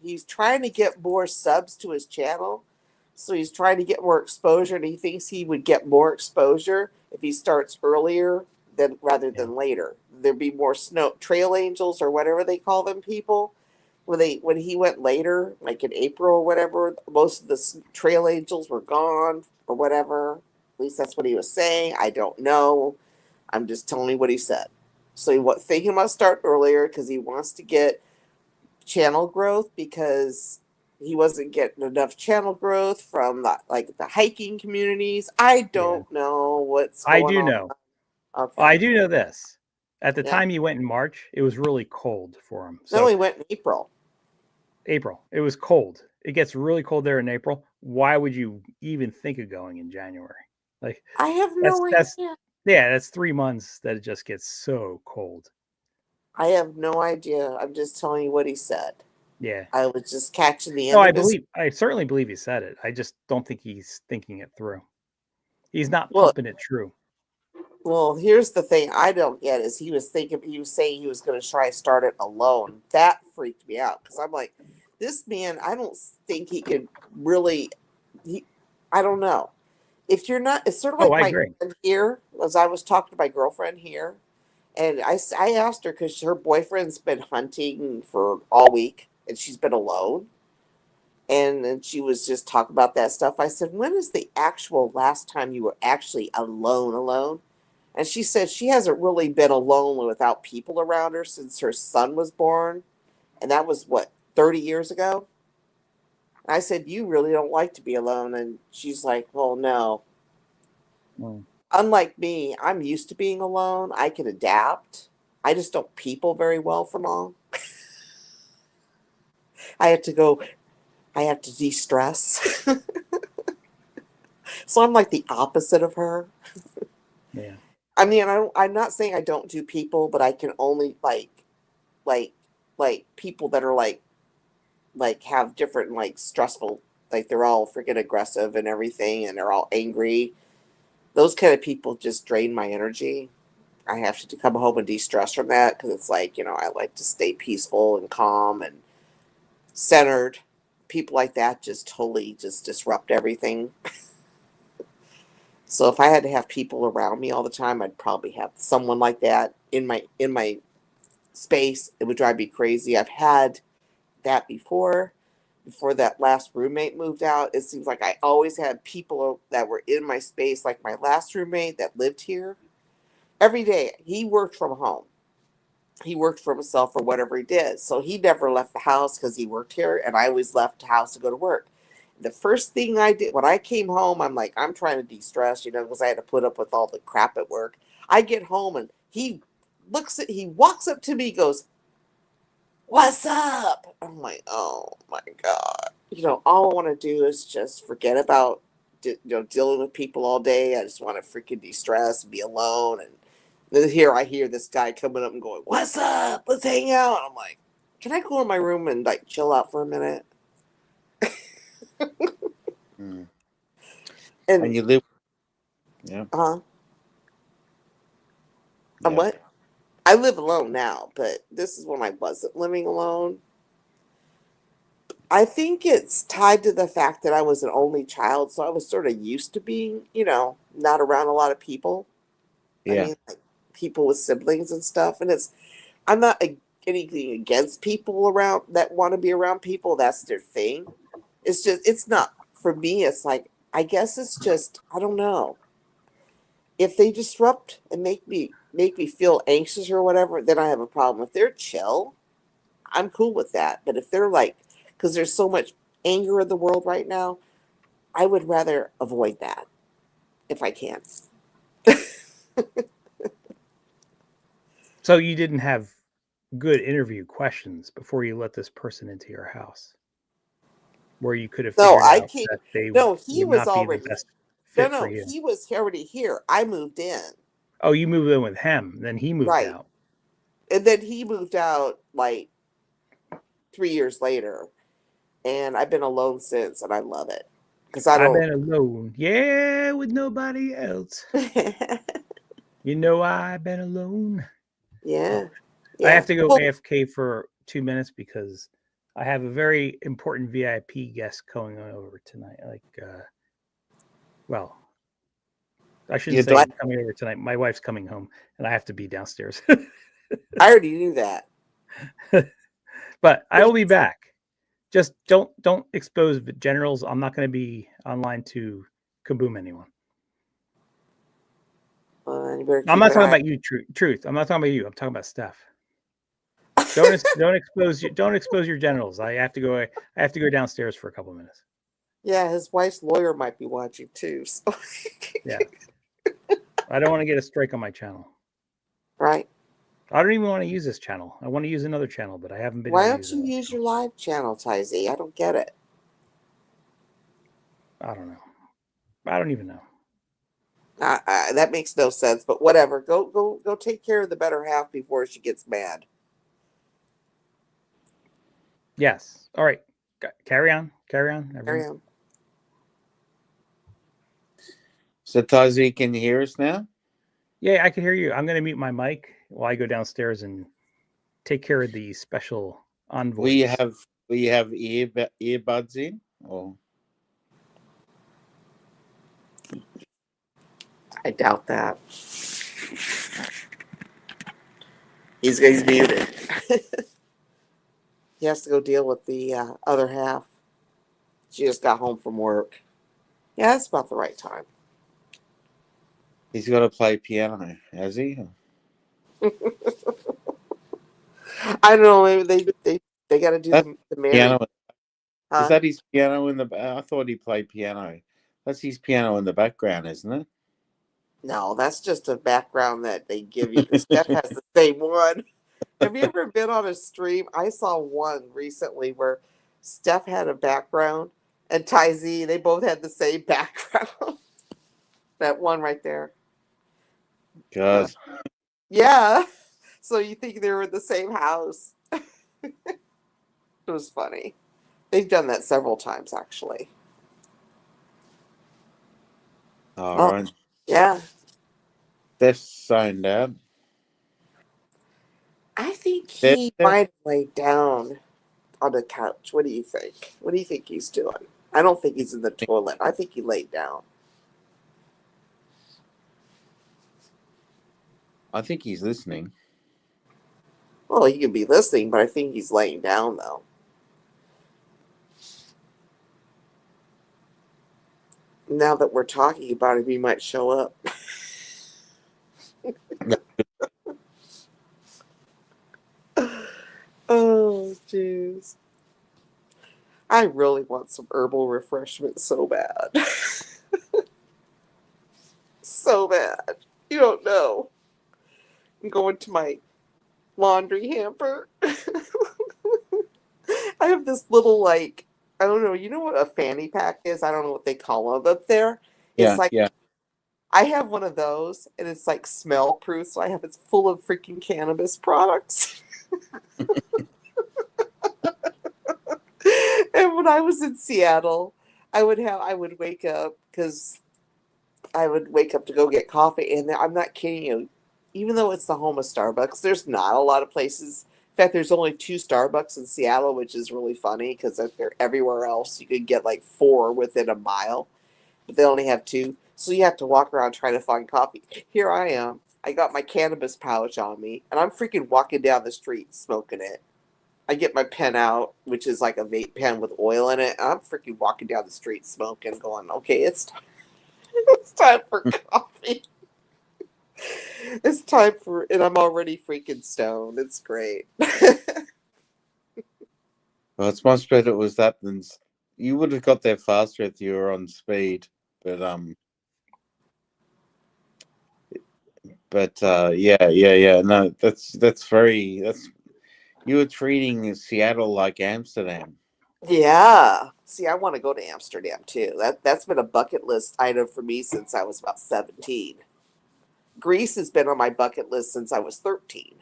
he's trying to get more subs to his channel. So he's trying to get more exposure, and he thinks he would get more exposure if he starts earlier rather than later. There'd be more snow trail angels or whatever they call them people. When he went later, like in April or whatever, most of the trail angels were gone or whatever. At least that's what he was saying. I don't know. I'm just telling you what he said. So he was thinking about start earlier because he wants to get channel growth because he wasn't getting enough channel growth from the hiking communities. I don't know what's I going do on. know. Okay. I do know this. At the Yeah. time he went in March, it was really cold for him. No, So he went in April. April, it was cold. It gets really cold there in April. Why would you even think of going in January? Like I have that's no that's idea. yeah, that's 3 months that it just gets so cold. I have no idea. I'm just telling you what he said. Yeah. I was just catching the No, end of his. I certainly believe he said it. I just don't think he's thinking it through. He's not Well, pumping it true. Well, here's the thing I don't get is he was saying he was going to try to start it alone. That freaked me out because I'm like, this man, I don't think he could really. I don't know. If you're not, it's sort of like Oh, I my agree. friend here, as I was talking to my girlfriend here, and I asked her because her boyfriend's been hunting for all week and she's been alone. And then she was just talking about that stuff. I said, when is the actual last time you were actually alone? And she said she hasn't really been alone without people around her since her son was born. And that was what, 30 years ago? And I said, you really don't like to be alone. And she's like, well, no. Mm. Unlike me, I'm used to being alone. I can adapt. I just don't people very well for long. I have to de-stress. So I'm like the opposite of her. Yeah. I mean, I'm not saying I don't do people, but I can only like people that are like have different like stressful, like they're all freaking aggressive and everything, and they're all angry. Those kind of people just drain my energy. I have to come home and de-stress from that because it's like, I like to stay peaceful and calm and centered. People like that just totally just disrupt everything. So if I had to have people around me all the time, I'd probably have someone like that in my space. It would drive me crazy. I've had that before that last roommate moved out. It seems like I always had people that were in my space, like my last roommate that lived here. Every day he worked from home. He worked for himself or whatever he did. So he never left the house because he worked here, and I always left the house to go to work. The first thing I did when I came home, I'm like, I'm trying to de-stress, because I had to put up with all the crap at work. I get home and he walks up to me, goes, "What's up?" I'm like, oh my God. All I want to do is just forget about dealing with people all day. I just want to freaking de-stress and be alone. And then here I hear this guy coming up and going, "What's up? Let's hang out." I'm like, can I go in my room and like chill out for a minute? Mm. And And you live, yeah. I'm Yeah. what? I live alone now, but this is when I wasn't living alone. I think it's tied to the fact that I was an only child, so I was sort of used to being, not around a lot of people. I Yeah. mean, like people with siblings and stuff. And I'm not anything against people around that want to be around people. That's their thing. It's not for me. It's like, I guess it's just, I don't know. If they disrupt and make me feel anxious or whatever, then I have a problem. If they're chill, I'm cool with that. But if they're like, because there's so much anger in the world right now, I would rather avoid that if I can. So you didn't have good interview questions before you let this person into your house, where you could have No, figured I out came. that they No, he would was not be the already. best No, fit for no, you. he was already here. I moved in. Oh, you moved in with him, then he moved Right. out. And then he moved out like 3 years later. And I've been alone since, and I love it. Because I I've don't. been alone, yeah, with nobody else. I've been alone. Yeah. I Yeah. have to go Well, AFK for 2 minutes because I have a very important VIP guest coming over tonight. Well, I shouldn't You say don't. coming over tonight. My wife's coming home, and I have to be downstairs. I already knew that. But I will be back. Just don't expose generals. I'm not going to be online to kaboom anyone. You better I'm keep not an talking eye. about you, truth. I'm not talking about you. I'm talking about Steph. Don't expose your genitals. I have to go downstairs for a couple minutes. Yeah, his wife's lawyer might be watching too. So. Yeah. I don't want to get a strike on my channel. Right. I don't even want to use this channel. I want to use another channel, but I haven't been Why able to don't use you it. use your live channel, Tizy? I don't get it. I don't know. I don't even know. That makes no sense, but whatever. Go take care of the better half before she gets mad. Yes. All right. Carry on. Carry on. Carry Everyone. on. So, Tazi, can you hear us now? Yeah, I can hear you. I'm going to mute my mic while I go downstairs and take care of the special envoys. We have earbuds in, or I doubt that. He's muted. He has to go deal with the other half. She just got home from work. Yeah, that's about the right time. he's got to play piano, has he? I don't know. Maybe they got to do That's the marriage. Piano. Huh? Is that his piano in the? I thought he played piano. That's his piano in the background, isn't it? No, that's just a background that they give you because Steph has the same one. Have you ever been on a stream? I saw one recently where Steph had a background and Ty Z, they both had the same background. That one right there. God, Yeah. So you think they were in the same house. It was funny. They've done that several times, actually. all Oh, right. yeah. Steph's zoned out. I think Steph, he might have laid down on the couch. What do you think? What do you think he's doing? I don't think he's in the toilet. I think he laid down. I think he's listening. Well, he could be listening, but I think he's laying down, though. Now that we're talking about him, he might show up. Oh, jeez. I really want some herbal refreshment so bad. So bad. You don't know. I'm going to my laundry hamper. I have this little, like, I don't know, you know what a fanny pack is? I don't know what they call them up there. It's like, Yeah. I have one of those, and it's like smell proof, so it's full of freaking cannabis products. And when I was in Seattle, I would wake up because I would wake up to go get coffee, and I'm not kidding you. Even though it's the home of Starbucks, there's not a lot of places. In fact, there's only 2 Starbucks in Seattle, which is really funny because if they're everywhere else, you could get like 4 within a mile, but they only have 2. So you have to walk around trying to find coffee. Here I am. I got my cannabis pouch on me, and I'm freaking walking down the street smoking it. I get my pen out, which is like a vape pen with oil in it. And I'm freaking walking down the street smoking, going, okay, it's time. It's time for coffee. It's time for, and I'm already freaking stoned. It's great. Well, it's much better it was that than you would have got there faster if you were on speed. But yeah. No, that's you were treating Seattle like Amsterdam. Yeah. See, I want to go to Amsterdam too. That's been a bucket list item for me since I was about 17. Greece has been on my bucket list since I was 13.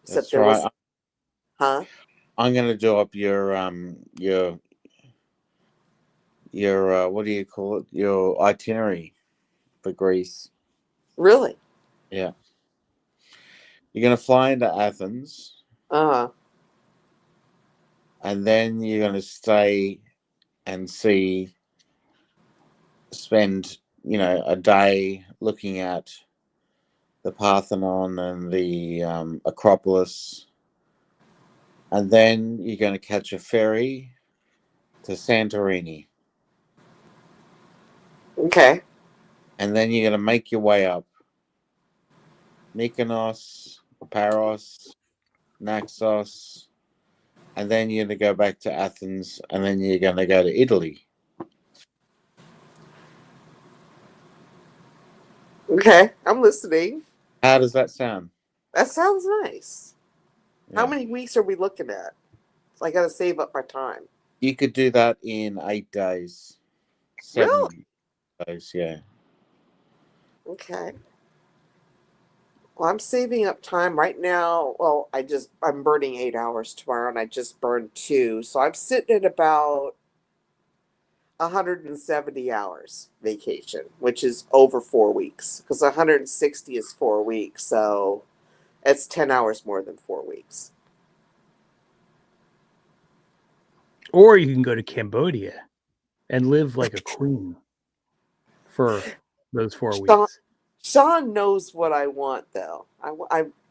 Except That's there right. was, huh? I'm going to do up your what do you call it? Your itinerary for Greece. Really? Yeah. You're going to fly into Athens, Uh-huh. and then you're going to stay and spend, a day looking at the Parthenon and the Acropolis, and then you're going to catch a ferry to Santorini, Okay. and then you're going to make your way up Mykonos, Paros, Naxos, and then you're going to go back to Athens, and then you're going to go to Italy. Okay. I'm listening. How does that sound? That sounds nice. How Yeah. many weeks are we looking at? So I got to save up my time. You could do that in 8 days. 7 Really? days, yeah. Okay. Well, I'm saving up time right now. Well, I'm burning 8 hours tomorrow, and I just burned 2, so I'm sitting at about 170 hours vacation, which is over 4 weeks, because 160 is 4 weeks, so it's 10 hours more than 4 weeks. Or you can go to Cambodia and live like a queen for those 4 Sean, weeks. Sean knows what I want, though.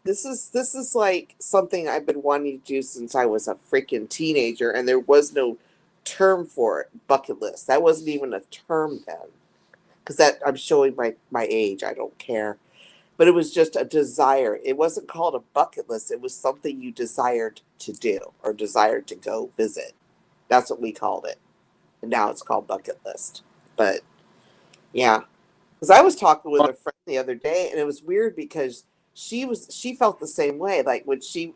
This is like something I've been wanting to do since I was a freaking teenager, and there was no term for it. Bucket list. That wasn't even a term then, because that I'm showing my age. I don't care, but it was just a desire. It wasn't called a bucket list. It was something you desired to do or desired to go visit. That's what we called it, and now it's called bucket list. But yeah. Because I was talking with a friend the other day, and it was weird because she felt the same way. Like when she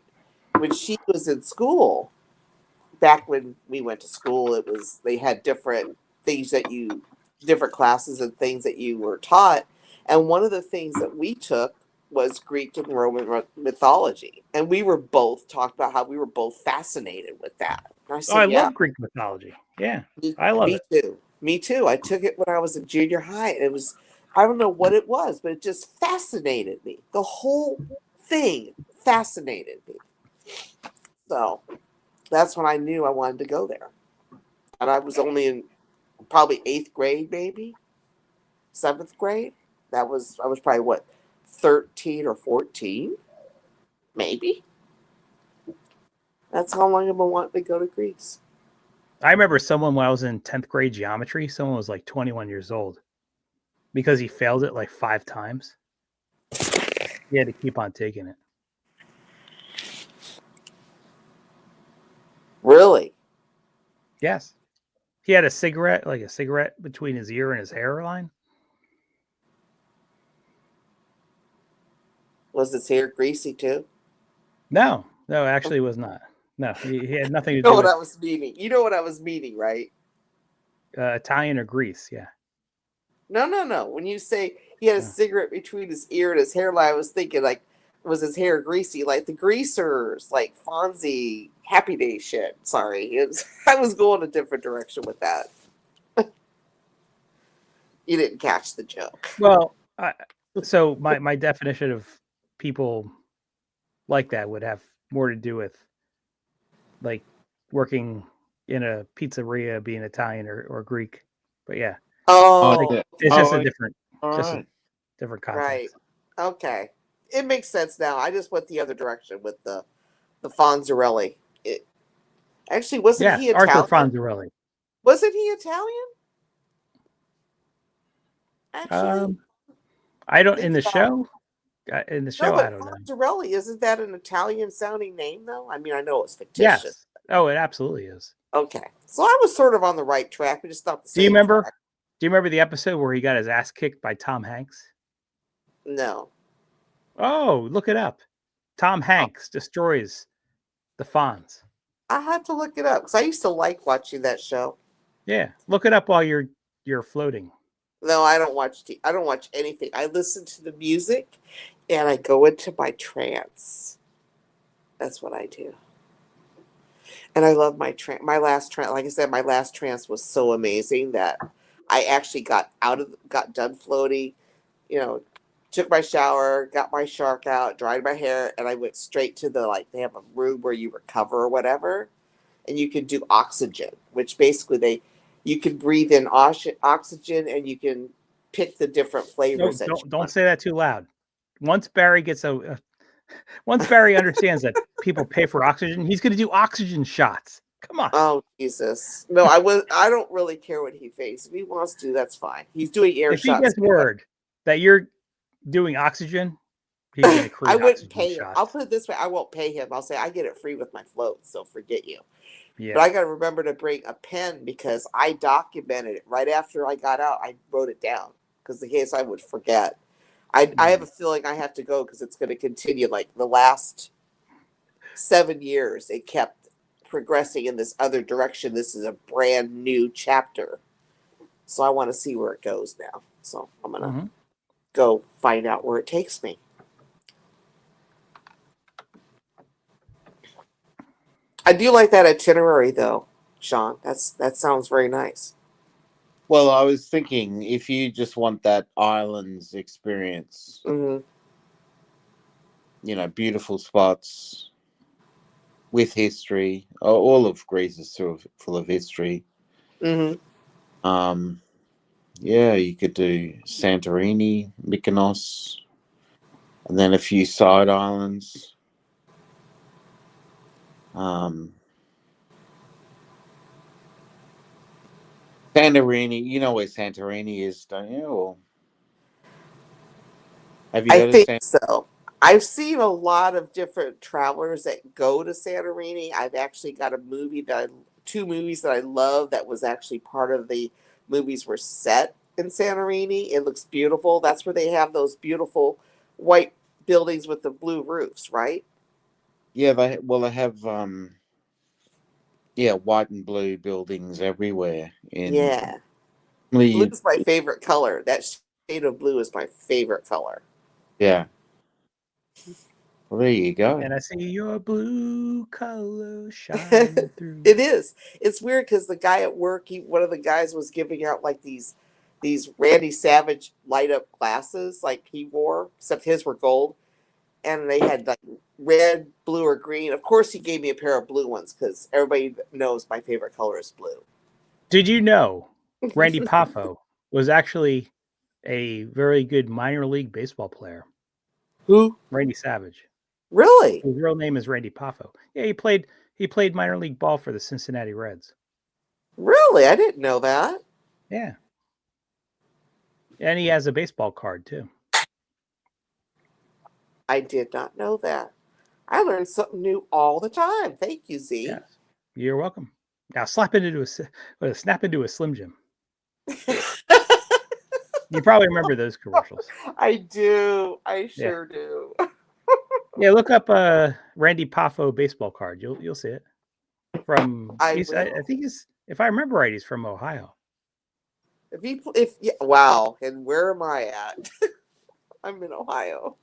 was in school, back when we went to school, they had different things different classes and things that you were taught. And one of the things that we took was Greek and Roman mythology, and we were both talked about how we were both fascinated with that. And I said, Oh, I "Yeah, love Greek mythology. Yeah, me, I love me it. too. Me too. I took it when I was in junior high, and it was, I don't know what it was, but it just fascinated me. The whole thing fascinated me. So that's when I knew I wanted to go there. And I was only in probably 8th grade, maybe 7th grade. I was probably what, 13 or 14, maybe. That's how long I've been wanting to go to Greece. I remember someone when I was in 10th grade geometry, someone was like 21 years old because he failed it like 5 times. He had to keep on taking it. Really? Yes. He had a cigarette between his ear and his hairline. Was his hair greasy too? No, actually it was not. No, he had nothing to You know do what with I was meaning. You know what I was meaning, right? Italian or Greece. Yeah. No. When you say he had a Yeah. cigarette between his ear and his hairline, I was thinking like, was his hair greasy? Like the greasers, like Fonzie, Happy Day shit. Sorry. I was going a different direction with that. You didn't catch the joke. Well, so my definition of people like that would have more to do with like working in a pizzeria, being Italian or Greek. But yeah, Oh, yeah. it's just a different, All just right. a different right. context. Okay. It makes sense now. I just went the other direction with the Fonzarelli. Actually, wasn't Yes, he Arthur Italian? Fonzarelli. Wasn't he Italian? Actually, I don't think in the about it. show. In the No, show, I but don't know. Fonzarelli, isn't that an Italian sounding name though? I mean, I know it's fictitious. Yes. Oh, it absolutely is. Okay. So I was sort of on the right track, but just not the Do you same remember? track. Do you remember the episode where he got his ass kicked by Tom Hanks? No. Oh, look it up. Tom Hanks destroys the Fonz. I had to look it up because I used to like watching that show. Yeah, look it up while you're floating. No, I don't watch I don't watch anything. I listen to the music and I go into my trance. That's what I do. And I love my last trance. Like I said, my last trance was so amazing that I actually got done floating, took my shower, got my shark out, dried my hair, and I went straight to they have a room where you recover or whatever, and you can do oxygen, which basically you can breathe in oxygen and you can pick the different No, flavors that you don't want. say that too loud. Once Barry once Barry understands that people pay for oxygen, he's going to do oxygen shots. Come on. Oh Jesus! No, I don't really care what he thinks. If he wants to, that's fine. He's doing air If he shots. gets word that you're doing oxygen, he's going to create I wouldn't oxygen pay him. shots. I'll put it this way: I won't pay him. I'll say I get it free with my float, so forget you. Yeah. But I got to remember to bring a pen because I documented it right after I got out. I wrote it down because in case I would forget. I have a feeling I have to go because it's going to continue. Like the last 7 years, it kept progressing in this other direction. This is a brand new chapter. So I want to see where it goes now. So I'm going to Mhm. go find out where it takes me. I do like that itinerary though, Sean. That sounds very nice. Well, I was thinking if you just want that islands experience, Hmm. beautiful spots with history. All of Greece is sort of full of history. Hmm. Yeah, you could do Santorini, Mykonos, and then a few side islands. Santorini, you know where Santorini is, don't you? Or have you I heard of think San? so. I've seen a lot of different travelers that go to Santorini. I've actually got two movies that I love that was actually part of the movies were set in Santorini. It looks beautiful. That's where they have those beautiful white buildings with the blue roofs, right? Yeah, they have white and blue buildings everywhere in Yeah. Blue the is my favorite color. That shade of blue is my favorite color. yeah. Well, there you go. And I see your blue color shining It through. is. It's weird because the guy at work, one of the guys was giving out like these Randy Savage light up glasses like he wore, except his were gold, and they had like red, blue, or green. Of course, he gave me a pair of blue ones because everybody knows my favorite color is blue. Did you know Randy Poffo was actually a very good minor league baseball player? Who? Randy Savage. Really? His real name is Randy Poffo. Yeah, he played minor league ball for the Cincinnati Reds. Really? I didn't know that. Yeah. And he has a baseball card too. I did not know that. I learn something new all the time. Thank you, Z. Yes. You're welcome. Now snap into a Slim Jim. You probably remember those commercials. I do. I Yeah. sure do. Yeah, look up Randy Poffo baseball card. You'll see it. I think he's, if I remember right, he's from Ohio. Wow. And where am I at? I'm in Ohio.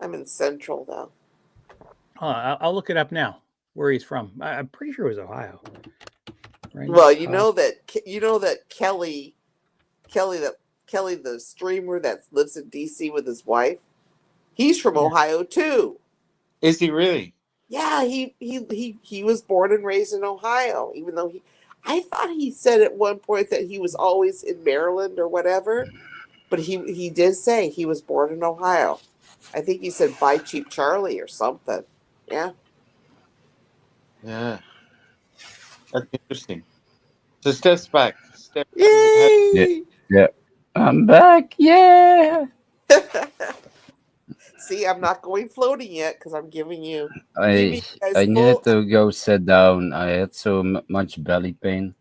I'm in Central though. I'll look it up now. Where he's from? I'm pretty sure it was Ohio. Randy Well, you Poffo. know that Kelly, the streamer that lives in DC with his wife. He's from Yeah. Ohio too. Is he really? Yeah, he was born and raised in Ohio. Even though I thought he said at one point that he was always in Maryland or whatever, but he did say he was born in Ohio. I think he said "Bye, Cheap Charlie" or something. Yeah. Yeah. That's interesting. So Steph's back. Steph, Yay! Yeah, I'm back. Yeah. See, I'm not going floating yet because I'm giving you I guys I full. needed to go sit down. I had so much belly pain,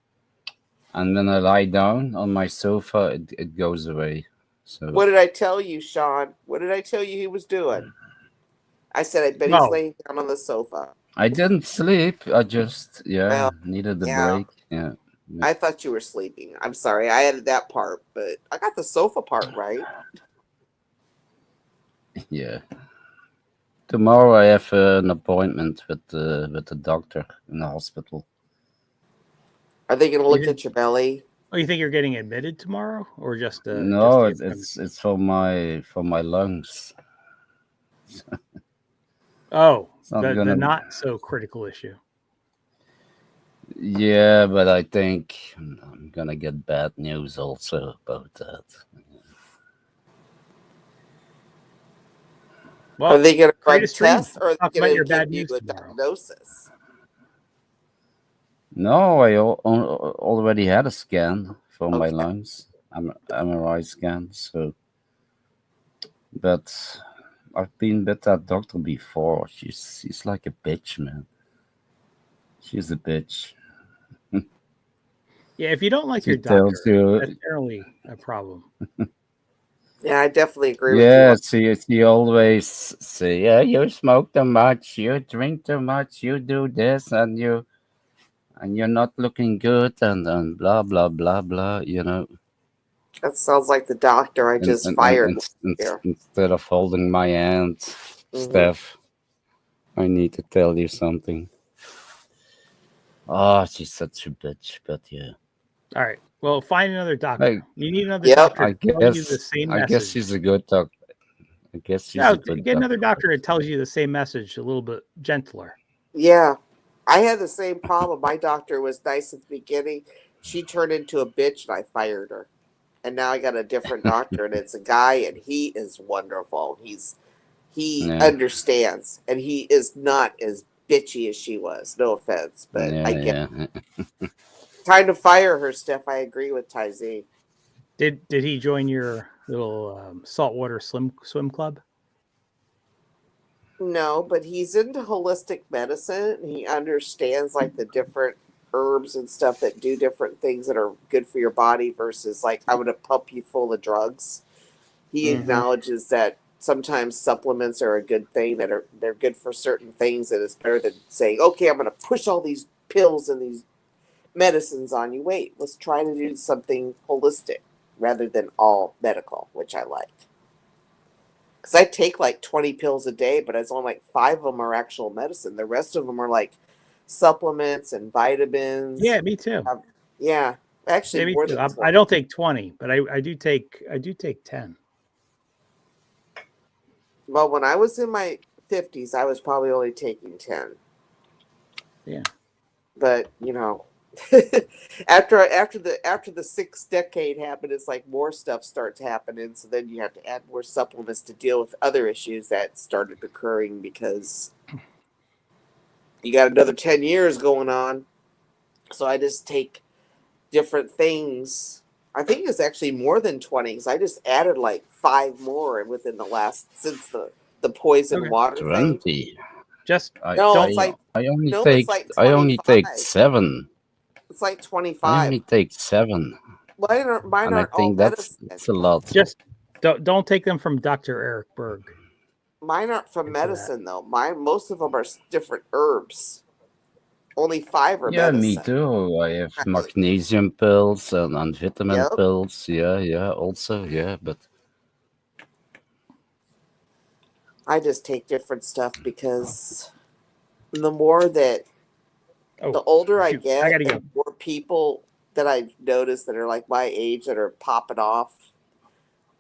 and when I lie down on my sofa, it goes away. So What did I tell you, Sean? What did I tell you he was doing? I said I bet he's Oh. laying down on the sofa. I didn't sleep. I just Well, needed a yeah. break. Yeah. I thought you were sleeping. I'm sorry, I added that part, but I got the sofa part right. Yeah. Tomorrow I have an appointment with the doctor in the hospital. Are they going to look at your belly? Oh, you think you're getting admitted tomorrow, or just No, just the it's for my lungs. Oh, It's not the gonna. not so critical issue. Yeah, but I think I'm gonna get bad news also about that. Well, Are they going to create run a stream. tests or are Talk they about going your to give bad you news a tomorrow. diagnosis? No, I already had a scan for my Okay. lungs, MRI scan. So, but I've been with that doctor before. She's like a bitch, man. She's a bitch. Yeah, if you don't like She your tells doctor, you, that's generally a problem. Yeah, I definitely agree with you. Yes, he always say, yeah, you smoke too much, you drink too much, you do this, and you're not looking good, and blah blah blah blah. You know, That sounds like the doctor I and just fired here. instead of holding my hand, Steph, I need to tell you something. Oh, she's such a bitch, but yeah. All right. Well, find another doctor. Like, You need another Yep. doctor I to tell you the guess same I message. guess she's a good doctor. I guess she's No, a good get another doctor. doctor that tells you the same message, a little bit gentler. Yeah. I had the same problem. My doctor was nice at the beginning. She turned into a bitch and I fired her. And now I got a different doctor and it's a guy and he is wonderful. He Yeah, understands and he is not as bitchy as she was. No offense, but I get yeah. time to fire her, Steph. I agree with Ty Z. Did he join your little saltwater swim club? No, but he's into holistic medicine. And he understands like the different herbs and stuff that do different things that are good for your body versus like I'm gonna pump you full of drugs. He acknowledges that sometimes supplements are a good thing, that they're good for certain things, and it's better than saying, okay, I'm gonna push all these pills and these medicines on you. Wait, let's try to do something holistic rather than all medical, which I like. Because I take like 20 pills a day, but it's only like 5 of them are actual medicine. The rest of them are like supplements and vitamins. Yeah, me too. Yeah, actually Yeah, me more too. than 20. I don't take 20, but I do take 10. Well, when I was in my 50s, I was probably only taking 10. Yeah. But you know, after the sixth decade happened, it's like more stuff starts happening. So then you have to add more supplements to deal with other issues that started occurring because you got another 10 years going on. So I just take different things. I think it's actually more than 20 because I just added like 5 more within the last since the poison Okay. water thing. 20. Just No, it's like I only no, take it's like I only take 25. 7. It's like I 25. only take 7, Mine and I aren't all think that's medicine. a lot. just don't take them from Dr. Eric Berg. Mine aren't from Into that. medicine though. Most of them are different herbs. Only 5 are Yeah, me medicine. too. I have magnesium pills and vitamin Yep. pills. Yeah, also, yeah, but I just take different stuff because the more that the Oh, older I shoot, get, I gotta and go. more people that I've noticed that are like my age that are popping off.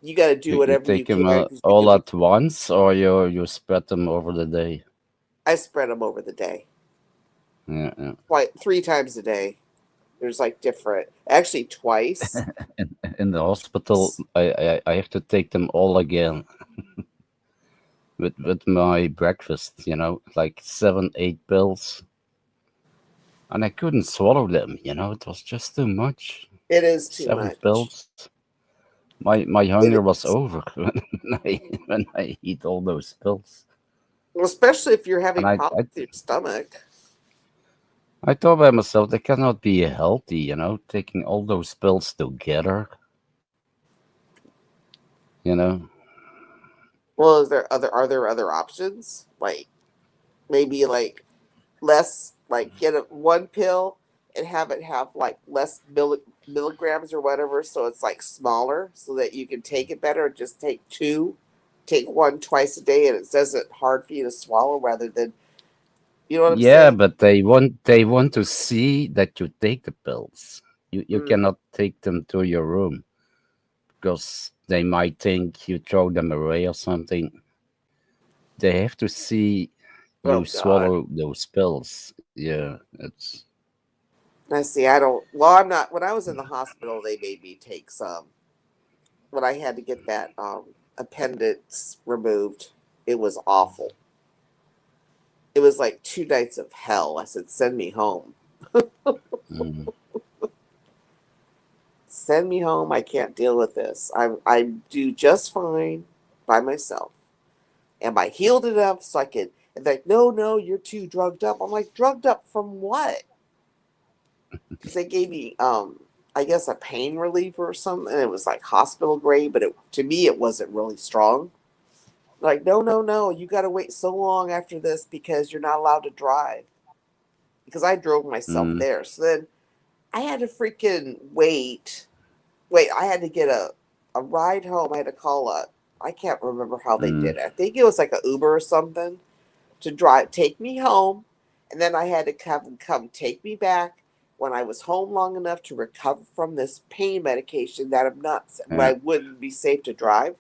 You got to do you whatever you take them can. 'Cause all at once, or you spread them over the day. I spread them over the day, Yeah. quite 3 times a day. There's like different, actually twice. In the hospital, I have to take them all again with my breakfast. Like 7-8 pills, and I couldn't swallow them. It was just too much. It is too 7 much. pills. My hunger was is. over when I eat all those pills. Well, especially if you're having And problems with your stomach. I thought by myself, that cannot be healthy, taking all those pills together. Well, are there other options? Like maybe like less, like get one pill and have it have like less milligrams or whatever, so it's like smaller, so that you can take it better. Just take 2, take one twice a day, and it does it hard for you to swallow rather than, you know what I'm Yeah, saying? but they want to see that you take the pills. You Mm. cannot take them to your room because they might think you throw them away or something. They have to see you Oh God. swallow those pills. Yeah, it's I see. I don't. Well, I'm not. When I was in the hospital, they made me take some. When I had to get that appendix removed, it was awful. It was like 2 nights of hell. I said, "Send me home. mm, Send me home. I can't deal with this. I do just fine by myself. Am I healed enough so I can?" And they're like, no, you're too drugged up. I'm like, drugged up from what? Because they gave me I guess a pain reliever or something. It was like hospital grade, but to me it wasn't really strong. Like, no, you got to wait so long after this because you're not allowed to drive. Because I drove myself Mm, there. So then I had to freaking wait. Wait, I had to get a ride home. I had to call I can't remember how they mm, did it. I think it was like a Uber or something to take me home. And then I had to come take me back when I was home long enough to recover from this pain medication that yeah, I wouldn't be safe to drive.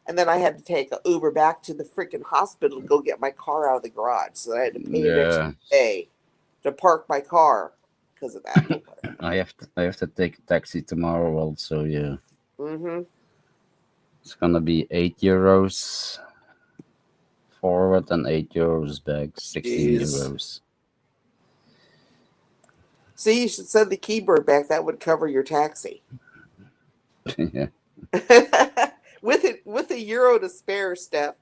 And then I had to take an Uber back to the freaking hospital to go get my car out of the garage. So I had to pay an extra yeah. day to park my car because of that. But whatever. I have to take a taxi tomorrow also. Yeah, Mm-hmm. it's gonna be €8 forward and €8 back. 16 Jeez. euros. See, you should send the keyboard back. That would cover your taxi. Yeah, with a euro to spare, Steph.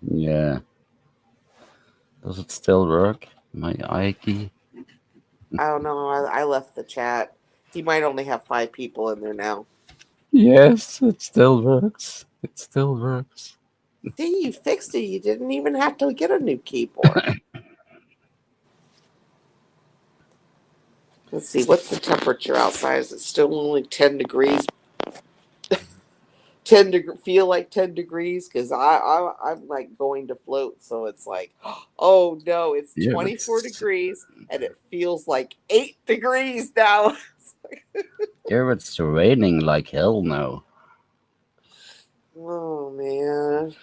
yeah. Does it still work? My iKey? I don't know. I left the chat. He might only have 5 people in there now. Yes, it still works. It still works. See, you fixed it. You didn't even have to get a new keyboard. Let's see. What's the temperature outside? Is it still only 10 degrees? 10 feel like 10 degrees because I'm like going to float, so it's like, oh no, it's Yeah, 24 degrees and it feels like 8 degrees now. here it's raining like hell now. Oh man, it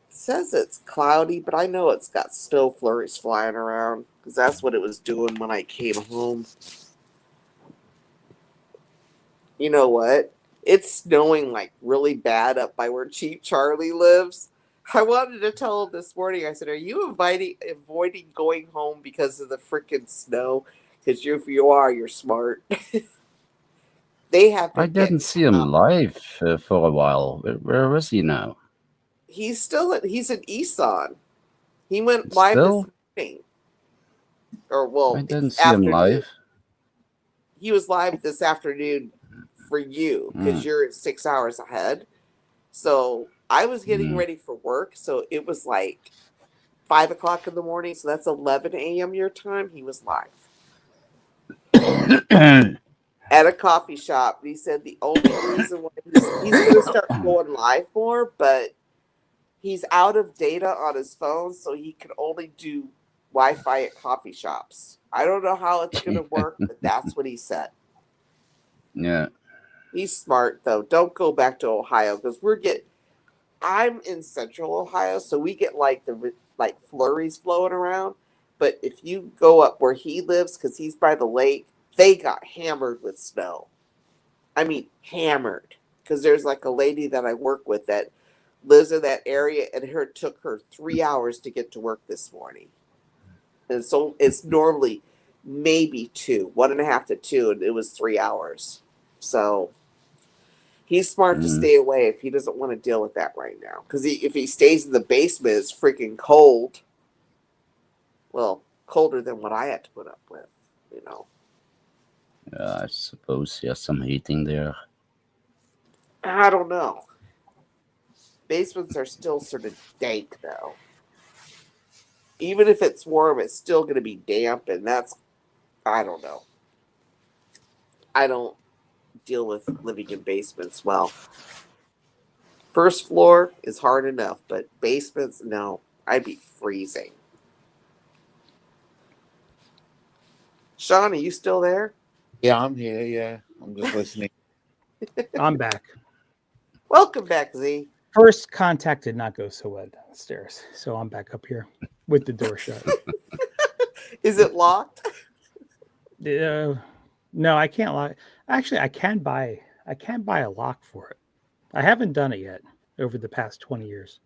says it's cloudy, but I know it's got snow flurries flying around because that's what it was doing when I came home. You know what? It's snowing like really bad up by where Cheap Charlie lives. I wanted to tell him this morning. I said, "Are you avoiding going home because of the freaking snow? Because if you are, you're smart." They have I been didn't getting see him snow. live for a while. Where is he now? He's in Eson. He went live this Still? morning, or I well, didn't see him afternoon. live. He was live this afternoon for you because Mm, you're 6 hours ahead. So I was getting mm. ready for work. So it was like 5 o'clock in the morning. So that's 11 a.m. your time. He was live at a coffee shop. He said the only reason why he's going to start going live more, but he's out of data on his phone. So he can only do Wi-Fi at coffee shops. I don't know how it's going to work, but that's what he said. Yeah. He's smart though. Don't go back to Ohio because I'm in central Ohio, so we get like the flurries blowing around. But if you go up where he lives, because he's by the lake, they got hammered with snow. I mean, hammered. Because there's like a lady that I work with that lives in that area, and it took her 3 hours to get to work this morning. And so it's normally maybe 1.5 to 2, and it was 3 hours. So he's smart to Mm, stay away if he doesn't want to deal with that right now. Because if he stays in the basement, it's freaking cold. Well, colder than what I had to put up with, you know. yeah, I suppose he has some heating there. I don't know. Basements are still sort of dank, though. Even if it's warm, it's still going to be damp, and I don't know. I don't deal with living in basements well. First floor is hard enough, but basements, no. I'd be freezing. Sean, are you still there? Yeah, I'm here. Yeah, I'm just listening. I'm back. Welcome back, Z. First contact did not go so well downstairs, so I'm back up here with the door shut. Is it locked? No, I can't lock. Actually, I can buy a lock for it. I haven't done it yet over the past 20 years.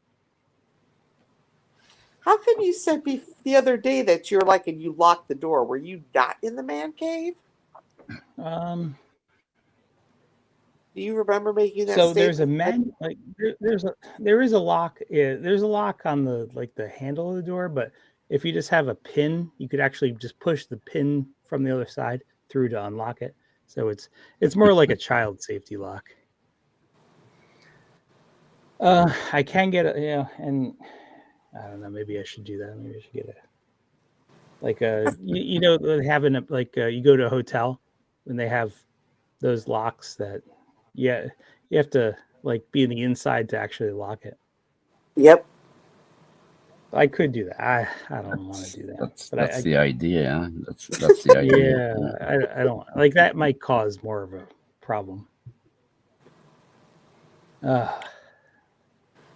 How come you said the other day that you're like and you locked the door? Were you not in the man cave? Um, Do you remember making that so there's a statement? there is a lock. There's a lock on the handle of the door, but if you just have a pin, you could actually just push the pin from the other side through to unlock it. So it's more like a child safety lock. I can get it, and I don't know. Maybe I should do that. Maybe I should get they have you go to a hotel and they have those locks that, you have to be in the inside to actually lock it. Yep. I could do that. I don't want to do that. That's the idea. Huh? That's the idea. Yeah, I don't that. Might cause more of a problem.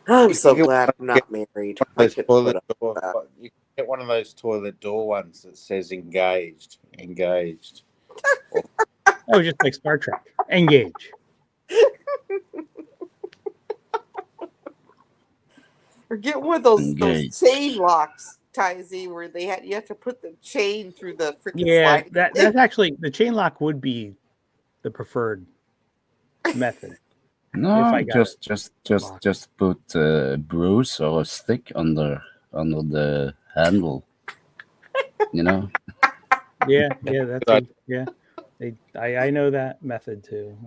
I'm so You glad I'm not get married. those I could put toilet up door, with that. you can get one of those toilet door ones that says engaged. Oh, just like Star Trek. Engage. Or get one of those Engaged. chain locks, Ty-Z, where you have to put the chain through the freaking Yeah, slide. that's actually, the chain lock would be the preferred method. No, I got just put a bruise or a stick under the handle. Yeah, that's I know that method too.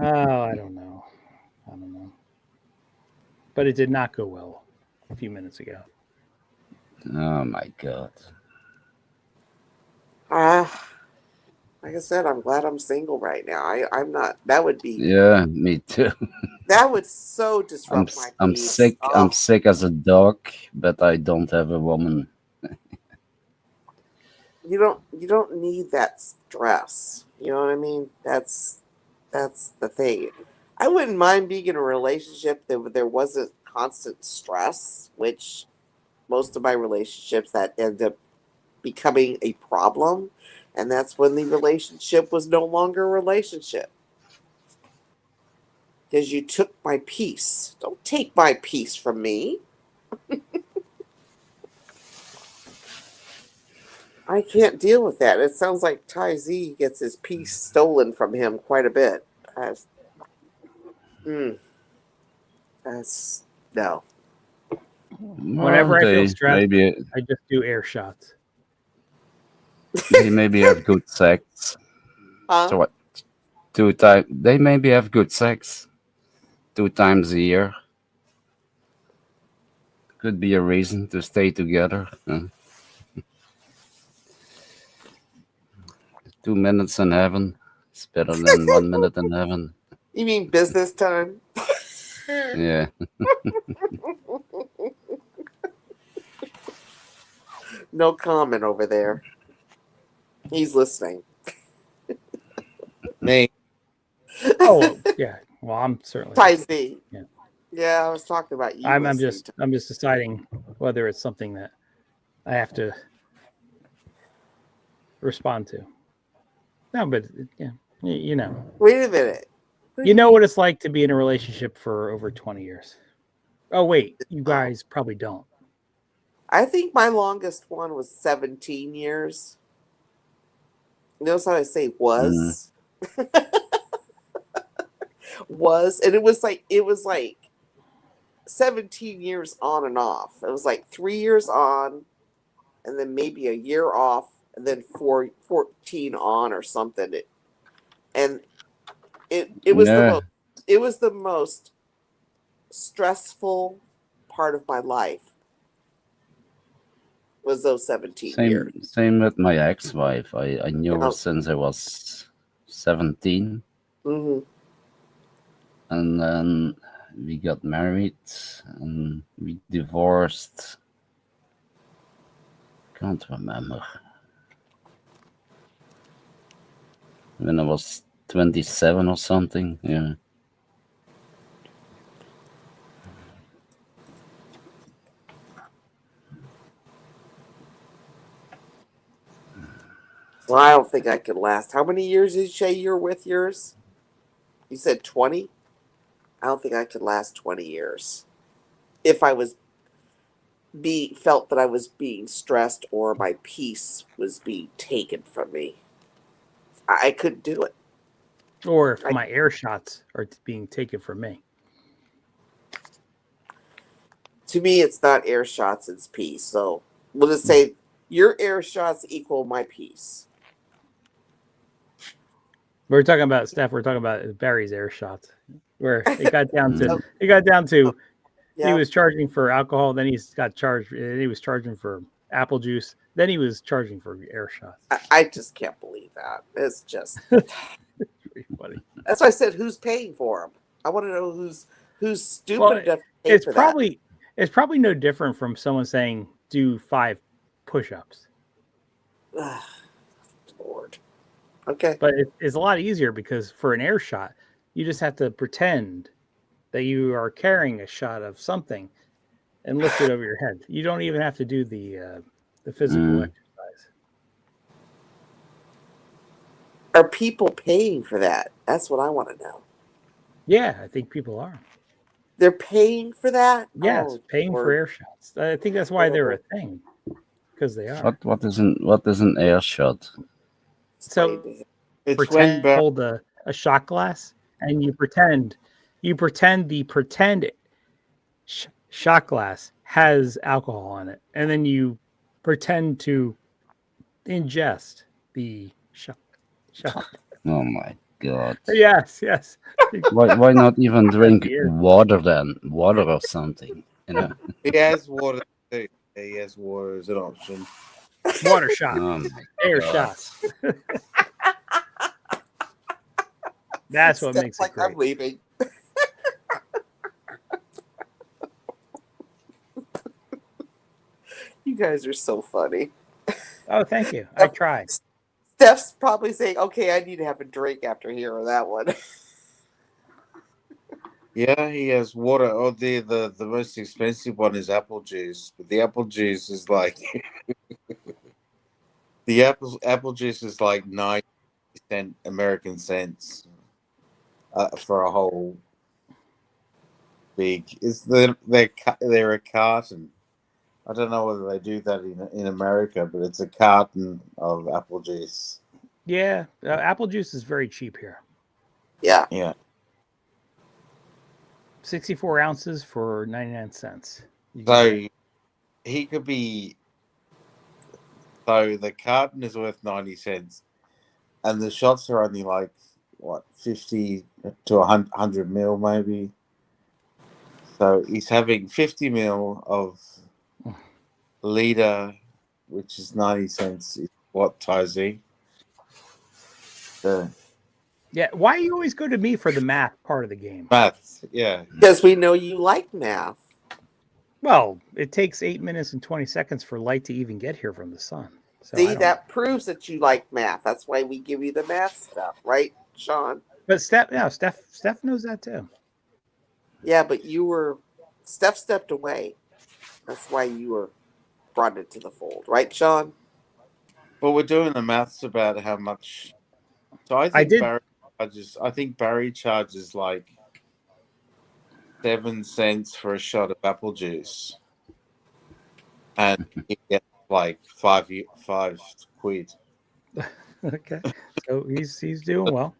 I don't know. But it did not go well a few minutes ago. Oh my god. Like I said, I'm glad I'm single right now. I'm not. That would be. Yeah, me too. That would so disrupt my I'm peace. sick. Oh, I'm sick as a dog, but I don't have a woman. You don't need that stress. You know what I mean? That's the thing. I wouldn't mind being in a relationship that there wasn't constant stress, which most of my relationships that end up becoming a problem, and that's when the relationship was no longer a relationship. Because you took my peace. Don't take my peace from me. I can't deal with that. It sounds like Ty-Z gets his peace stolen from him quite a bit. That's no. Whenever I feel They stressed, maybe I just do air shots. they maybe have good sex. Huh? So what? 2 times they maybe have good sex 2 times a year. Could be a reason to stay together. 2 minutes in heaven is better than 1 minute in heaven. You mean business time? Yeah. No comment over there. He's listening. Me, Oh, yeah. Well, I'm certainly. Ty-Z. Yeah. Yeah, I was talking about you. I'm listening just to- deciding whether it's something that I have to respond to. No, but yeah, you know. Wait a minute. You know what it's like to be in a relationship for over 20 years. Oh, wait, you guys probably don't. I think my longest one was 17 years. Notice how I say was. Was, and it was like 17 years on and off. It was like 3 years on, and then maybe a year off, and then 14 on or something. It was Yeah. the most stressful part of my life. Was those 17 years. Same with my ex-wife. I knew her Oh. since I was 17, Hmm. and then we got married and we divorced. Can't remember. When I was 27 or something. Yeah. Well, I don't think I could last. How many years did you say you're with yours? You said 20? I don't think I could last 20 years. If I was felt that I was being stressed or my peace was being taken from me. I couldn't do it. Or if my air shots are being taken from me. To me, it's not air shots, it's peace. So We'll just say your air shots equal my piece. We're talking about Steph. We're talking about Barry's air shots, where it got down to Mm. he Yeah. was charging for alcohol, then he got charged. He was charging for apple juice, then he was charging for air shots. I just can't believe that. It's just Pretty funny. that's why I said who's paying for them. I want to know who's stupid Well, enough to pay It's for probably no different from someone saying do 5 push-ups, that. Lord. Okay. but it's a lot easier because for an air shot, you just have to pretend that you are carrying a shot of something and lift it over your head. You don't even have to do the physical Mm. exercise. Are people paying for that? That's what I want to know. Yeah, I think people are. They're paying for that? Yes, Oh, paying for Lord. air shots. I think that's why they're a thing, because they are. What is an air shot? So Explain to him. It's pretend when hold a shot glass, and you pretend the shot glass has alcohol in it, and then you pretend to ingest the shot. Oh my god! Yes. Why not even drink Weird. water then? Water or something, you know? he has water too. He has water as an option. Water shot, Oh my air God. shots. That's what Steph's makes like, it great. I'm leaving. You guys are so funny. Oh, thank you. I tried. Steph's probably saying, okay, I need to have a drink after hearing that one. Yeah, he has water. Oh, the most expensive one is apple juice, but the apple juice is like the apple juice is like 90 American cents for a whole big. They're a carton. I don't know whether they do that in America, but it's a carton of apple juice. Yeah, apple juice is very cheap here. Yeah. Yeah. 64 ounces for 99 cents. So he could be. So the carton is worth 90 cents, and the shots are only like what 50 to 100 mil maybe. So he's having 50 mil of liter, which is 90 cents. Is what Tizy? The Yeah, why you always go to me for the math part of the game? maths, yeah. Because we know you like math. Well, it takes 8 minutes and 20 seconds for light to even get here from the sun. So I See, don't- that proves that you like math. That's why we give you the math stuff, right, Sean? But Steph knows that too. Yeah, but Steph stepped away. That's why you were brought into the fold, right, Sean? Well, we're doing the maths about how much. So I think Barry charges like 7 cents for a shot of apple juice, and you get like five quid. Okay, so he's doing well.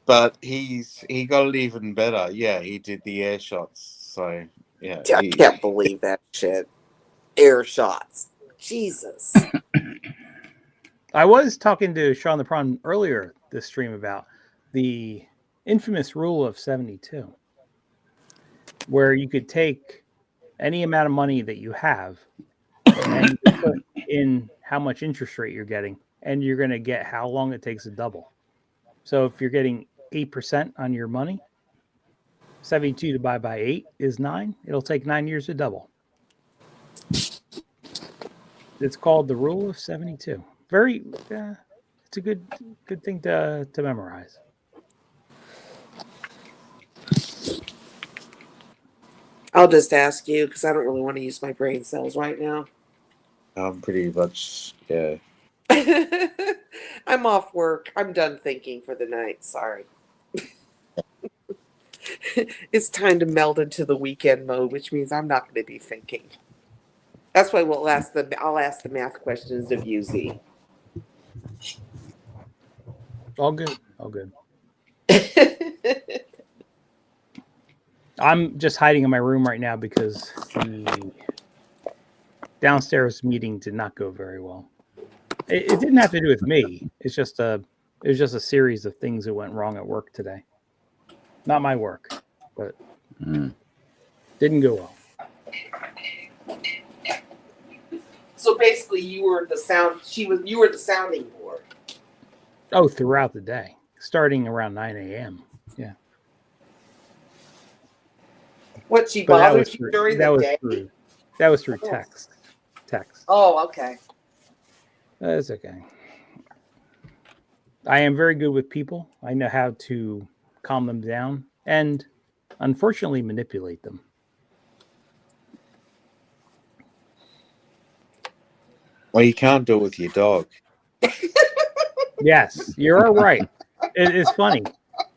But he got it even better. Yeah, he did the air shots. So yeah, I can't believe that shit. Air shots. Jesus. I was talking to Sean the Prawn earlier this stream about the infamous rule of 72, where you could take any amount of money that you have and you put in how much interest rate you're getting, and you're going to get how long it takes to double. So if you're getting 8% on your money, 72 divided by 8 is 9. It'll take 9 years to double. It's called the rule of 72. Very, it's a good thing to memorize. I'll just ask you because I don't really want to use my brain cells right now. I'm pretty much yeah. I'm off work. I'm done thinking for the night. Sorry. It's time to meld into the weekend mode, which means I'm not going to be thinking. That's why I'll ask the math questions of you, Z. All good. I'm just hiding in my room right now because the downstairs meeting did not go very well. It didn't have to do with me. It was just a series of things that went wrong at work today. Not my work, but didn't go well. So basically, you were the sounding board. Oh, throughout the day, starting around 9 a.m. Yeah. What, she But bothered you during the day? That was through Oh. text. Oh, okay. That's okay. I am very good with people. I know how to calm them down and, unfortunately, manipulate them. Well, you can't do it with your dog. Yes, you're all right. It's funny.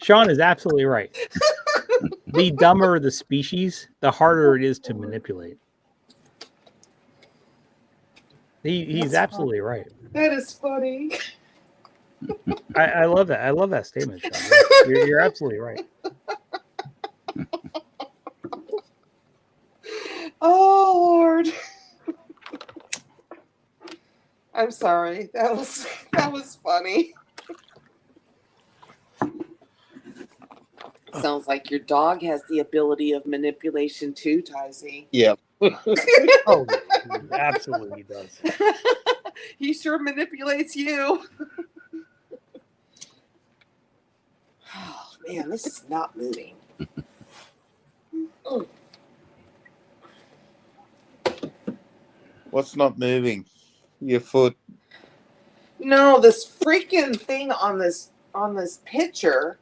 Sean is absolutely right. The dumber the species, the harder it is to manipulate. He's That's absolutely right. That is funny. I love that. I love that statement, Sean. You're absolutely right. Oh, Lord. I'm sorry. That was funny. Sounds like your dog has the ability of manipulation too, Tyzy. Yeah. Oh, he absolutely does. He sure manipulates you. Oh, man, this is not moving. What's not moving? Your foot. No, this freaking thing on this picture.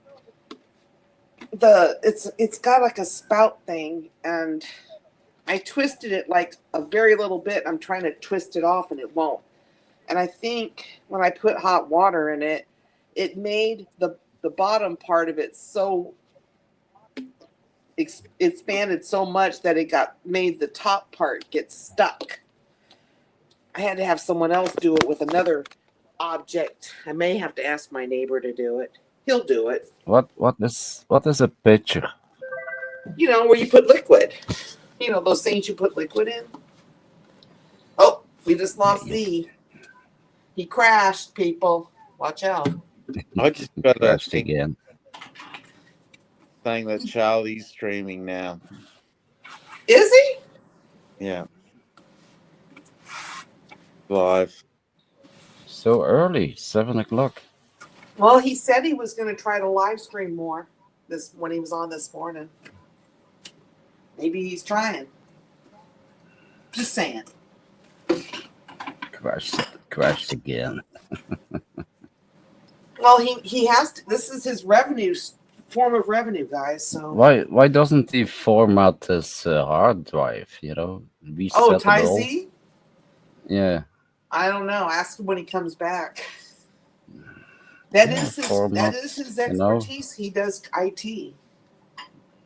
It's got like a spout thing, and I twisted it like a very little bit. I'm trying to twist it off, and it won't. And I think when I put hot water in it, it made the bottom part of it so expanded so much that it made the top part get stuck. I had to have someone else do it with another object. I may have to ask my neighbor to do it. He'll do it. What is a pitcher? You know, where you put liquid. You know, those things you put liquid in. Oh, we just lost Z. He crashed, people. Watch out. I just got a Crashed thing again. saying that Charlie's streaming now. Is he? Yeah. Live. So early, 7 o'clock. Well, he said he was going to try to live stream more when he was on this morning. Maybe he's trying. Just saying. Crashed again. Well, he has to. This is his form of revenue, guys. So. Why doesn't he format his hard drive? You know, reset Oh, it all? Tyzy? Yeah. I don't know. Ask him when he comes back. That is his expertise. He does IT.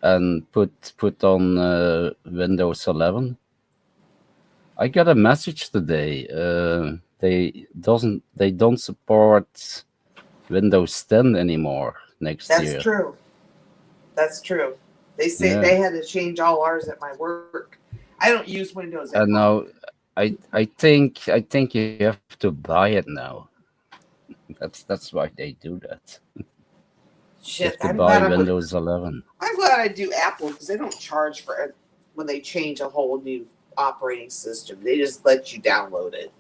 And put on Windows 11. I got a message today. They don't support Windows 10 anymore next year. That's true. That's true. They say they had to change all ours at my work. I don't use Windows. And now I think you have to buy it now. That's why they do that. Shit, You have to I'm buy glad Windows 11. I'm glad I do Apple because they don't charge for it when they change a whole new operating system. They just let you download it.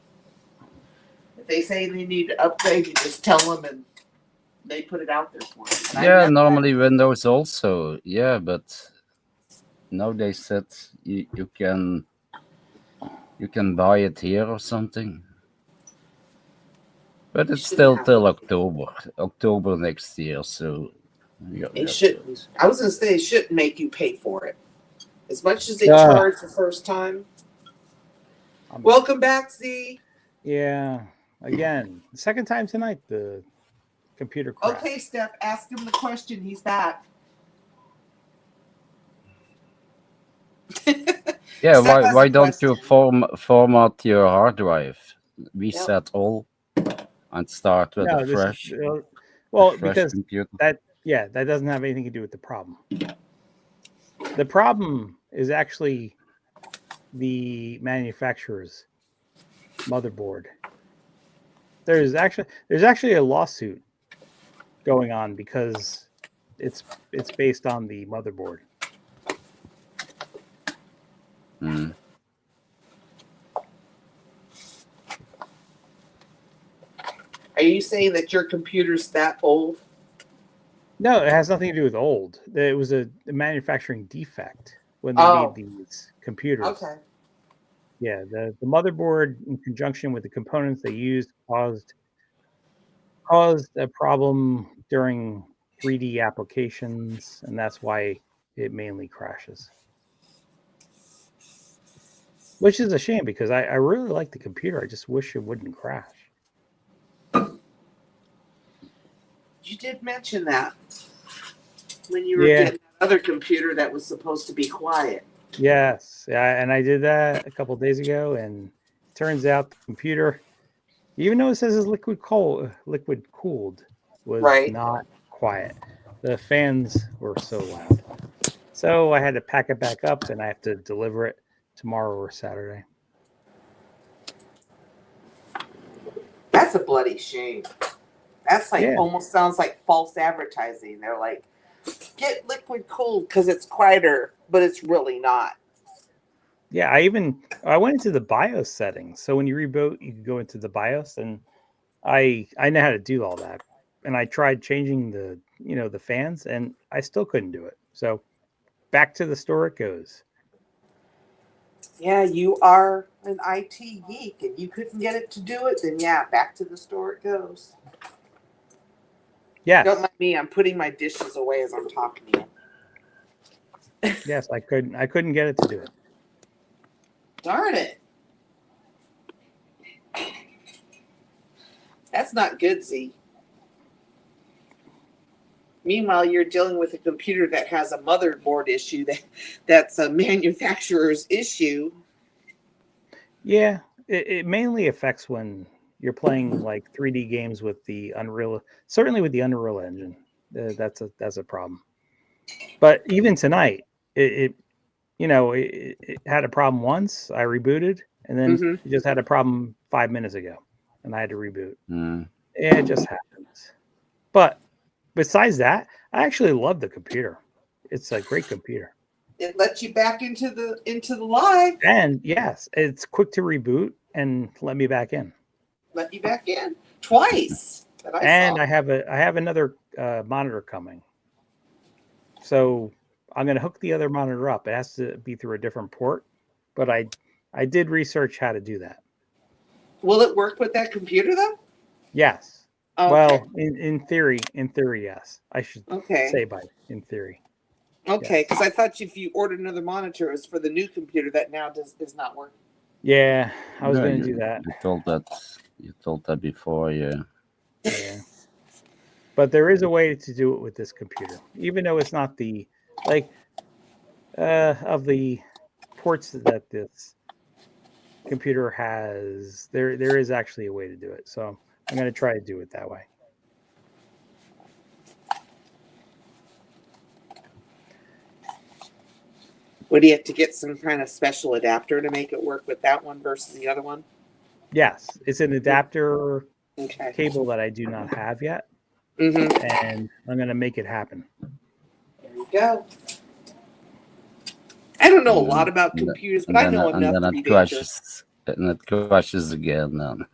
If they say they need to upgrade, you just tell them and they put it out there for you. But Yeah, normally Windows also. Yeah, but now they said you can buy it here or something. But it's still till October next year. So They shouldn't. I was going to say they shouldn't make you pay for it as much as they charge the first time. Welcome back, Z. Yeah. Again, the second time tonight, the computer crashed. Okay, Steph, ask him the question. He's back. Yeah, Steph why has a don't you question. format your hard drive, reset all, and start with a fresh because computer? that doesn't have anything to do with the problem. The problem is actually the manufacturer's motherboard. There's actually a lawsuit going on because it's based on the motherboard. Hmm. Are you saying that your computer's that old? No, it has nothing to do with old. It was a manufacturing defect when they Oh. made these computers. Okay. Yeah, the motherboard in conjunction with the components they used caused a problem during 3D applications, and that's why it mainly crashes. Which is a shame because I really like the computer. I just wish it wouldn't crash. You did mention that when you were Yeah. getting that other computer that was supposed to be quiet. Yes, yeah, and I did that a couple days ago, and it turns out the computer, even though it says it's liquid cooled, was Right. not quiet. The fans were so loud, so I had to pack it back up, and I have to deliver it tomorrow or Saturday. That's a bloody shame. That's like Yeah. almost sounds like false advertising. They're like, get liquid cooled because it's quieter, but it's really not. Yeah, I went into the BIOS settings. So when you reboot, you can go into the BIOS, and I know how to do all that. And I tried changing the fans, and I still couldn't do it. So back to the store it goes. Yeah, you are an IT geek and you couldn't get it to do it, then yeah, back to the store it goes. Yes, Don't mind me, I'm putting my dishes away as I'm talking to you. yes, I couldn't get it to do it. Darn it. That's not good, Z. Meanwhile, you're dealing with a computer that has a motherboard issue that's a manufacturer's issue. Yeah, it mainly affects when you're playing like 3D games with the Unreal, certainly with the Unreal Engine. That's a problem. But even tonight, it had a problem once. I rebooted, and then Mhm. it just had a problem 5 minutes ago, and I had to reboot. Hmm. It just happens. But besides that, I actually love the computer. It's a great computer. It lets you back into the live, And yes, it's quick to reboot and let me back in. let you back in twice. That And saw. I have another monitor coming. So I'm going to hook the other monitor up. It has to be through a different port, but I did research how to do that. Will it work with that computer though? Yes. Okay. Well, in theory, yes. I should Okay. say in theory. Okay, because I thought if you ordered another monitor, it was for the new computer that now does not work. Yeah, I was Yeah, going to do that. You told that before, yeah. Yeah. But there is a way to do it with this computer, even though it's not the of the ports that this computer has. There is actually a way to do it. So I'm going to try to do it that way. Would you have to get some kind of special adapter to make it work with that one versus the other one? Yes, it's an adapter Okay. cable that I do not have yet, Mm-hmm. and I'm going to make it happen. There you go. I don't know a And lot about then- computers, but And I then, know and enough then to it be dangerous. crashes. And it crashes again then.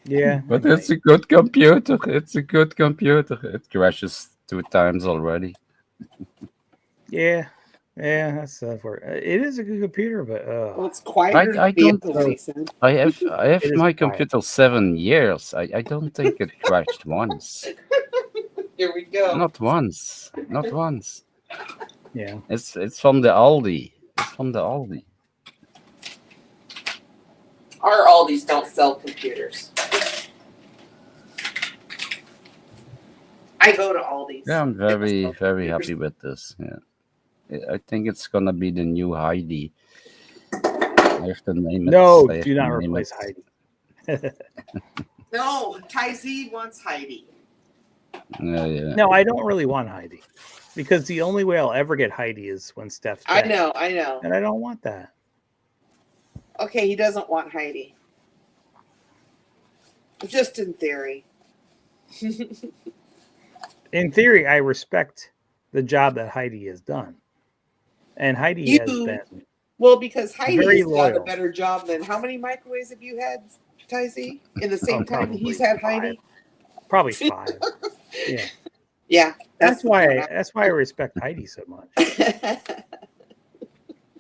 Yeah, But okay. it's a good computer. It's a good computer. It crashes 2 times already. Yeah, that's for it is a good computer, but Well, it's quieter I than the don't other know. one, he said. I have It is my quiet. computer 7 years. I don't think it crashed once. Here we go. Not once. Not once. Yeah. It's from the Aldi. It's from the Aldi. Our Aldi's don't sell computers. I go to Aldi's. Yeah, I'm very happy with this. Yeah. I think it's gonna be the new Heidi. I have to name it. No, I have do to not name replace it. Heidi. No, Ty Z wants Heidi. Yeah. No, I don't really want Heidi. because the only way I'll ever get Heidi is when Steph's I back. know. And I don't want that. Okay, he doesn't want Heidi. Just in theory. In theory, I respect the job that Heidi has done. And Heidi has been Well, because Heidi's very got a loyal. better job than how many microwaves have you had, Tyzy? In the same time that he's probably had 5. Heidi? Probably 5. Yeah. Yeah. That's the why point. that's why I respect Heidi so much.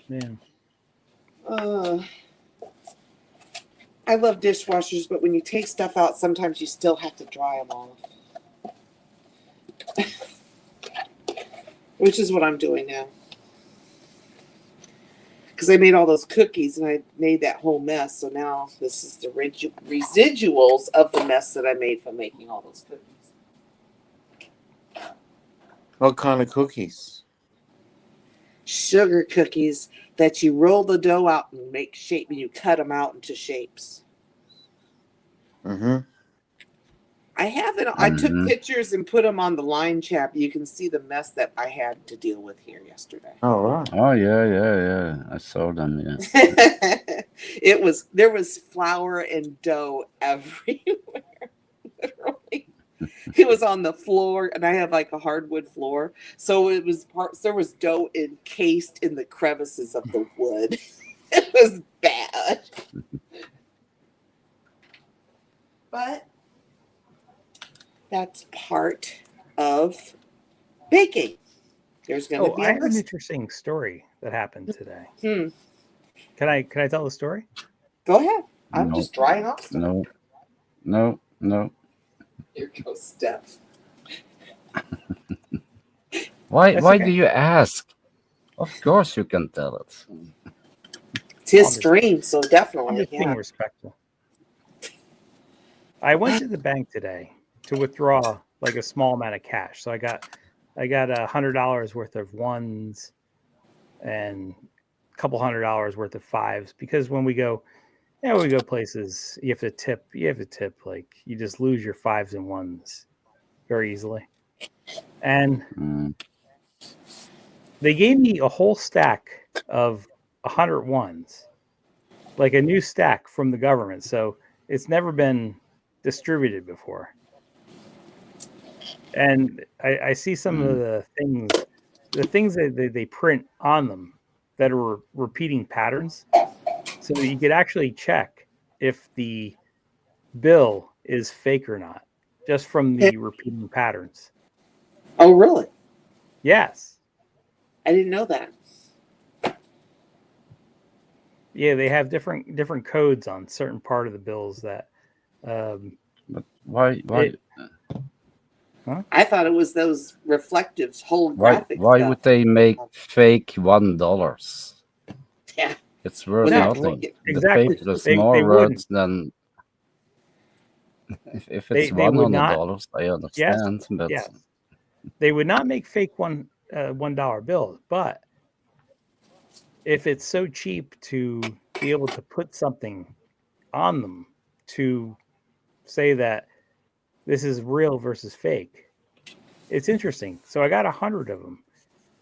Yeah. I love dishwashers, but when you take stuff out, sometimes you still have to dry them off. Which is what I'm doing now. Because I made all those cookies and I made that whole mess. So now this is the residuals of the mess that I made from making all those cookies. What kind of cookies? Sugar cookies that you roll the dough out and make shape, and you cut them out into shapes. Mm-hmm. I haven't. I took pictures and put them on the line chat. You can see the mess that I had to deal with here yesterday. All right. Oh yeah. I saw them. Yeah. There was flour and dough everywhere. Literally, it was on the floor, and I have like a hardwood floor, so there was dough encased in the crevices of the wood. It was bad, but that's part of baking. There's going to be I a have an list. interesting story that happened today. Hmm. Can I tell the story? Go ahead. I'm No. just drying off stuff. No. Here goes Steph. Why That's okay. do you ask? Of course you can tell it. It's his I'm just- stream, so I'm definitely, just being yeah. respectful. I went to the bank today to withdraw like a small amount of cash. So I got $100 worth of ones and a couple $100 worth of fives, because when we go places, you have to tip like you just lose your fives and ones very easily. And they gave me a whole stack of 100 ones, like a new stack from the government. So it's never been distributed before. And I see some of the things that they print on them that are repeating patterns, so that you could actually check if the bill is fake or not, just from the repeating patterns. Oh, really? Yes. I didn't know that. Yeah, they have different codes on certain part of the bills that. But why? I thought it was those reflective holographic Why stuff. would they make fake $1? Yeah. It's worth No, nothing. exactly. The paper is They more wouldn't. worth than if it's They would not- $100. I understand, but Yes. They would not make fake $1 bills, but if it's so cheap to be able to put something on them to say that this is real versus fake, it's interesting. So I got 100 of them,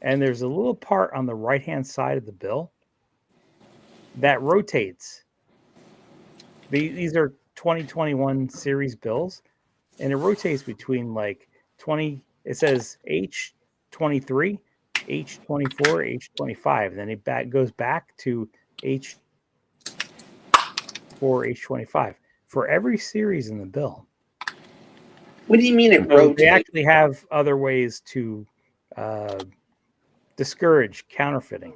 and there's a little part on the right-hand side of the bill that rotates. These are 2021 series bills, and it rotates between like 20. It says H23, H24, H25, and then it goes back to H4, H25 for every series in the bill. What do you mean it So rotates? they actually have other ways to discourage counterfeiting.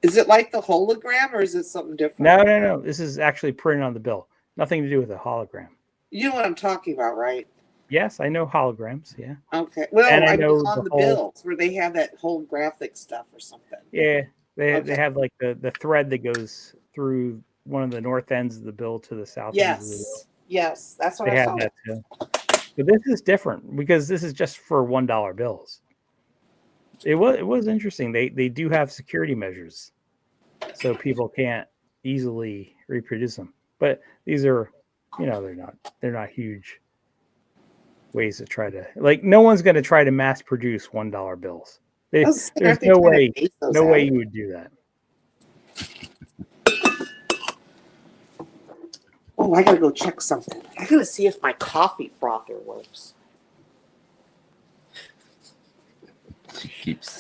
Is it like the hologram, or is it something different? No. This is actually printed on the bill. Nothing to do with a hologram. You know what I'm talking about, right? Yes, I know holograms. Yeah. Okay. Well, And I I mean, know on the the whole- bills where they have that holographic stuff or something. Yeah. They Okay. have like the thread that goes through one of the north ends of the bill to the south ends of the bill. Yes, that's what They I have saw. that too. But this is different because this is just for $1 bills. It was interesting. They do have security measures, so people can't easily reproduce them. But these are, they're not huge ways to try to, like, no one's going to try to mass produce $1 bills. I was saying, There's aren't they no trying to way, phase those no way out? you would do that. Oh, I gotta go check something. I gotta see if my coffee frother works.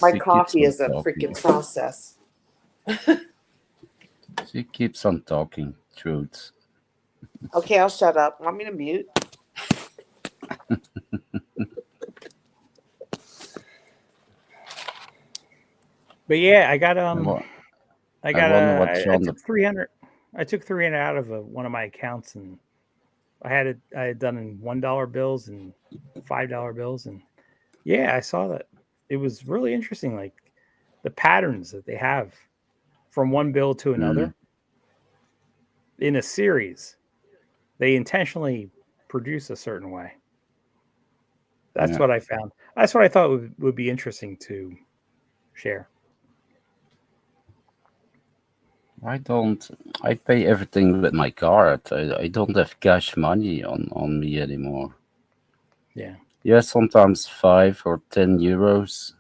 My She coffee keeps is a on talking. freaking process. She keeps on talking truths. Okay, I'll shut up. Want me to mute? But yeah, I got I wonder what I John. took 300. I took 300 out of one of my accounts, and I had done in $1 bills and $5 bills, and yeah, I saw that. It was really interesting, like the patterns that they have from one bill to another in a series. They intentionally produce a certain way. That's Yeah. what I found. That's what I thought would be interesting to share. I pay everything with my card. I don't have cash money on me anymore. Yeah. Yeah, sometimes 5 or 10 euros.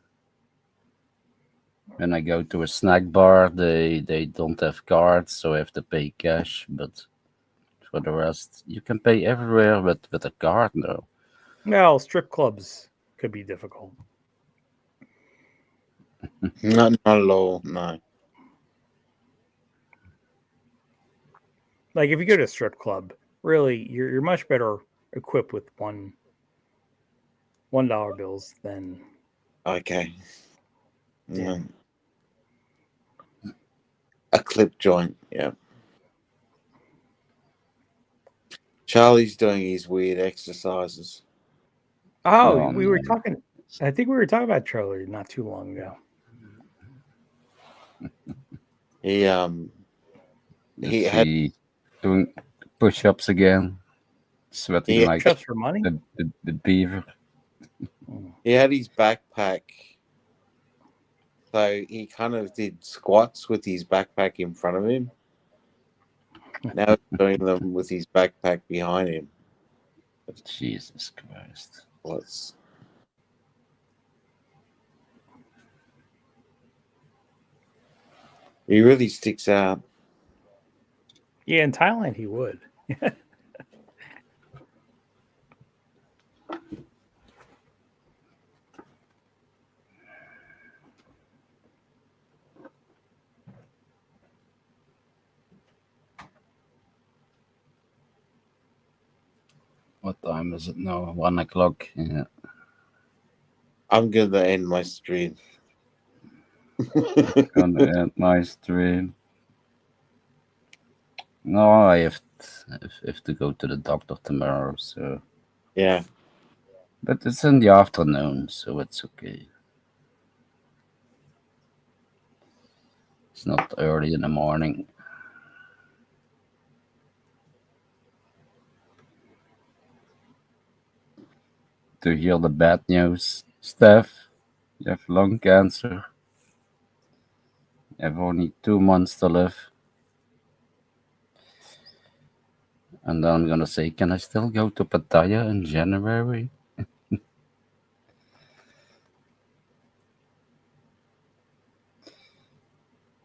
When I go to a snack bar, they don't have cards, so I have to pay cash. But for the rest, you can pay everywhere with a card now. Well, strip clubs could be difficult. Not at all. No. Like if you go to a strip club, really, you're much better equipped with $1 bills than Okay. Yeah. A clip joint. Yeah. Charlie's doing his weird exercises. Oh, Oh, we were no. talking. I think we were talking about Charlie not too long ago. He Is had he doing push-ups again? Sweating he like Push-ups for money. the beaver. he had his backpack, so he kind of did squats with his backpack in front of him. Now he's doing them with his backpack behind him. Jesus Christ. Let's. He really sticks out. Yeah, in Thailand he would. What time is it now? 1 o'clock. Yeah. I'm gonna end my stream. Gonna end my stream. No, I have to go to the doctor tomorrow, so. Yeah. But it's in the afternoon, so it's okay. It's not early in the morning. To hear the bad news, Steph, you have lung cancer. You have only 2 months to live. And then I'm gonna say, can I still go to Pattaya in January?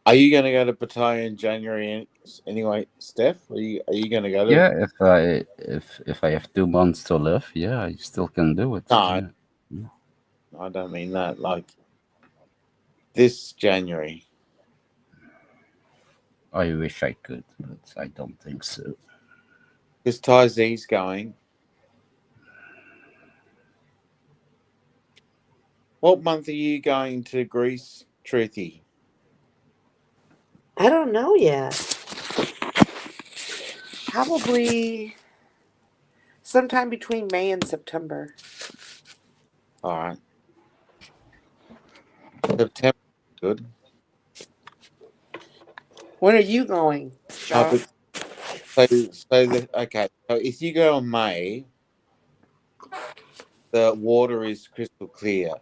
Are you gonna go to Pattaya in January anyway, Steph? Are you gonna go to? Yeah, if I have 2 months to live, yeah, I still can do it. No, Yeah. I don't mean that. Like this January. I wish I could, but I don't think so. Because Ty Z's going. What month are you going to Greece, Truthy? I don't know yet. Probably sometime between May and September. All right. September, good. When are you going, John? Okay. So if you go in May, the water is crystal clear.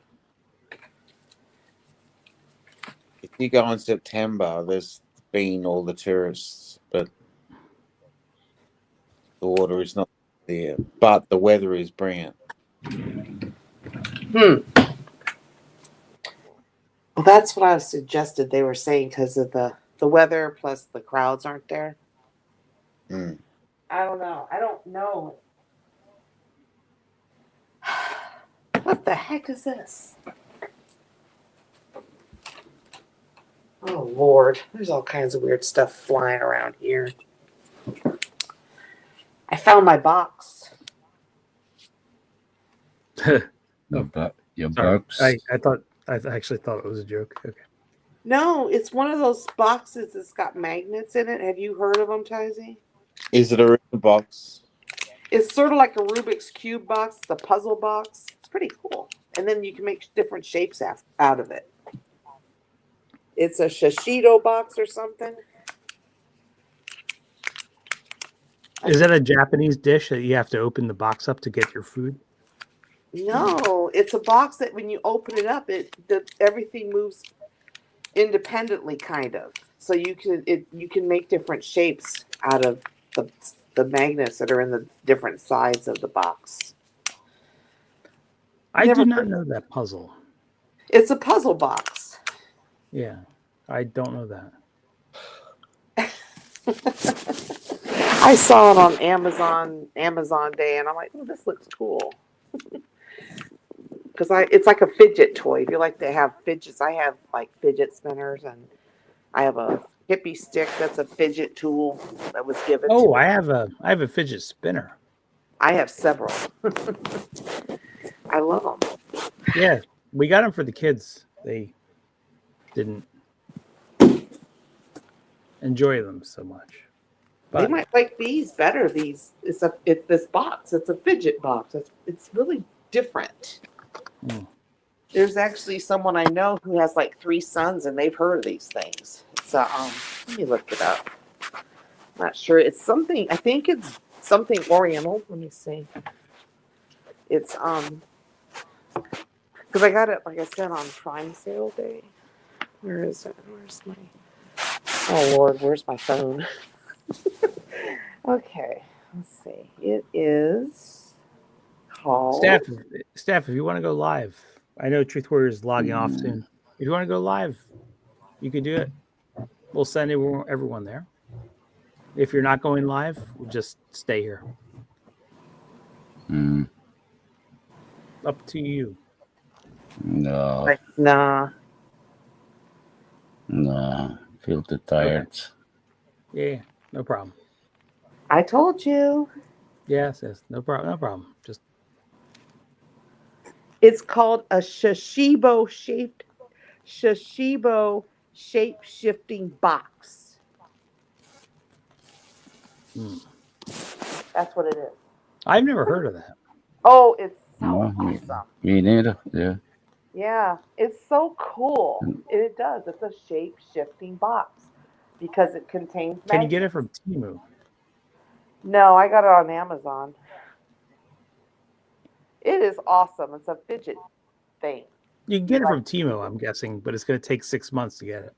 If you go in September, there's been all the tourists, but the water is not clear. But the weather is brilliant. Well, that's what I was suggested. They were saying because of the weather plus the crowds aren't there. Mm. I don't know. I don't know. What the heck is this? Oh Lord, there's all kinds of weird stuff flying around here. I found my box. Your Sorry. bugs. I actually thought it was a joke. Okay. No, it's one of those boxes that's got magnets in it. Have you heard of them, Tizy? Is it a Rubik box? It's sort of like a Rubik's Cube box. It's a puzzle box. It's pretty cool. And then you can make different shapes out of it. It's a Shishido box or something. Is that a Japanese dish that you have to open the box up to get your food? No, it's a box that when you open it up, everything moves independently, kind of. So you can make different shapes out of the magnets that are in the different sides of the box. I Never do not heard- know that puzzle. It's a puzzle box. Yeah, I don't know that. I saw it on Amazon Day, and I'm like, oh, this looks cool. Because it's like a fidget toy. If you like to have fidgets, I have like fidget spinners, and I have a hippie stick that's a fidget tool that was given. Oh, to me. I have a fidget spinner. I have several. I love them. Yeah, we got them for the kids. They didn't enjoy them so much. They But might like these better. It's this box. It's a fidget box. It's really different. Mm. There's actually someone I know who has like 3 sons, and they've heard of these things. It's let me look it up. Not sure. It's something. I think it's something Oriental. Let me see. It's because I got it, like I said, on Prime Sale Day. Where is it? Where's my? Oh Lord, where's my phone? Okay, let's see. It is called. Staff, if you want to go live, I know Truth Warrior is logging off soon. If you want to go live, you can do it. We'll send everyone there. If you're not going live, we'll just stay here. Mm, Up to you. no, Like, nah. no. Feel too tired. Yeah, no problem. I told you. Yes, no problem. No problem. Just It's called a Shishibo shape shifting box. That's what it is. I've never heard of that. Oh, it's so No, awesome. me neither. Yeah. Yeah, it's so cool. It does. It's a shape shifting box because it contains. Can you get it from Temu? No, I got it on Amazon. It is awesome. It's a fidget thing. You can get it from Temu, I'm guessing, but it's going to take 6 months to get it.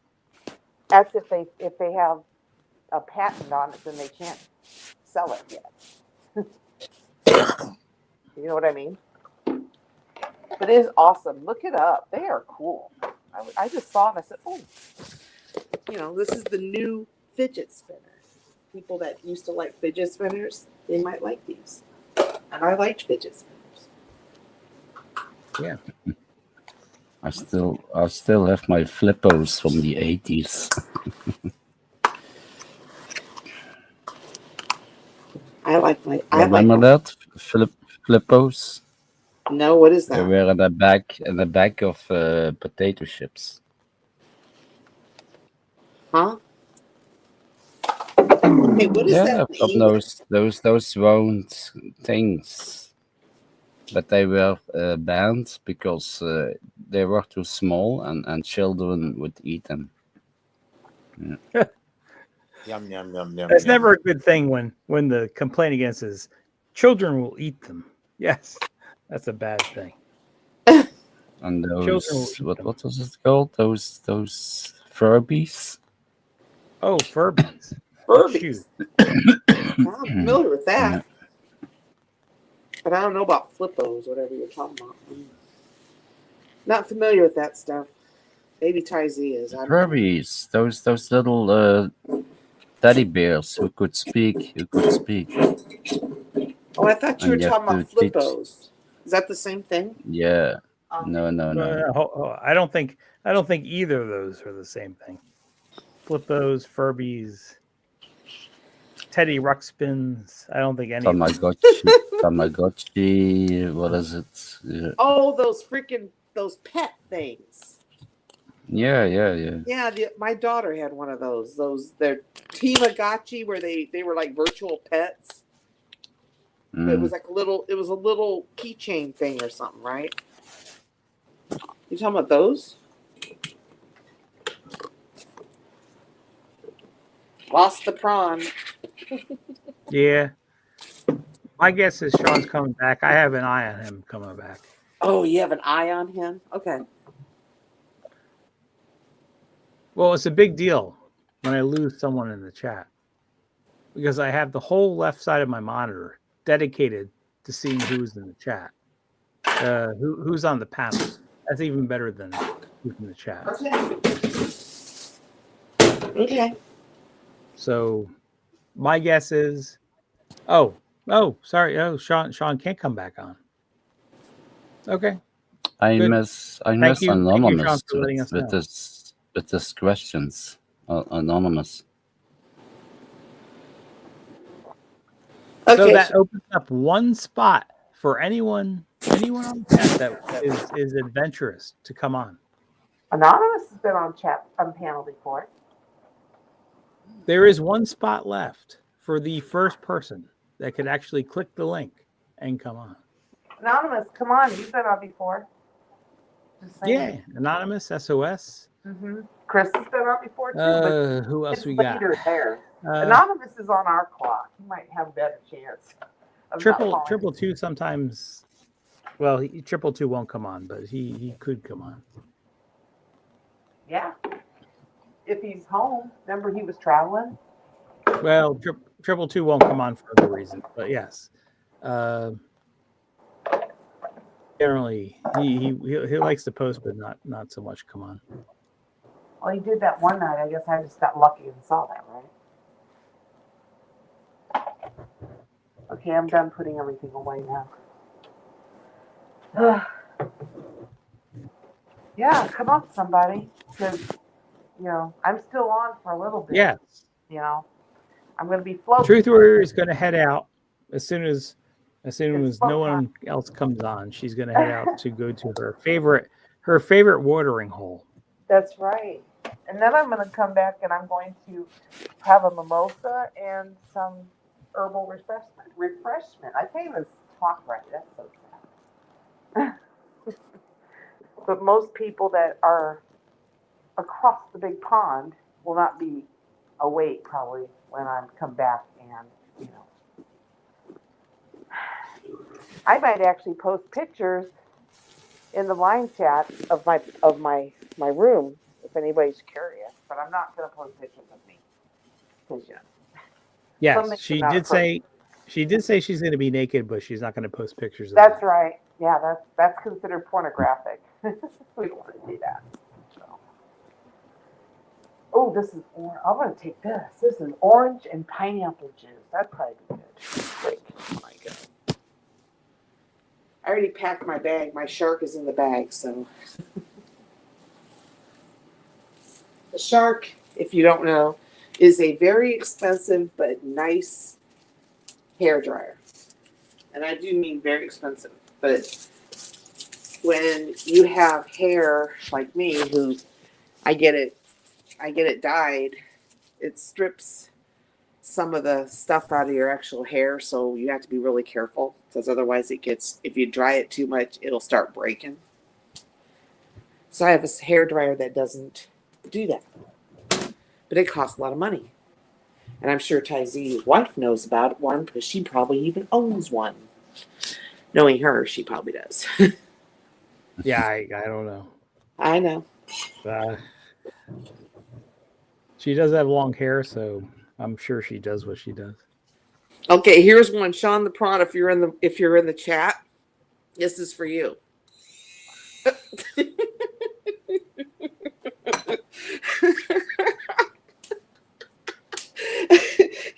That's if they have a patent on it, then they can't sell it yet. You know what I mean? But it is awesome. Look it up. They are cool. I just saw it and I said, oh, this is the new fidget spinner. People that used to like fidget spinners, they might like these. And I liked fidget spinners. Yeah. I still have my flippos from the 80s. I like my. Remember that flippos? No, what is They that? were in the back of potato chips. Huh? Hey, what is Yeah, that? from those round things, but they were banned because they were too small and children would eat them. Yum yum yum yum. That's yum. never a good thing when the complaint against is children will eat them. Yes, that's a bad thing. And Children will those eat what them. was it called? Those Furbies. Oh, Furbies. Furbies. Shoot. I'm familiar with that. But I don't know about flippos, whatever you're talking about. I'm not familiar with that stuff. Maybe Ty Z is. I don't know. Furbies, those little teddy bears who could speak. Oh, I thought you were And you have talking about to teach. Flippos. Is that the same thing? Yeah. No. I don't think either of those are the same thing. Flippos, Furbies, Teddy Ruxpins. I don't think any of them. Tamagotchi. What is it? Oh, those pet things. Yeah. Yeah, my daughter had one of those. They're Tamagotchi, where they were like virtual pets. It was like a little keychain thing or something, right? You talking about those? Lost the prawn. Yeah. My guess is Sean's coming back. I have an eye on him coming back. Oh, you have an eye on him? Okay. Well, it's a big deal when I lose someone in the chat because I have the whole left side of my monitor dedicated to seeing who's in the chat, who's on the panel. That's even better than who's in the chat. Okay. So my guess is, sorry, Sean can't come back on. Okay. I Good. miss Thank you, Anonymous Sean, for letting us know. with his questions. Anonymous. Okay. So that opens up one spot for anyone on the chat that is adventurous to come on. Anonymous has been on panel before. There is one spot left for the first person that could actually click the link and come on. Anonymous, come on. You've been on before. Just saying. Yeah, Anonymous, SOS. Mm-hmm. Chris has been on before too. Who else it's we got? later there. Anonymous is on our clock. He might have a better chance. Triple two sometimes. Well, Triple two won't come on, but he could come on. Yeah. If he's home. Remember he was traveling? Well, Triple two won't come on for other reasons, but yes. Generally, he likes to post, but not so much come on. Well, he did that one night. I guess I just got lucky and saw that, right? Okay, I'm done putting everything away now. Yeah, come on, somebody. Because, I'm still on for a little bit. Yes. I'm going to be floating. Truth Warrior is going to head out as soon as no one else comes on. She's going to head out to go to her favorite watering hole. That's right. And then I'm going to come back and I'm going to have a mimosa and some herbal refreshment. I can't even talk right. That's so sad. But most people that are across the big pond will not be awake probably when I come back, and I might actually post pictures in the line chat of my room if anybody's curious, but I'm not going to post pictures of me. Yes, she did say she's going to be naked, but she's not going to post pictures of That's right. Yeah, that's considered pornographic. We don't want to do that. So. Oh, this is orange. I'm going to take this. This is orange and pineapple juice. That'd probably be good. Great. Oh my God. I already packed my bag. My shark is in the bag, so. The Shark, if you don't know, is a very expensive but nice hair dryer. And I do mean very expensive. But when you have hair like me, who I get it dyed, it strips some of the stuff out of your actual hair, so you have to be really careful, because otherwise if you dry it too much, it'll start breaking. So I have a hair dryer that doesn't do that. But it costs a lot of money. And I'm sure Ty Z's wife knows about one, because she probably even owns one. Knowing her, she probably does. Yeah, I don't know. I know. She does have long hair, so I'm sure she does what she does. Okay, here's one. Sean the Prawn, if you're in the chat, this is for you.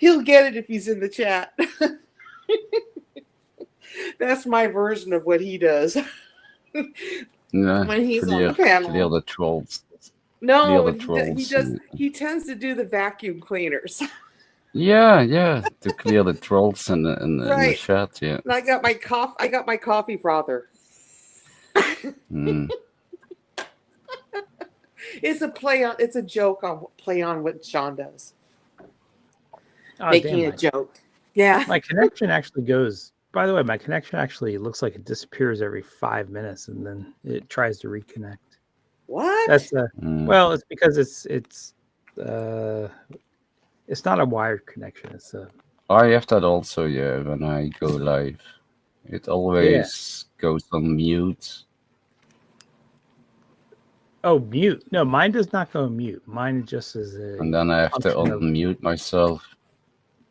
He'll get it if he's in the chat. That's my version of what he does. Yeah, When he's on the clear panel. the trolls. No, the he trolls. does. He tends to do the vacuum cleaners. Yeah, to clear the trolls in the Right. chat. Yeah. And I got my coffee frother. Mm. It's a play on. It's a joke on play on what Sean does, Oh, making damn, a joke. Yeah. my connection actually goes. By the way, my connection actually looks like it disappears every 5 minutes, and then it tries to reconnect. What? That's Mm. well, it's because it's not a wired connection. It's a I have that also. Yeah, when I go live, it always goes on mute. oh mute. No, mine does not go mute. Mine just is a And then I have to function of- unmute myself.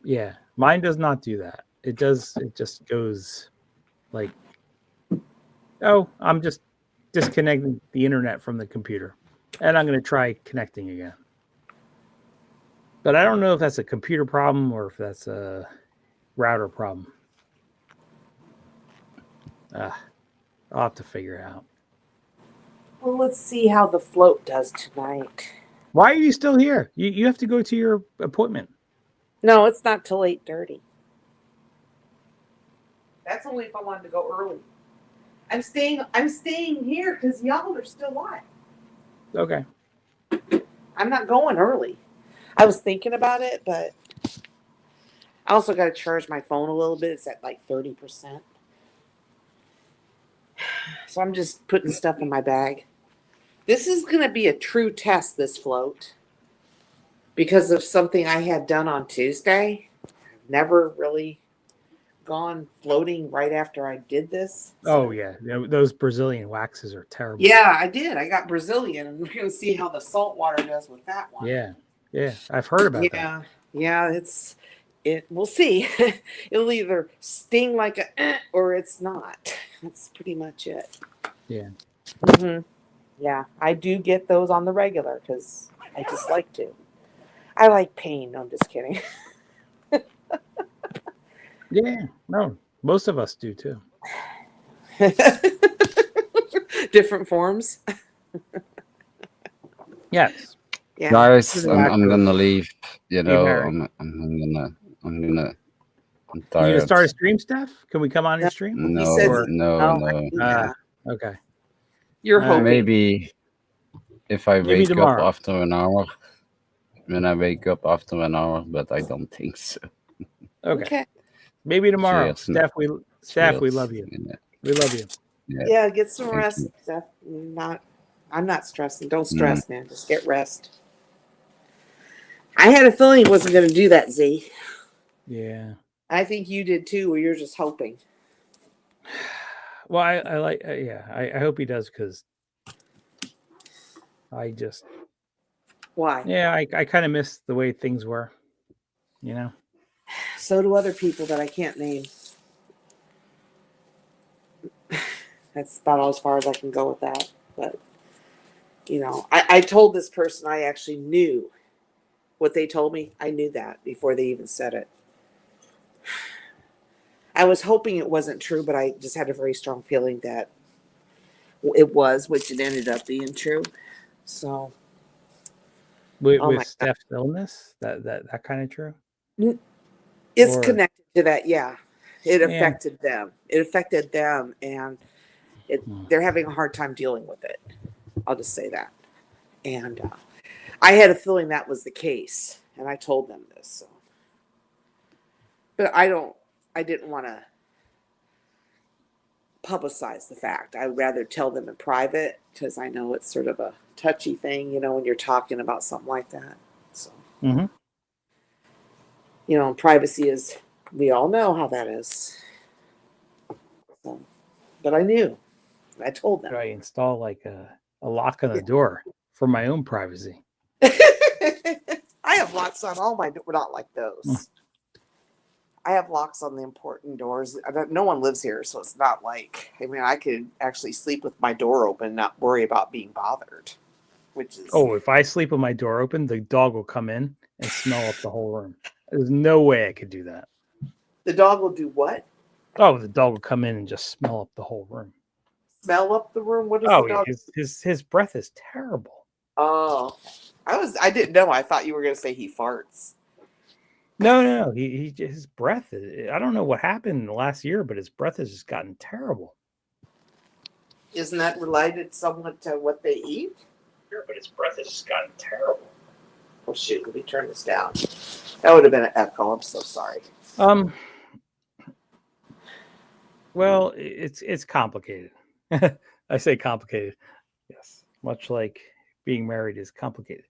yeah. Mine does not do that. It does. It just goes like, oh, I'm just disconnecting the internet from the computer, and I'm going to try connecting again. But I don't know if that's a computer problem or if that's a router problem. I'll have to figure it out. Well, let's see how the float does tonight. Why are you still here? You have to go to your appointment. No, it's not till 8:30. That's only if I wanted to go early. I'm staying here because y'all are still live. Okay. I'm not going early. I was thinking about it, but I also got to charge my phone a little bit. It's at like 30%. So I'm just putting stuff in my bag. This is going to be a true test, this float, because of something I had done on Tuesday. I've never really gone floating right after I did this. Oh yeah, those Brazilian waxes are terrible. Yeah, I did. I got Brazilian, and we're going to see how the salt water does with that one. Yeah. I've heard about that. Yeah. We'll see. It'll either sting like a or it's not. That's pretty much it. Yeah. Mm-hmm. Yeah, I do get those on the regular because I just like to. I like pain. No, I'm just kidding. Yeah. No, most of us do too. Different forms. Yes. Yeah. Guys, Yeah. I'm gonna leave. You know, married. I'm You tired. gonna start a stream, Steph? Can we come on your stream? No, He says Or- no. Yeah. Okay. You're hoping. Maybe if I Maybe wake up tomorrow. after an hour. When I wake up after an hour, but I don't think so. Okay. Maybe tomorrow. Cheers. Steph, we Cheers. love you. Yeah. We love you. Yeah, get some Thank rest. you. Steph. I'm not stressing. Don't stress, man. Just get rest. I had a feeling he wasn't going to do that, Z. Yeah. I think you did too, or you're just hoping. Well, I like. I hope he does because I just. Why? Yeah, I kind of miss the way things were. You know. So do other people that I can't name. That's about as far as I can go with that. But, I told this person I actually knew what they told me. I knew that before they even said it. I was hoping it wasn't true, but I just had a very strong feeling that it was, which it ended up being true. So. With, Oh my with Steph's illness, that kind of true. It's Or- connected to that, yeah. It Yeah. affected them. It affected them, and they're having a hard time dealing with it. I'll just say that. And I had a feeling that was the case, and I told them this. So. But I didn't want to publicize the fact. I'd rather tell them in private because I know it's sort of a touchy thing, when you're talking about something like that. So. Mhm. Privacy is, we all know how that is. So, but I knew. I told them. Should I install like a lock on the door for my own privacy? I have locks on all my doors, not like those. I have locks on the important doors. No one lives here, so it's not like, I could actually sleep with my door open, not worry about being bothered. which is Oh, if I sleep with my door open, the dog will come in and smell up the whole room. There's no way I could do that. the dog will do what? Oh, the dog will come in and just smell up the whole room. Smell up the room? What does Oh the yeah, dog? his breath is terrible. Oh, I didn't know. I thought you were gonna say he farts. No. His breath. I don't know what happened in the last year, but his breath has just gotten terrible. Isn't that related somewhat to what they eat? Sure, but his breath has just gotten terrible. Oh shoot! Let me turn this down. That would have been an echo. I'm so sorry. Well, it's complicated. I say complicated. Yes, much like being married is complicated.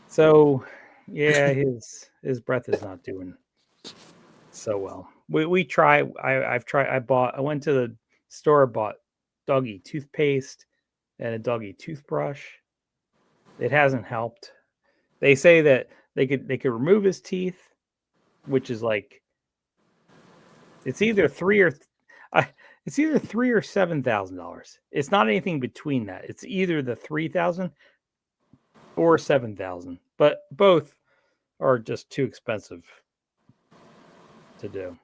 So, yeah, his breath is not doing so well. We try. I've tried. I went to the store, bought doggy toothpaste and a doggy toothbrush. It hasn't helped. They say that they could remove his teeth, which is like it's either it's either $3,000 or $7,000. It's not anything between that. It's either the 3,000 or 7,000, but both are just too expensive to do.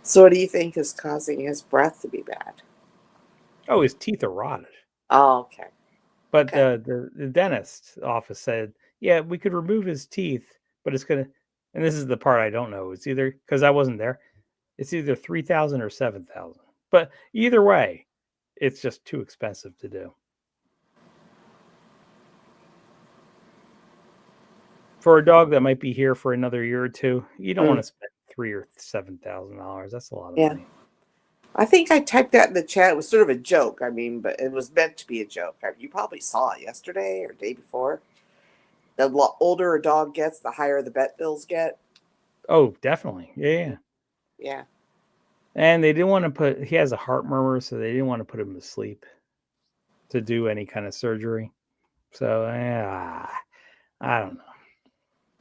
So, what do you think is causing his breath to be bad? Oh, his teeth are rotted. Oh, okay. But Okay. the dentist office said, yeah, we could remove his teeth, but it's gonna. And this is the part I don't know. It's either because I wasn't there. It's either 3,000 or 7,000. But either way, it's just too expensive to do. For a dog that might be here for another year or two, you don't want to spend $3,000 or $7,000. That's a lot of money. I think I typed that in the chat. It was sort of a joke. I mean, but it was meant to be a joke. You probably saw it yesterday or day before. The older a dog gets, the higher the vet bills get. Oh, definitely. Yeah. Yeah. And they didn't want to put, he has a heart murmur, so they didn't want to put him to sleep to do any kind of surgery. So, I don't know.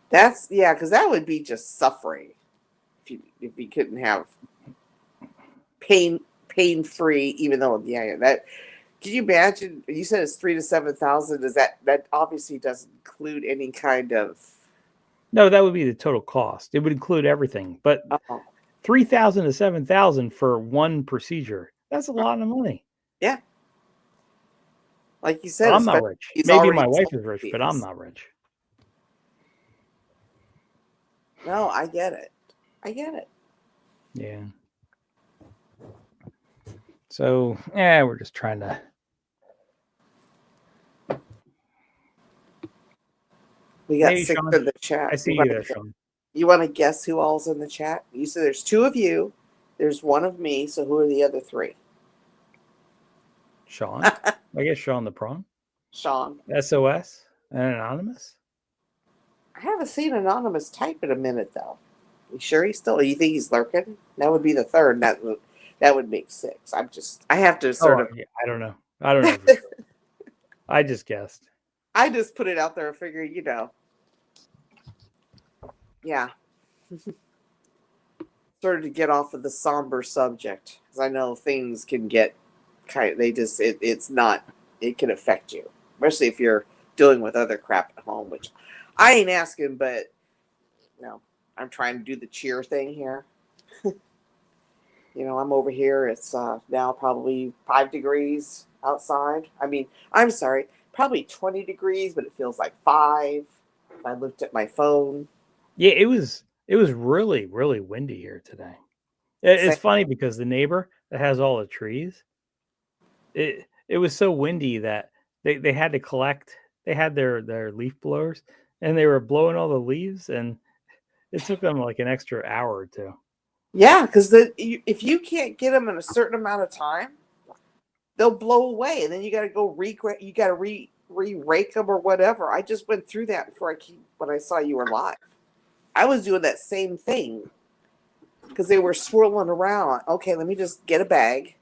That's, yeah, because that would be just suffering if you couldn't have pain free, even though, yeah, that, can you imagine? You said it's 3,000 to 7,000. Does that obviously doesn't include any kind of. No, that would be the total cost. It would include everything, but 3,000 to 7,000 for one procedure. That's a lot of money. Yeah. Like you said, I'm not rich. Maybe my wife is rich, but I'm not rich. No, I get it. Yeah. So, yeah, we're just trying to. We got Hey, 6 Sean. in the chat. I see you there, Sean. You want to guess who all's in the chat? You said there's 2 of you. There's 1 of me. So who are the other 3? Sean. I guess Sean the Prawn. Sean. SOS and Anonymous. I haven't seen Anonymous type in a minute though. You sure he's still? You think he's lurking? That would be the 3rd. That would make 6. I have to sort of. Yeah, I don't know. For sure. I just guessed. I just put it out there and figured, yeah. Sort of to get off of the somber subject, because I know things can get it's not, it can affect you, especially if you're dealing with other crap at home, which I ain't asking, but I'm trying to do the cheer thing here. I'm over here. It's now probably 5 degrees outside. I mean, I'm sorry, probably 20 degrees, but it feels like 5. I looked at my phone. Yeah, it was really, really windy here today. It's funny because the neighbor that has all the trees, it was so windy that they had to collect. They had their leaf blowers and they were blowing all the leaves, and it took them like an extra hour or 2. Yeah, because if you can't get them in a certain amount of time, they'll blow away, and then you got to go re-rake them or whatever. I just went through that when I saw you were live. I was doing that same thing because they were swirling around. Okay, let me just get a bag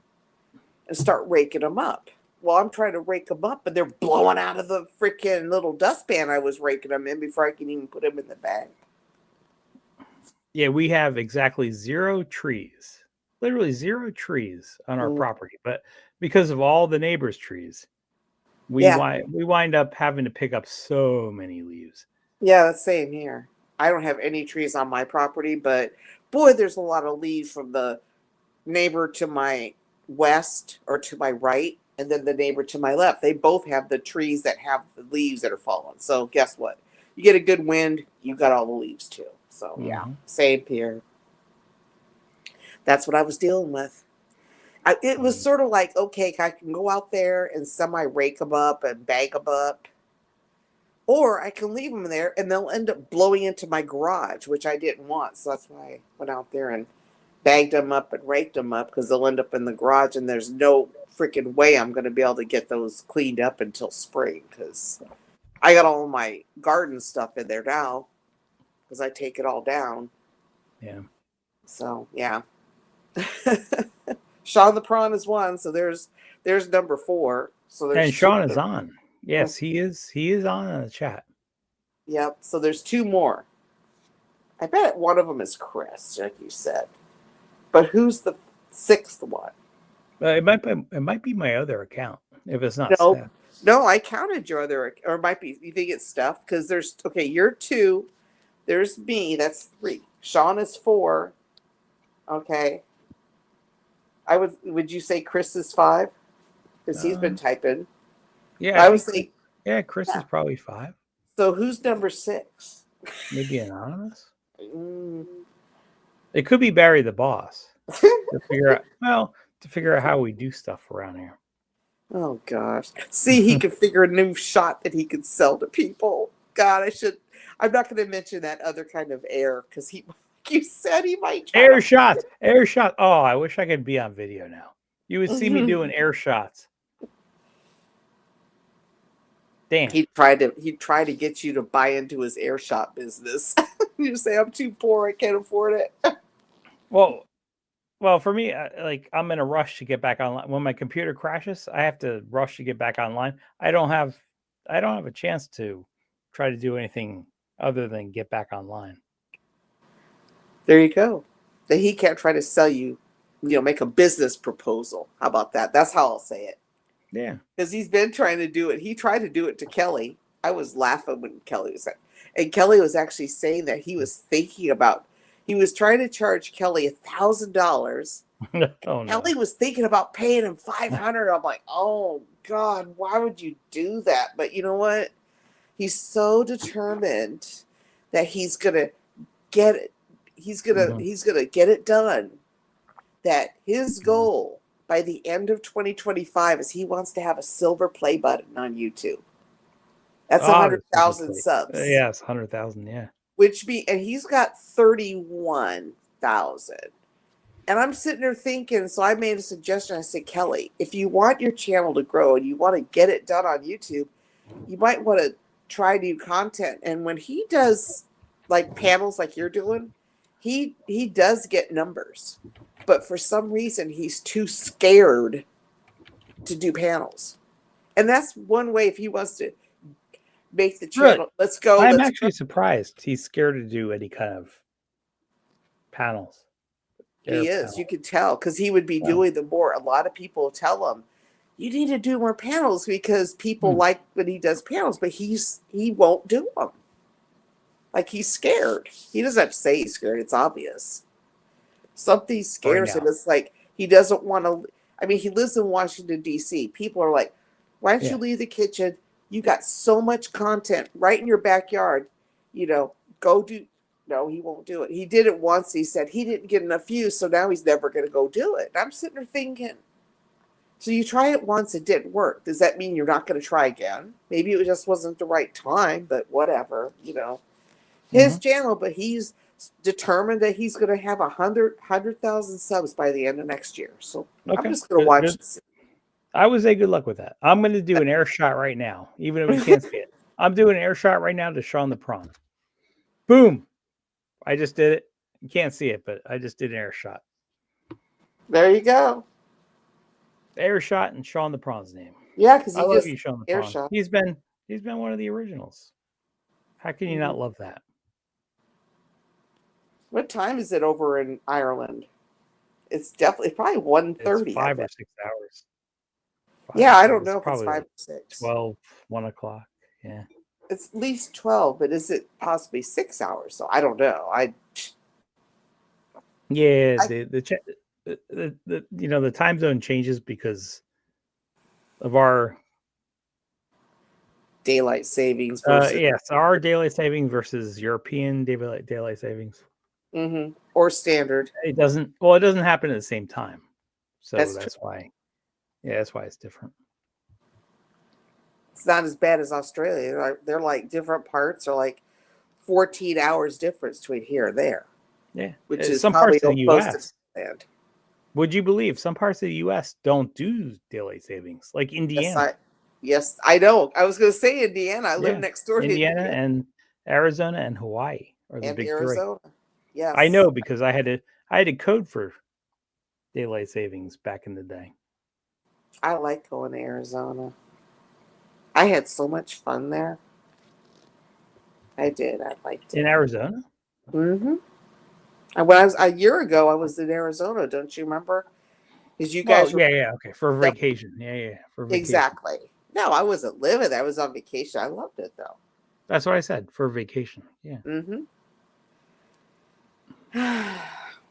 and start raking them up. Well, I'm trying to rake them up, but they're blowing out of the freaking little dustpan I was raking them in before I can even put them in the bag. Yeah, we have exactly 0 trees, literally 0 trees on our property, but because of all the neighbors' trees, we wind up having to pick up so many leaves. Yeah, that's same here. I don't have any trees on my property, but boy, there's a lot of leaves from the neighbor to my west or to my right, and then the neighbor to my left. They both have the trees that have the leaves that are falling. So guess what? You get a good wind, you got all the leaves too. So yeah, Mhm. same here. That's what I was dealing with. It was sort of like, okay, I can go out there and semi rake them up and bag them up, or I can leave them there and they'll end up blowing into my garage, which I didn't want. So that's why I went out there and bagged them up and raked them up, because they'll end up in the garage and there's no freaking way I'm going to be able to get those cleaned up until spring, because I got all my garden stuff in there now because I take it all down. Yeah. So yeah. Sean the Prawn is one, so there's number 4. So there's And Sean two. is on. Yes, he is. He is on in the chat. Yep. So there's 2 more. I bet one of them is Chris, like you said. But who's the 6th one? It might be my other account if it's not No, Steph. no, I counted your other, or it might be. You think it's Steph? Because there's you're 2. There's me. That's 3. Sean is 4. Okay. Would you say Chris is 5? Because he's been typing. Yeah, I would say. Yeah, Chris is probably 5. So who's number 6? Maybe anonymous. Mm. It could be Barry the Boss. To figure out how we do stuff around here. Oh gosh. See, he could figure a new shot that he could sell to people. God, I'm not going to mention that other kind of air, because you said he might try Air shots. Oh, I wish I could be on video now. You would see me doing air shots. Damn. He'd try to get you to buy into his air shot business. You say, I'm too poor, I can't afford it. Well, for me, I'm in a rush to get back online. When my computer crashes, I have to rush to get back online. I don't have a chance to try to do anything other than get back online. There you go. That he can't try to sell you, make a business proposal. How about that? That's how I'll say it. Yeah. Because he's been trying to do it. He tried to do it to Kelly. I was laughing when Kelly was and Kelly was actually saying that he was trying to charge Kelly $1,000. Oh, no. Kelly was thinking about paying him $500. I'm like, oh God, why would you do that? But you know what? He's so determined that he's gonna get it. He's gonna get it done. That his goal by the end of 2025 is he wants to have a silver play button on YouTube. That's 100,000 subs. Yes, 100,000. Yeah. And he's got 31,000. And I'm sitting there thinking, so I made a suggestion. I said, Kelly, if you want your channel to grow and you want to get it done on YouTube, you might want to try new content. And when he does like panels like you're doing, he does get numbers. But for some reason, he's too scared to do panels. And that's one way if he wants to make the channel. Really? Let's go. I'm actually surprised he's scared to do any kind of panels. He is. You can tell because he would be doing the more. A lot of people tell him, you need to do more panels because people like when he does panels, but he won't do them. Like he's scared. He doesn't have to say he's scared. It's obvious. Something scares him. It's like he doesn't want to. I mean, he lives in Washington, D.C. People are like, why don't you leave the kitchen? You got so much content right in your backyard. Go do. No, he won't do it. He did it once. He said he didn't get enough views, so now he's never going to go do it. I'm sitting there thinking, so you try it once, it didn't work. Does that mean you're not going to try again? Maybe it just wasn't the right time, but whatever, His channel, but he's determined that he's going to have 100,000 subs by the end of next year. So I'm just going to watch it. I would say good luck with that. I'm going to do an air shot right now, even if we can't see it. I'm doing an air shot right now to Sean the Prawn. Boom. I just did it. You can't see it, but I just did an air shot. There you go. Air shot in Sean the Prawn's name. Yeah, because I love you, Sean the air Prawn. shot. He's been one of the originals. How can you not love that? What time is it over in Ireland? It's probably 1:30. It's 5 or 6 hours. Yeah, I so don't know if it's probably 5 like or 6. 12, 1 o'clock. Yeah. It's at least 12, but is it possibly 6 hours? So I don't know. Yeah, I the time zone changes because of our daylight savings versus our daylight saving versus European daylight savings. or standard. It doesn't happen at the same time. So That's that's true. why. Yeah, that's why it's different. It's not as bad as Australia. They're like different parts are like 14 hours difference between here and there, Yeah. which is Some probably parts of the close to US, Finland. would you believe some parts of the US don't do daylight savings, like Indiana. Yes, I know. I was going to say Indiana. I live Yeah. next door to Indiana Indiana and Arizona and Hawaii are the and big three. Arizona. Yes, I know because I had to code for daylight savings back in the day. I like going to Arizona. I had so much fun there. I did. I liked it. In Arizona? Mm-hmm. And when I was a year ago, I was in Arizona. Don't you remember? Because you Well, guys were yeah, okay, for vacation. Yeah, for vacation. exactly. No, I wasn't living there. I was on vacation. I loved it though. That's what I said, for vacation. Yeah. Mm-hmm.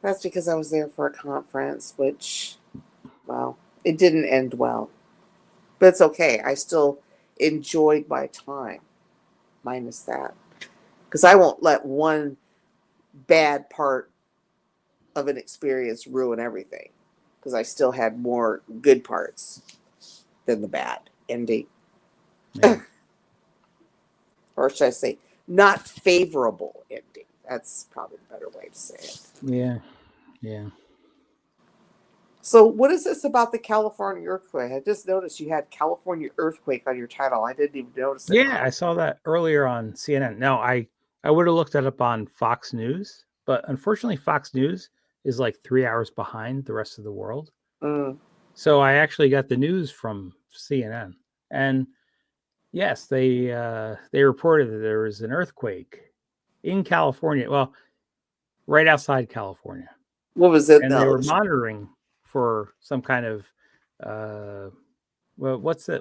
That's because I was there for a conference, which, well, it didn't end well. But it's okay. I still enjoyed my time, minus that. Because I won't let one bad part of an experience ruin everything. Because I still had more good parts than the bad ending. Yeah. Or should I say, not favorable ending. That's probably the better way to say it. Yeah. So what is this about the California earthquake? I just noticed you had California earthquake on your title. I didn't even notice it. Yeah, I saw that earlier on CNN. Now, I would have looked that up on Fox News, but unfortunately Fox News is like 3 hours behind the rest of the world. So I actually got the news from CNN. And yes, they reported that there was an earthquake in California. Well, right outside California. What was it? And they were monitoring for some kind of what's the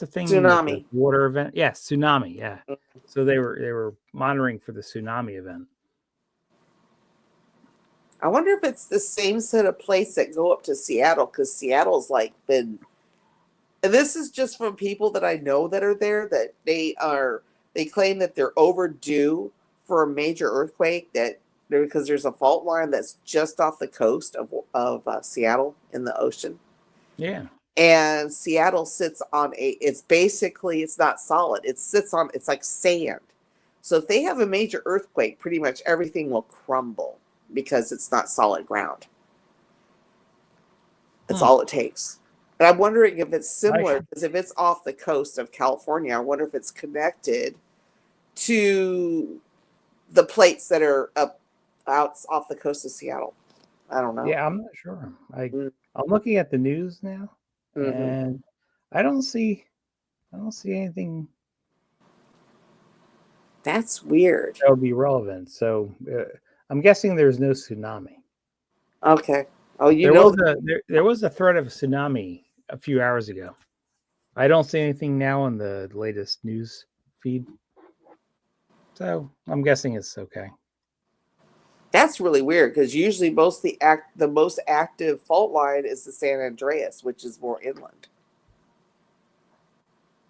thing? Tsunami. The water event? Yes, tsunami. Yeah. So they were monitoring for the tsunami event. I wonder if it's the same set of plates that go up to Seattle, because Seattle's like been. And this is just from people that I know that are there, that they claim that they're overdue for a major earthquake, because there's a fault line that's just off the coast of Seattle in the ocean. Yeah. And Seattle sits on it's not solid. It's like sand. So if they have a major earthquake, pretty much everything will crumble because it's not solid ground. That's all it takes. And I'm wondering if it's similar, because if it's off the coast of California, I wonder if it's connected to the plates that are out off the coast of Seattle. I don't know. Yeah, I'm not sure. I'm looking at the news now, and I don't see anything. That's weird. That would be relevant. So I'm guessing there's no tsunami. Okay. Oh, there was a threat of a tsunami a few hours ago. I don't see anything now in the latest news feed. So I'm guessing it's okay. That's really weird, because usually the most active fault line is the San Andreas, which is more inland.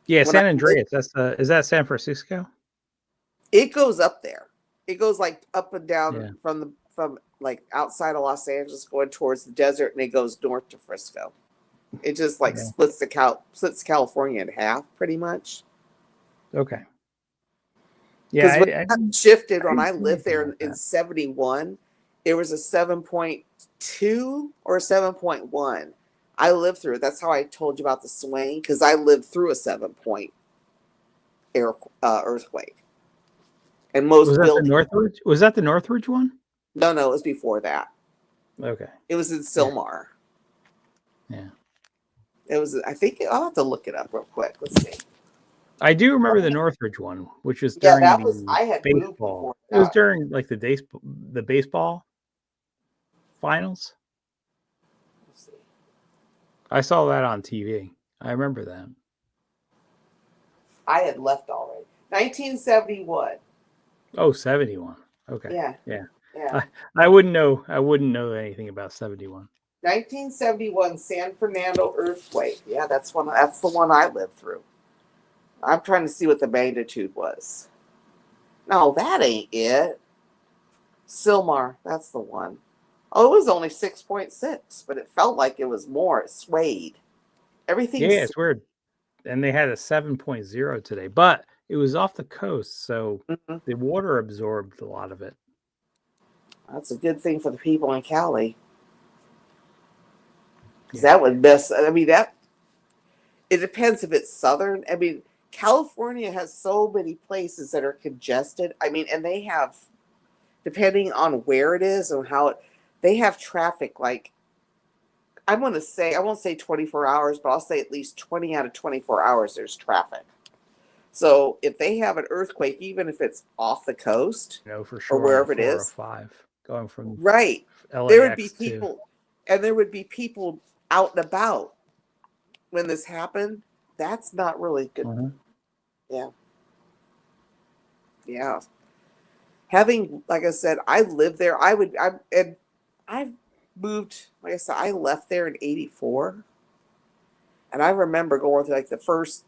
Yeah, San Andreas. Is that San Francisco? It goes up there. It goes like up and down from like outside of Los Angeles, going towards the desert, and it goes north to Frisco. It just like splits California in half, pretty much. Okay. Yeah, because shifted when I lived there in 71, it was a 7.2 or a 7.1. I lived through it. That's how I told you about the swing, because I lived through a 7-point earthquake. And most buildings. Was that the Northridge one? No, it was before that. Okay. It was in Sylmar. Yeah. It was. I think I'll have to look it up real quick. Let's see. I do remember the Northridge one, which was during I had baseball. It was during like the baseball finals. Let's see. I saw that on TV. I remember that. I had left already. 1971. Oh, 71. Okay. Yeah. Yeah. Yeah. I wouldn't know. I wouldn't know anything about 71. 1971 San Fernando earthquake. Yeah, that's the one I lived through. I'm trying to see what the magnitude was. No, that ain't it. Silmar, that's the one. Oh, it was only 6.6, but it felt like it was more. It swayed. Everything. Yeah, it's weird. And they had a 7.0 today, but it was off the coast, so Mhm. the water absorbed a lot of it. That's a good thing for the people in Cali. Because Yeah. that would mess. I mean, that. It depends if it's southern. I mean, California has so many places that are congested. I mean, and they have, depending on where it is and how it, they have traffic like, I won't say 24 hours, but I'll say at least 20 out of 24 hours there's traffic. So if they have an earthquake, even if it's off the coast, For sure. wherever it is. 405, going from right, LAX there would be to people, and there would be people out and about when this happened. That's not really good. Mhm. Yeah. Having, like I said, I lived there. I've moved, like I said, I left there in 84. And I remember going through like the first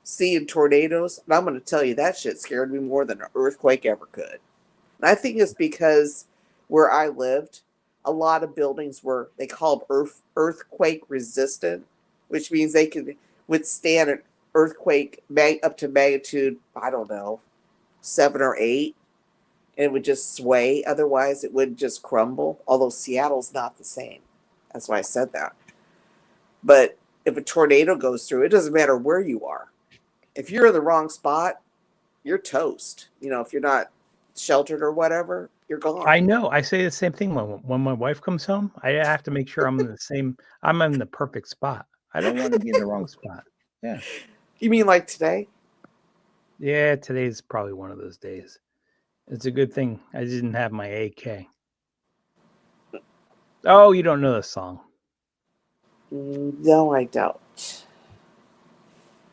seeing tornadoes. And I'm going to tell you, that shit scared me more than an earthquake ever could. And I think it's because where I lived, a lot of buildings were, they called earthquake resistant, which means they could withstand an earthquake up to magnitude, I don't know, 7 or 8, and it would just sway. Otherwise, it would just crumble. Although Seattle's not the same. That's why I said that. But if a tornado goes through, it doesn't matter where you are. If you're in the wrong spot, you're toast. If you're not sheltered or whatever, you're gone. I know. I say the same thing when my wife comes home. I have to make sure I'm in the perfect spot. I don't want to be in the wrong spot. Yeah. You mean like today? Yeah, today's probably one of those days. It's a good thing I didn't have my AK. Oh, you don't know the song. No, I don't.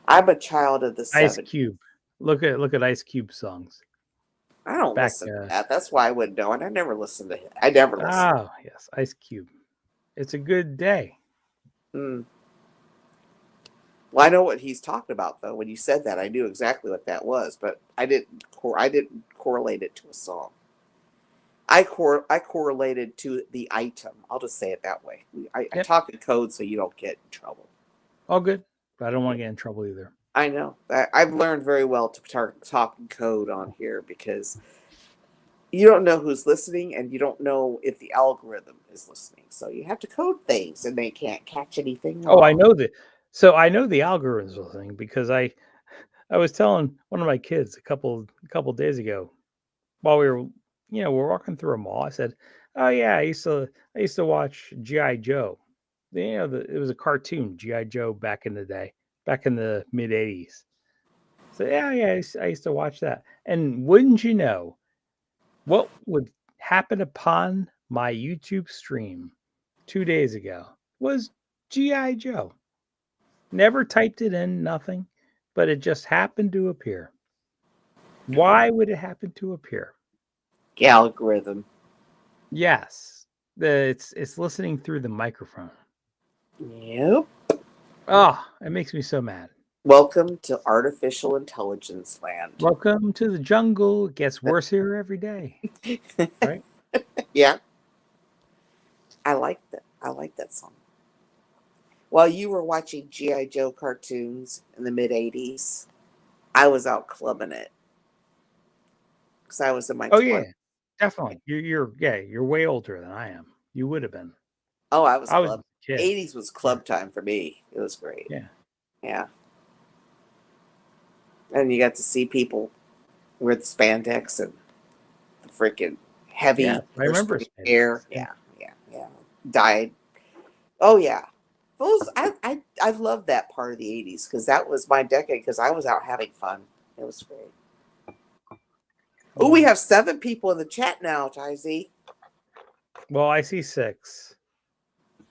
I'm a child of the Ice 70s. Cube. Look at Ice Cube songs. I don't Back, listen to that. That's why I wouldn't know. And I never listened to it. I never listened. Oh, yes, Ice Cube. It's a good day. Mm. Well, I know what he's talking about, though. When you said that, I knew exactly what that was, but I didn't correlate it to a song. I correlated to the item. I'll just say it that way. I Yep. talk in code so you don't get in trouble. All good, but I don't want to get in trouble either. I know. I've learned very well to talk in code on here because you don't know who's listening and you don't know if the algorithm is listening. So you have to code things and they can't catch anything wrong. Oh, I know that. So I know the algorithm's listening because I was telling one of my kids a couple days ago while we were we're walking through a mall. I said, "Oh yeah, I used to watch G.I. Joe. It was a cartoon, G.I. Joe, back in the day, back in the mid '80s." So yeah, I used to watch that. And wouldn't you know, what would happen upon my YouTube stream 2 days ago was G.I. Joe. Never typed it in, nothing, but it just happened to appear. Why would it happen to appear? Algorithm. Yes, it's listening through the microphone. Yep. Oh, it makes me so mad. Welcome to artificial intelligence land. Welcome to the jungle. It gets worse here every day. Right? Yeah. I like that song. While you were watching G.I. Joe cartoons in the mid 80s, I was out clubbing it. Because I was in my 20s. Yeah, definitely. You're way older than I am. You would have been. Oh, I was a kid. 80s was club time for me. It was great. Yeah. Yeah. And you got to see people with spandex and the freaking heavy Yeah, I remember hairspray spandex. hair. Yeah. Dyed. Oh yeah. Those I love that part of the 80s because that was my decade because I was out having fun. It was great. Oh, we have 7 people in the chat now, Ty-Z. Well, I see 6.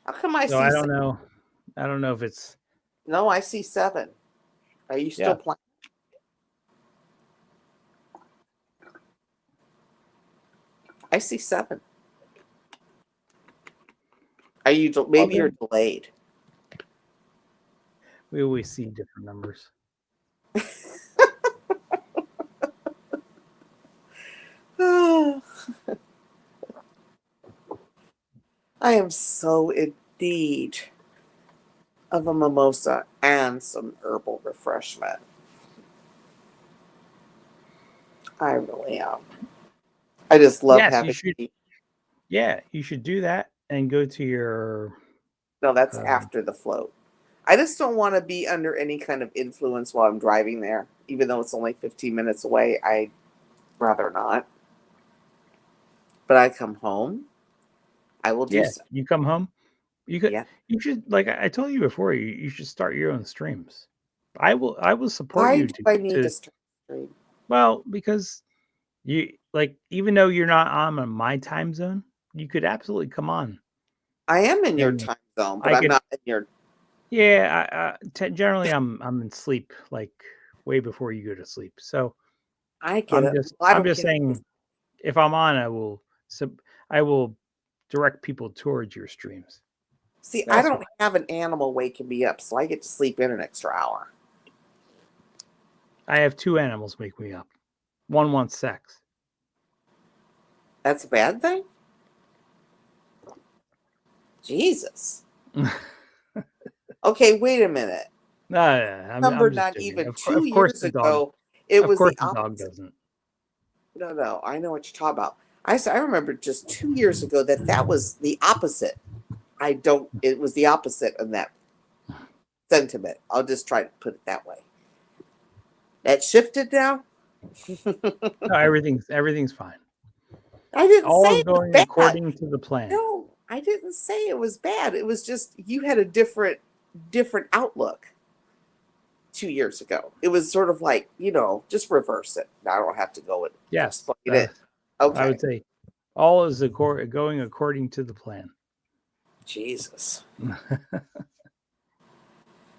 How come I see So I don't 6? know. I don't know if it's. No, I see 7. Are you still Yeah. playing? I see 7. Are you? Maybe you're delayed. We always see different numbers. I am so in need of a mimosa and some herbal refreshment. I really am. I just love Yes, you having should. tea. Yeah, you should do that and go to your. No, that's Um, after the float. I just don't want to be under any kind of influence while I'm driving there, even though it's only 15 minutes away. I'd rather not. But I come home. I will do Yeah, so. you come home. You could. Yeah. You should, like I told you before. You should start your own streams. I will support Why you do I need to start stream? well, because you like, even though you're not on my time zone, you could absolutely come on. I am in your And time zone, but I I'm could. not in your. Yeah, generally I'm in sleep like way before you go to sleep. So I get it. Well, I I'm don't just get it. saying, if I'm on, I will direct people towards your streams. See, I That's don't have an animal waking me up, so I get to sleep in an extra hour. I have 2 animals wake me up. One wants sex. That's a bad thing? Jesus. Okay, wait a minute. No, I'm Remember, just not joking. even Of 2 course years the dog. ago, it Of was course the the dog opposite. doesn't. No, I know what you're talking about. I remember just 2 years ago that was the opposite. It was the opposite in that sentiment. I'll just try to put it that way. That shifted now? No, everything's fine. I didn't All say is it was going bad. according to the plan. No, I didn't say it was bad. It was just you had a different outlook 2 years ago. It was sort of like, just reverse it. I don't have to go and Yes, explain it. Okay. I would say all is going according to the plan. Jesus.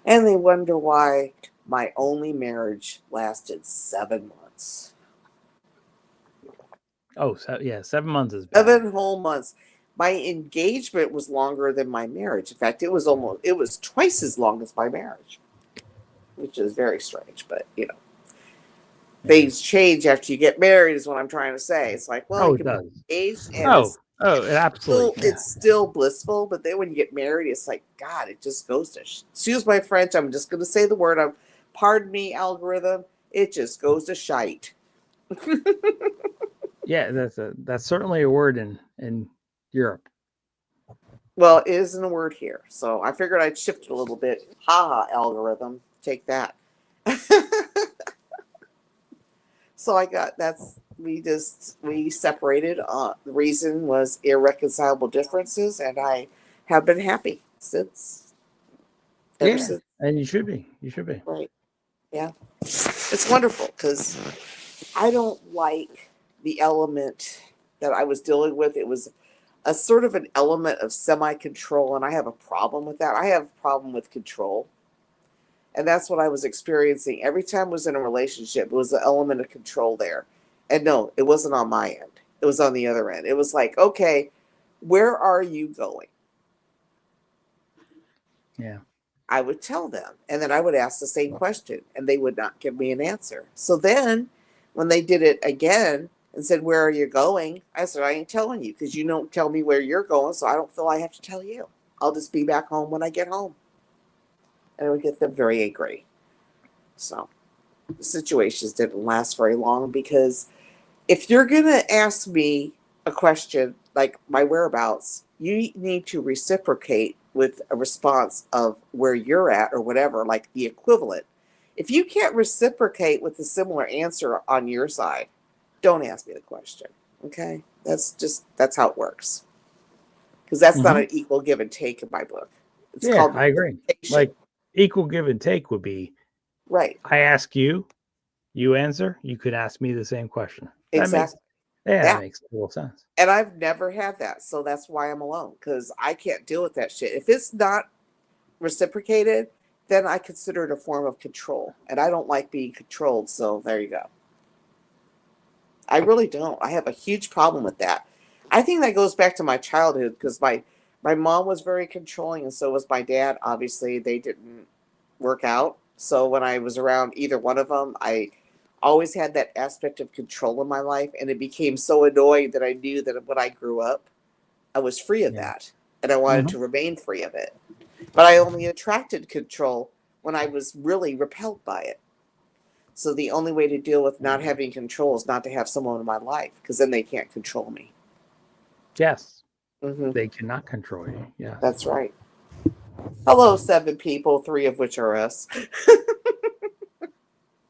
And they wonder why my only marriage lasted 7 months. Oh, yeah, 7 months is bad. 7 whole months. My engagement was longer than my marriage. In fact, it was twice as long as my marriage, which is very strange, but things change after you get married is what I'm trying to say. It's like, well, you it can does. be engaged and It absolutely. it's still blissful, but then when you get married, it's like, God, it just goes to excuse my French. I'm just going to say the word. Pardon me, algorithm. It just goes to shite. Yeah, that's certainly a word in Europe. Well, it isn't a word here, so I figured I'd shift it a little bit. Ha, algorithm, take that. So we separated. The reason was irreconcilable differences, and I have been happy since. Ever since. And you should be. Right. Yeah. It's wonderful because I don't like the element that I was dealing with. It was a sort of an element of semi-control, and I have a problem with that. I have a problem with control. And that's what I was experiencing. Every time I was in a relationship, it was an element of control there. And no, it wasn't on my end. It was on the other end. It was like, okay, where are you going? Yeah. I would tell them. And then I would ask the same question, and they would not give me an answer. So then when they did it again and said, where are you going? I said, I ain't telling you because you don't tell me where you're going. So I don't feel I have to tell you. I'll just be back home when I get home. And it would get them very angry. So the situations didn't last very long because if you're going to ask me a question like my whereabouts, you need to reciprocate with a response of where you're at or whatever, like the equivalent. If you can't reciprocate with a similar answer on your side, don't ask me the question. Okay? That's how it works. Because that's not an equal give and take in my book. It's called I agree. Like equal give and take would be right. I ask you, you answer, you could ask me the same question. Exactly. That makes total sense. And I've never had that. So that's why I'm alone, because I can't deal with that shit. If it's not reciprocated, then I consider it a form of control. And I don't like being controlled. So there you go. I really don't. I have a huge problem with that. I think that goes back to my childhood because my mom was very controlling and so was my dad. Obviously, they didn't work out. So when I was around either one of them, I always had that aspect of control in my life. And it became so annoying that I knew that when I grew up, I was free of Yeah. that. And I wanted to remain free of it. But I only attracted control when I was really repelled by it. So the only way to deal with not having control is not to have someone in my life because then they can't control me. Yes, Hmm. they cannot control you. Yeah. That's right. Hello, 7 people, 3 of which are us.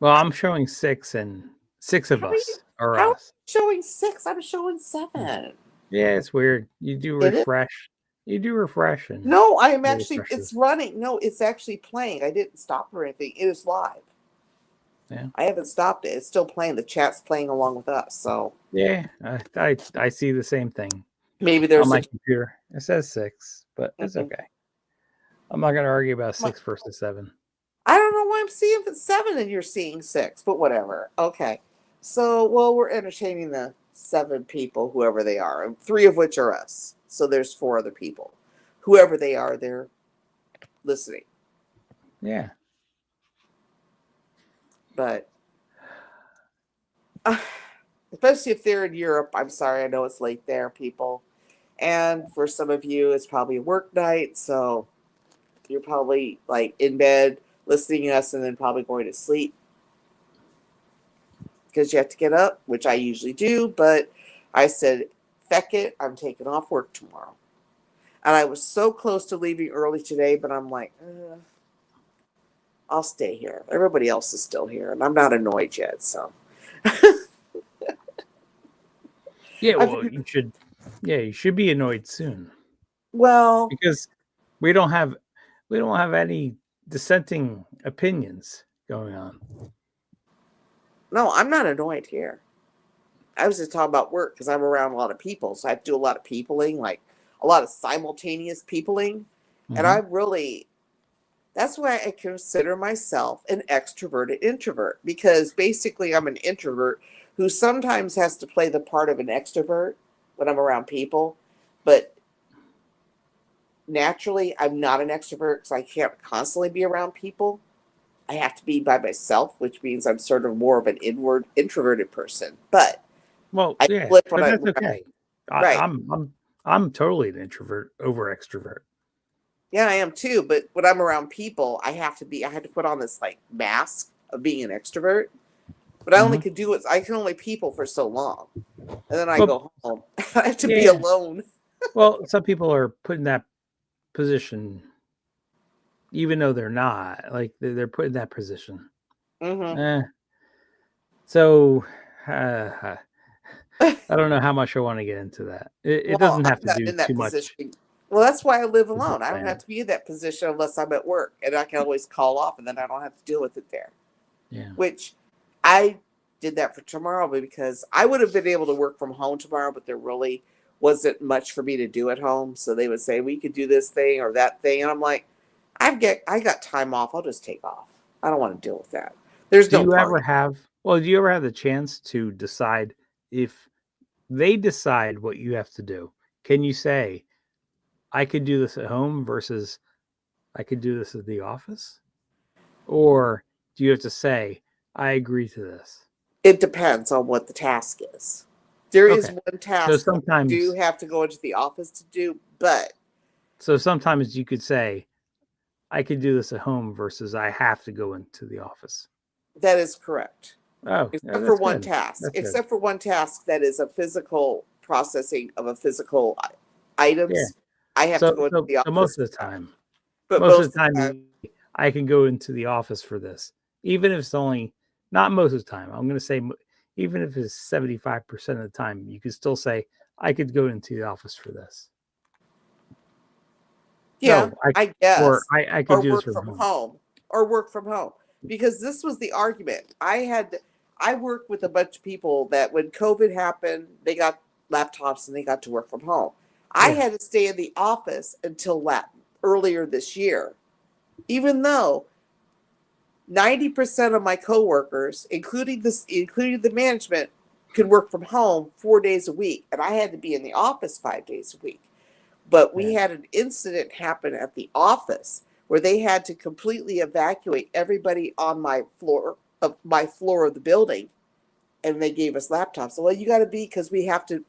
Well, I'm showing 6, and 6 of How are you- us are how- us. Showing 6, I'm showing 7. Yeah, it's weird. You do It is? refresh. You do refresh, and No, I am it actually, refreshes. it's running. No, it's actually playing. I didn't stop or anything. It is live. Yeah. I haven't stopped it. It's still playing. The chat's playing along with us. So Yeah, I see the same thing maybe on there's my a. computer. It says 6, but it's Mhm. okay. I'm not going to argue about My- 6 versus 7. I don't know why I'm seeing 7 and you're seeing 6, but whatever. Okay. So, well, we're entertaining the 7 people, whoever they are, and 3 of which are us. So there's 4 other people. Whoever they are, they're listening. Yeah. But especially if they're in Europe, I'm sorry, I know it's late there, people. And for some of you, it's probably a work night. So you're probably like in bed listening to us and then probably going to sleep because you have to get up, which I usually do. But I said, feck it, I'm taking off work tomorrow. And I was so close to leaving early today, but I'm like, I'll stay here. Everybody else is still here, and I'm not annoyed yet. So, Yeah, I've- well, you should. Yeah, you should be annoyed soon well, because we don't have any dissenting opinions going on. no, I'm not annoyed here. I was just talking about work because I'm around a lot of people, so I have to do a lot of peopling, like a lot of simultaneous peopling, and Mhm. I'm really. That's why I consider myself an extroverted introvert because basically I'm an introvert who sometimes has to play the part of an extrovert when I'm around people, but naturally I'm not an extrovert because I can't constantly be around people. I have to be by myself, which means I'm sort of more of an inward introverted person. But Well, I yeah, flip but when that's I'm okay. right. I'm totally an introvert over extrovert. Yeah, I am too. But when I'm around people, I have to put on this like mask of being an extrovert. But I only Mhm. could do it. I can only people for so long, and then I Well, go home. I have to be yeah. alone. Well, some people are put in that position, even though they're not. Like they're put in that position. Hmm. Eh. So, uh, I don't know how much I want to get into that. It Well, doesn't I'm have to not do in that too much position. Well, that's why I live with the alone. I don't have plan. to be in that position unless I'm at work, and I can always call off, and then I don't have to deal with it there. Yeah. Which I did that for tomorrow because I would have been able to work from home tomorrow, but there really wasn't much for me to do at home. So they would say, we could do this thing or that thing. And I'm like, I got time off. I'll just take off. I don't want to deal with that. There's Do no you ever party. have? Well, do you ever have the chance to decide if they decide what you have to do? Can you say, I could do this at home versus I could do this at the office? Or do you have to say, I agree to this? It depends on what the task is. There is Okay. one So task that I sometimes do have to go into the office to do, but sometimes you could say, I could do this at home versus I have to go into the office. that is correct. Oh, yeah, Except for that's one good. task. That's good. Except for one task that is a physical processing of a physical Yeah. items. I have to go into the So office. most of the time, But most of the time, I can go into the office for this, even if it's only not most of the time. I'm going to say, even if it's 75% of the time, you could still say, I could go into the office for this. yeah, No, I guess. or I could Or do this work from from home. home. Or work from home. Because this was the argument. I worked with a bunch of people that when COVID happened, they got laptops and they got to work from home. I Yeah. had to stay in the office until earlier this year even though 90% of my coworkers, including the management, could work from home 4 days a week, and I had to be in the office 5 days a week. But we had an incident happen at the office where they had to completely evacuate everybody on my floor of the building, and they gave us laptops. So, well, you got to be, because we have to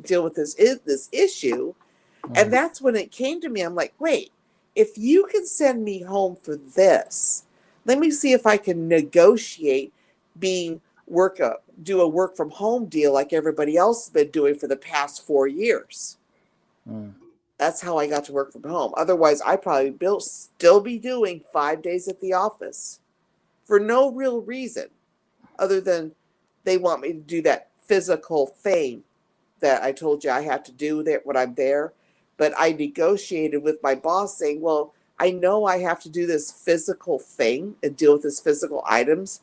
deal with this issue. And that's when it came to me. I'm like, wait, if you can send me home for this, let me see if I can negotiate do a work from home deal like everybody else has been doing for the past 4 years. That's how I got to work from home. Otherwise, I probably still be doing 5 days at the office for no real reason other than they want me to do that physical thing that I told you I have to do there when I'm there. But I negotiated with my boss saying, well, I know I have to do this physical thing and deal with this physical items,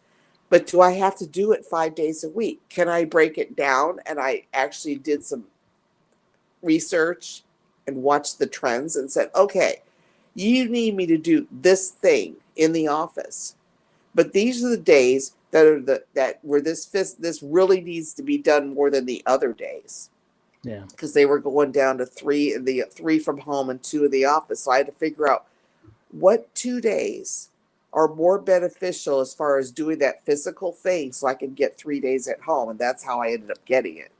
but do I have to do it 5 days a week? Can I break it down? And I actually did some research and watched the trends and said, okay, you need me to do this thing in the office, but these are the days that where this really needs to be done more than the other days. Yeah. Because they were going down to 3 from home and 2 in the office. So I had to figure out what 2 days are more beneficial as far as doing that physical thing so I could get 3 days at home. And that's how I ended up getting it.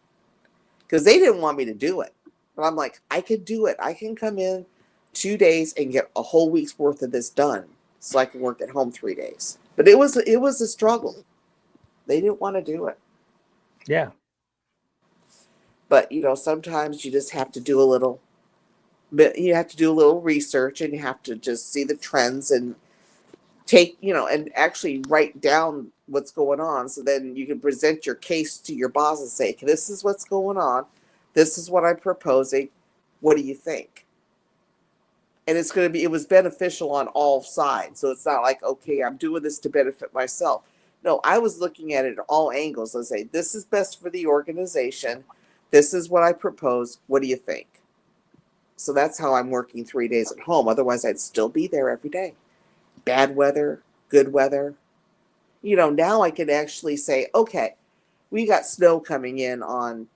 Because they didn't want me to do it. But I'm like, I could do it. I can come in 2 days and get a whole week's worth of this done so I can work at home 3 days. But it was a struggle. They didn't want to do it. Yeah. But, sometimes you just have to do a little research, and you have to just see the trends and take, and actually write down what's going on. So then you can present your case to your boss and say, okay, this is what's going on. This is what I'm proposing. What do you think? And it was beneficial on all sides. So it's not like, okay, I'm doing this to benefit myself. No, I was looking at it at all angles. I say, this is best for the organization. This is what I propose. What do you think? So that's how I'm working 3 days at home. Otherwise, I'd still be there every day. Bad weather, good weather. Now I can actually say, okay, we got snow coming in on,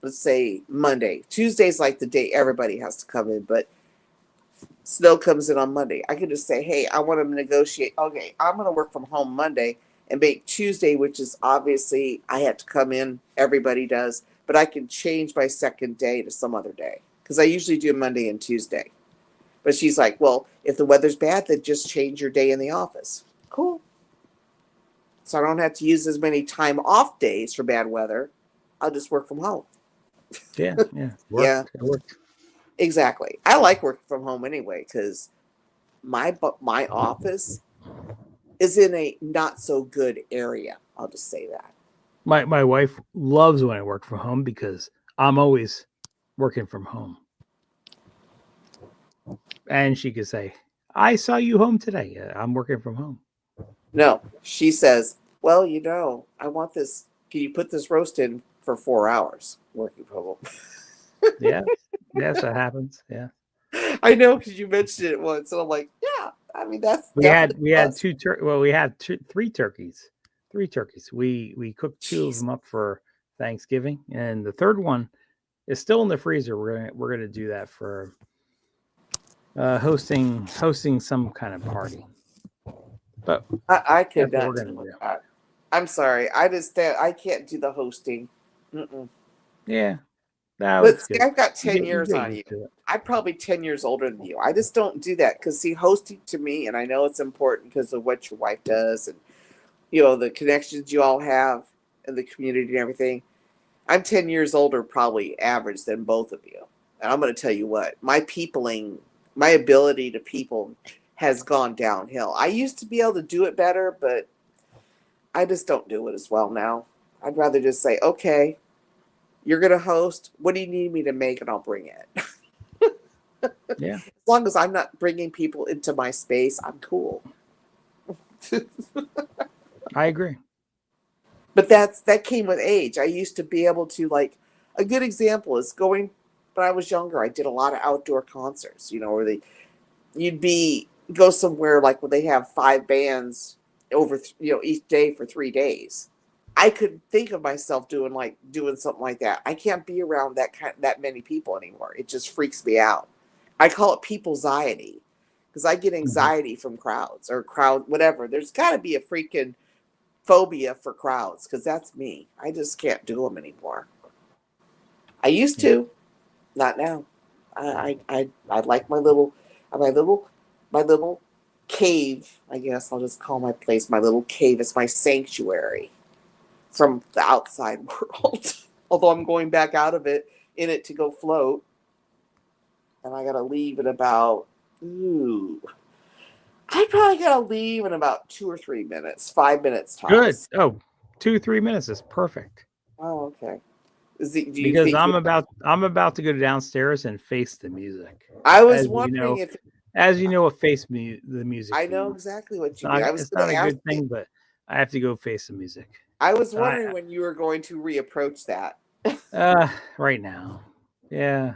let's say, Monday. Tuesday's like the day everybody has to come in, but snow comes in on Monday. I can just say, hey, I want to negotiate. Okay, I'm going to work from home Monday and make Tuesday, which is obviously I have to come in. Everybody does. But I can change my second day to some other day because I usually do Monday and Tuesday. But she's like, well, if the weather's bad, then just change your day in the office. Cool. So I don't have to use as many time off days for bad weather. I'll just work from home. Yeah. Yeah. It worked. Exactly. I like working from home anyway because my office is in a not so good area. I'll just say that. My wife loves when I work from home because I'm always working from home. And she could say, I saw you home today. I'm working from home. No, she says, well, I want this. Can you put this roast in for 4 hours working from home? Yeah. Yes, that happens. Yeah. I know because you mentioned it once. And I'm like, yeah, I mean, that's We had plus. three turkeys. 3 turkeys. We cooked 2 of them up for Thanksgiving, and the third one is still in the freezer. We're gonna do that for hosting some kind of party. But I could that's what not we're gonna do do. that. I'm sorry. I can't do the hosting. Mm-mm. Yeah, that But was see, good. I've got 10 You years get on you. used to it. I'm probably 10 years older than you. I just don't do that because, see, hosting to me, and I know it's important because of what your wife does and, the connections you all have in the community and everything. I'm 10 years older, probably average than both of you. And I'm going to tell you what, my ability to people has gone downhill. I used to be able to do it better, but I just don't do it as well now. I'd rather just say, okay, you're going to host. What do you need me to make? And I'll bring it. Yeah. As long as I'm not bringing people into my space, I'm cool. I agree. But that came with age. I used to be able to, like, a good example is when I was younger, I did a lot of outdoor concerts, where you'd be go somewhere like when they have 5 bands over, each day for 3 days. I could think of myself doing something like that. I can't be around that many people anymore. It just freaks me out. I call it people's-iety because I get anxiety from crowds or whatever. There's got to be a freaking phobia for crowds because that's me. I just can't do them anymore. I used to, not now. I like my little cave. I guess I'll just call my place my little cave. It's my sanctuary from the outside world. Although I'm going back out of it in it to go float, and I gotta leave in about I probably gotta leave in about 2 or 3 minutes, 5 minutes tops. Good. Oh, 2-3 minutes is perfect. Oh, okay. Do you Because think I'm about to go downstairs and face the music. I was as you wondering know- if As you know, the music. I know means. exactly what It's you mean. not, I was it's going not to a ask good you. thing, but I have to go face the music. I was wondering when you were going to reapproach that. Right now. Yeah.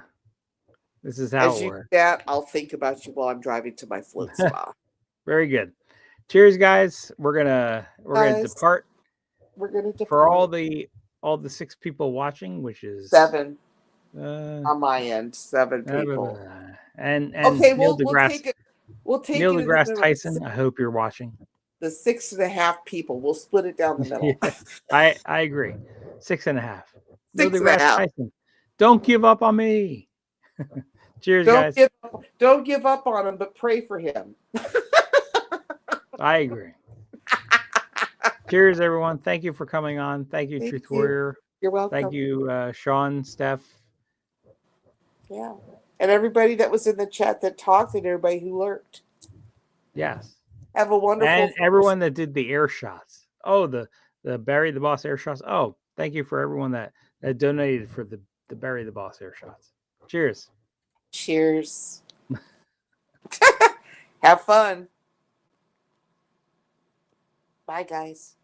This is how As it you works. do that, I'll think about you while I'm driving to my float spa. Very good. Cheers, guys. We're gonna Guys, depart We're gonna depart. for all the 6 people watching, which is 7 Uh, on my end. 7 people. and Okay, Neil we'll deGrasse, take it. We'll take Neil it in deGrasse the middle. Tyson. I hope you're watching. The 6.5 people. We'll split it down the middle. Yeah, I agree. 6.5. Neil 6.5. deGrasse Tyson. Don't give up on me. Cheers, guys. Don't give up on him, but pray for him. I agree. Cheers, everyone. Thank you for coming on. Thank you, Thank Truth you. Warrior. You're welcome. Thank you, Sean, Steph. Yeah. And everybody that was in the chat that talked and everybody who lurked. Yes. Have a wonderful And everyone that did the air shots. Oh, the Barry the Boss air shots. Oh, thank you for everyone that donated for the Barry the Boss air shots. Cheers. Cheers. Have fun. Bye, guys.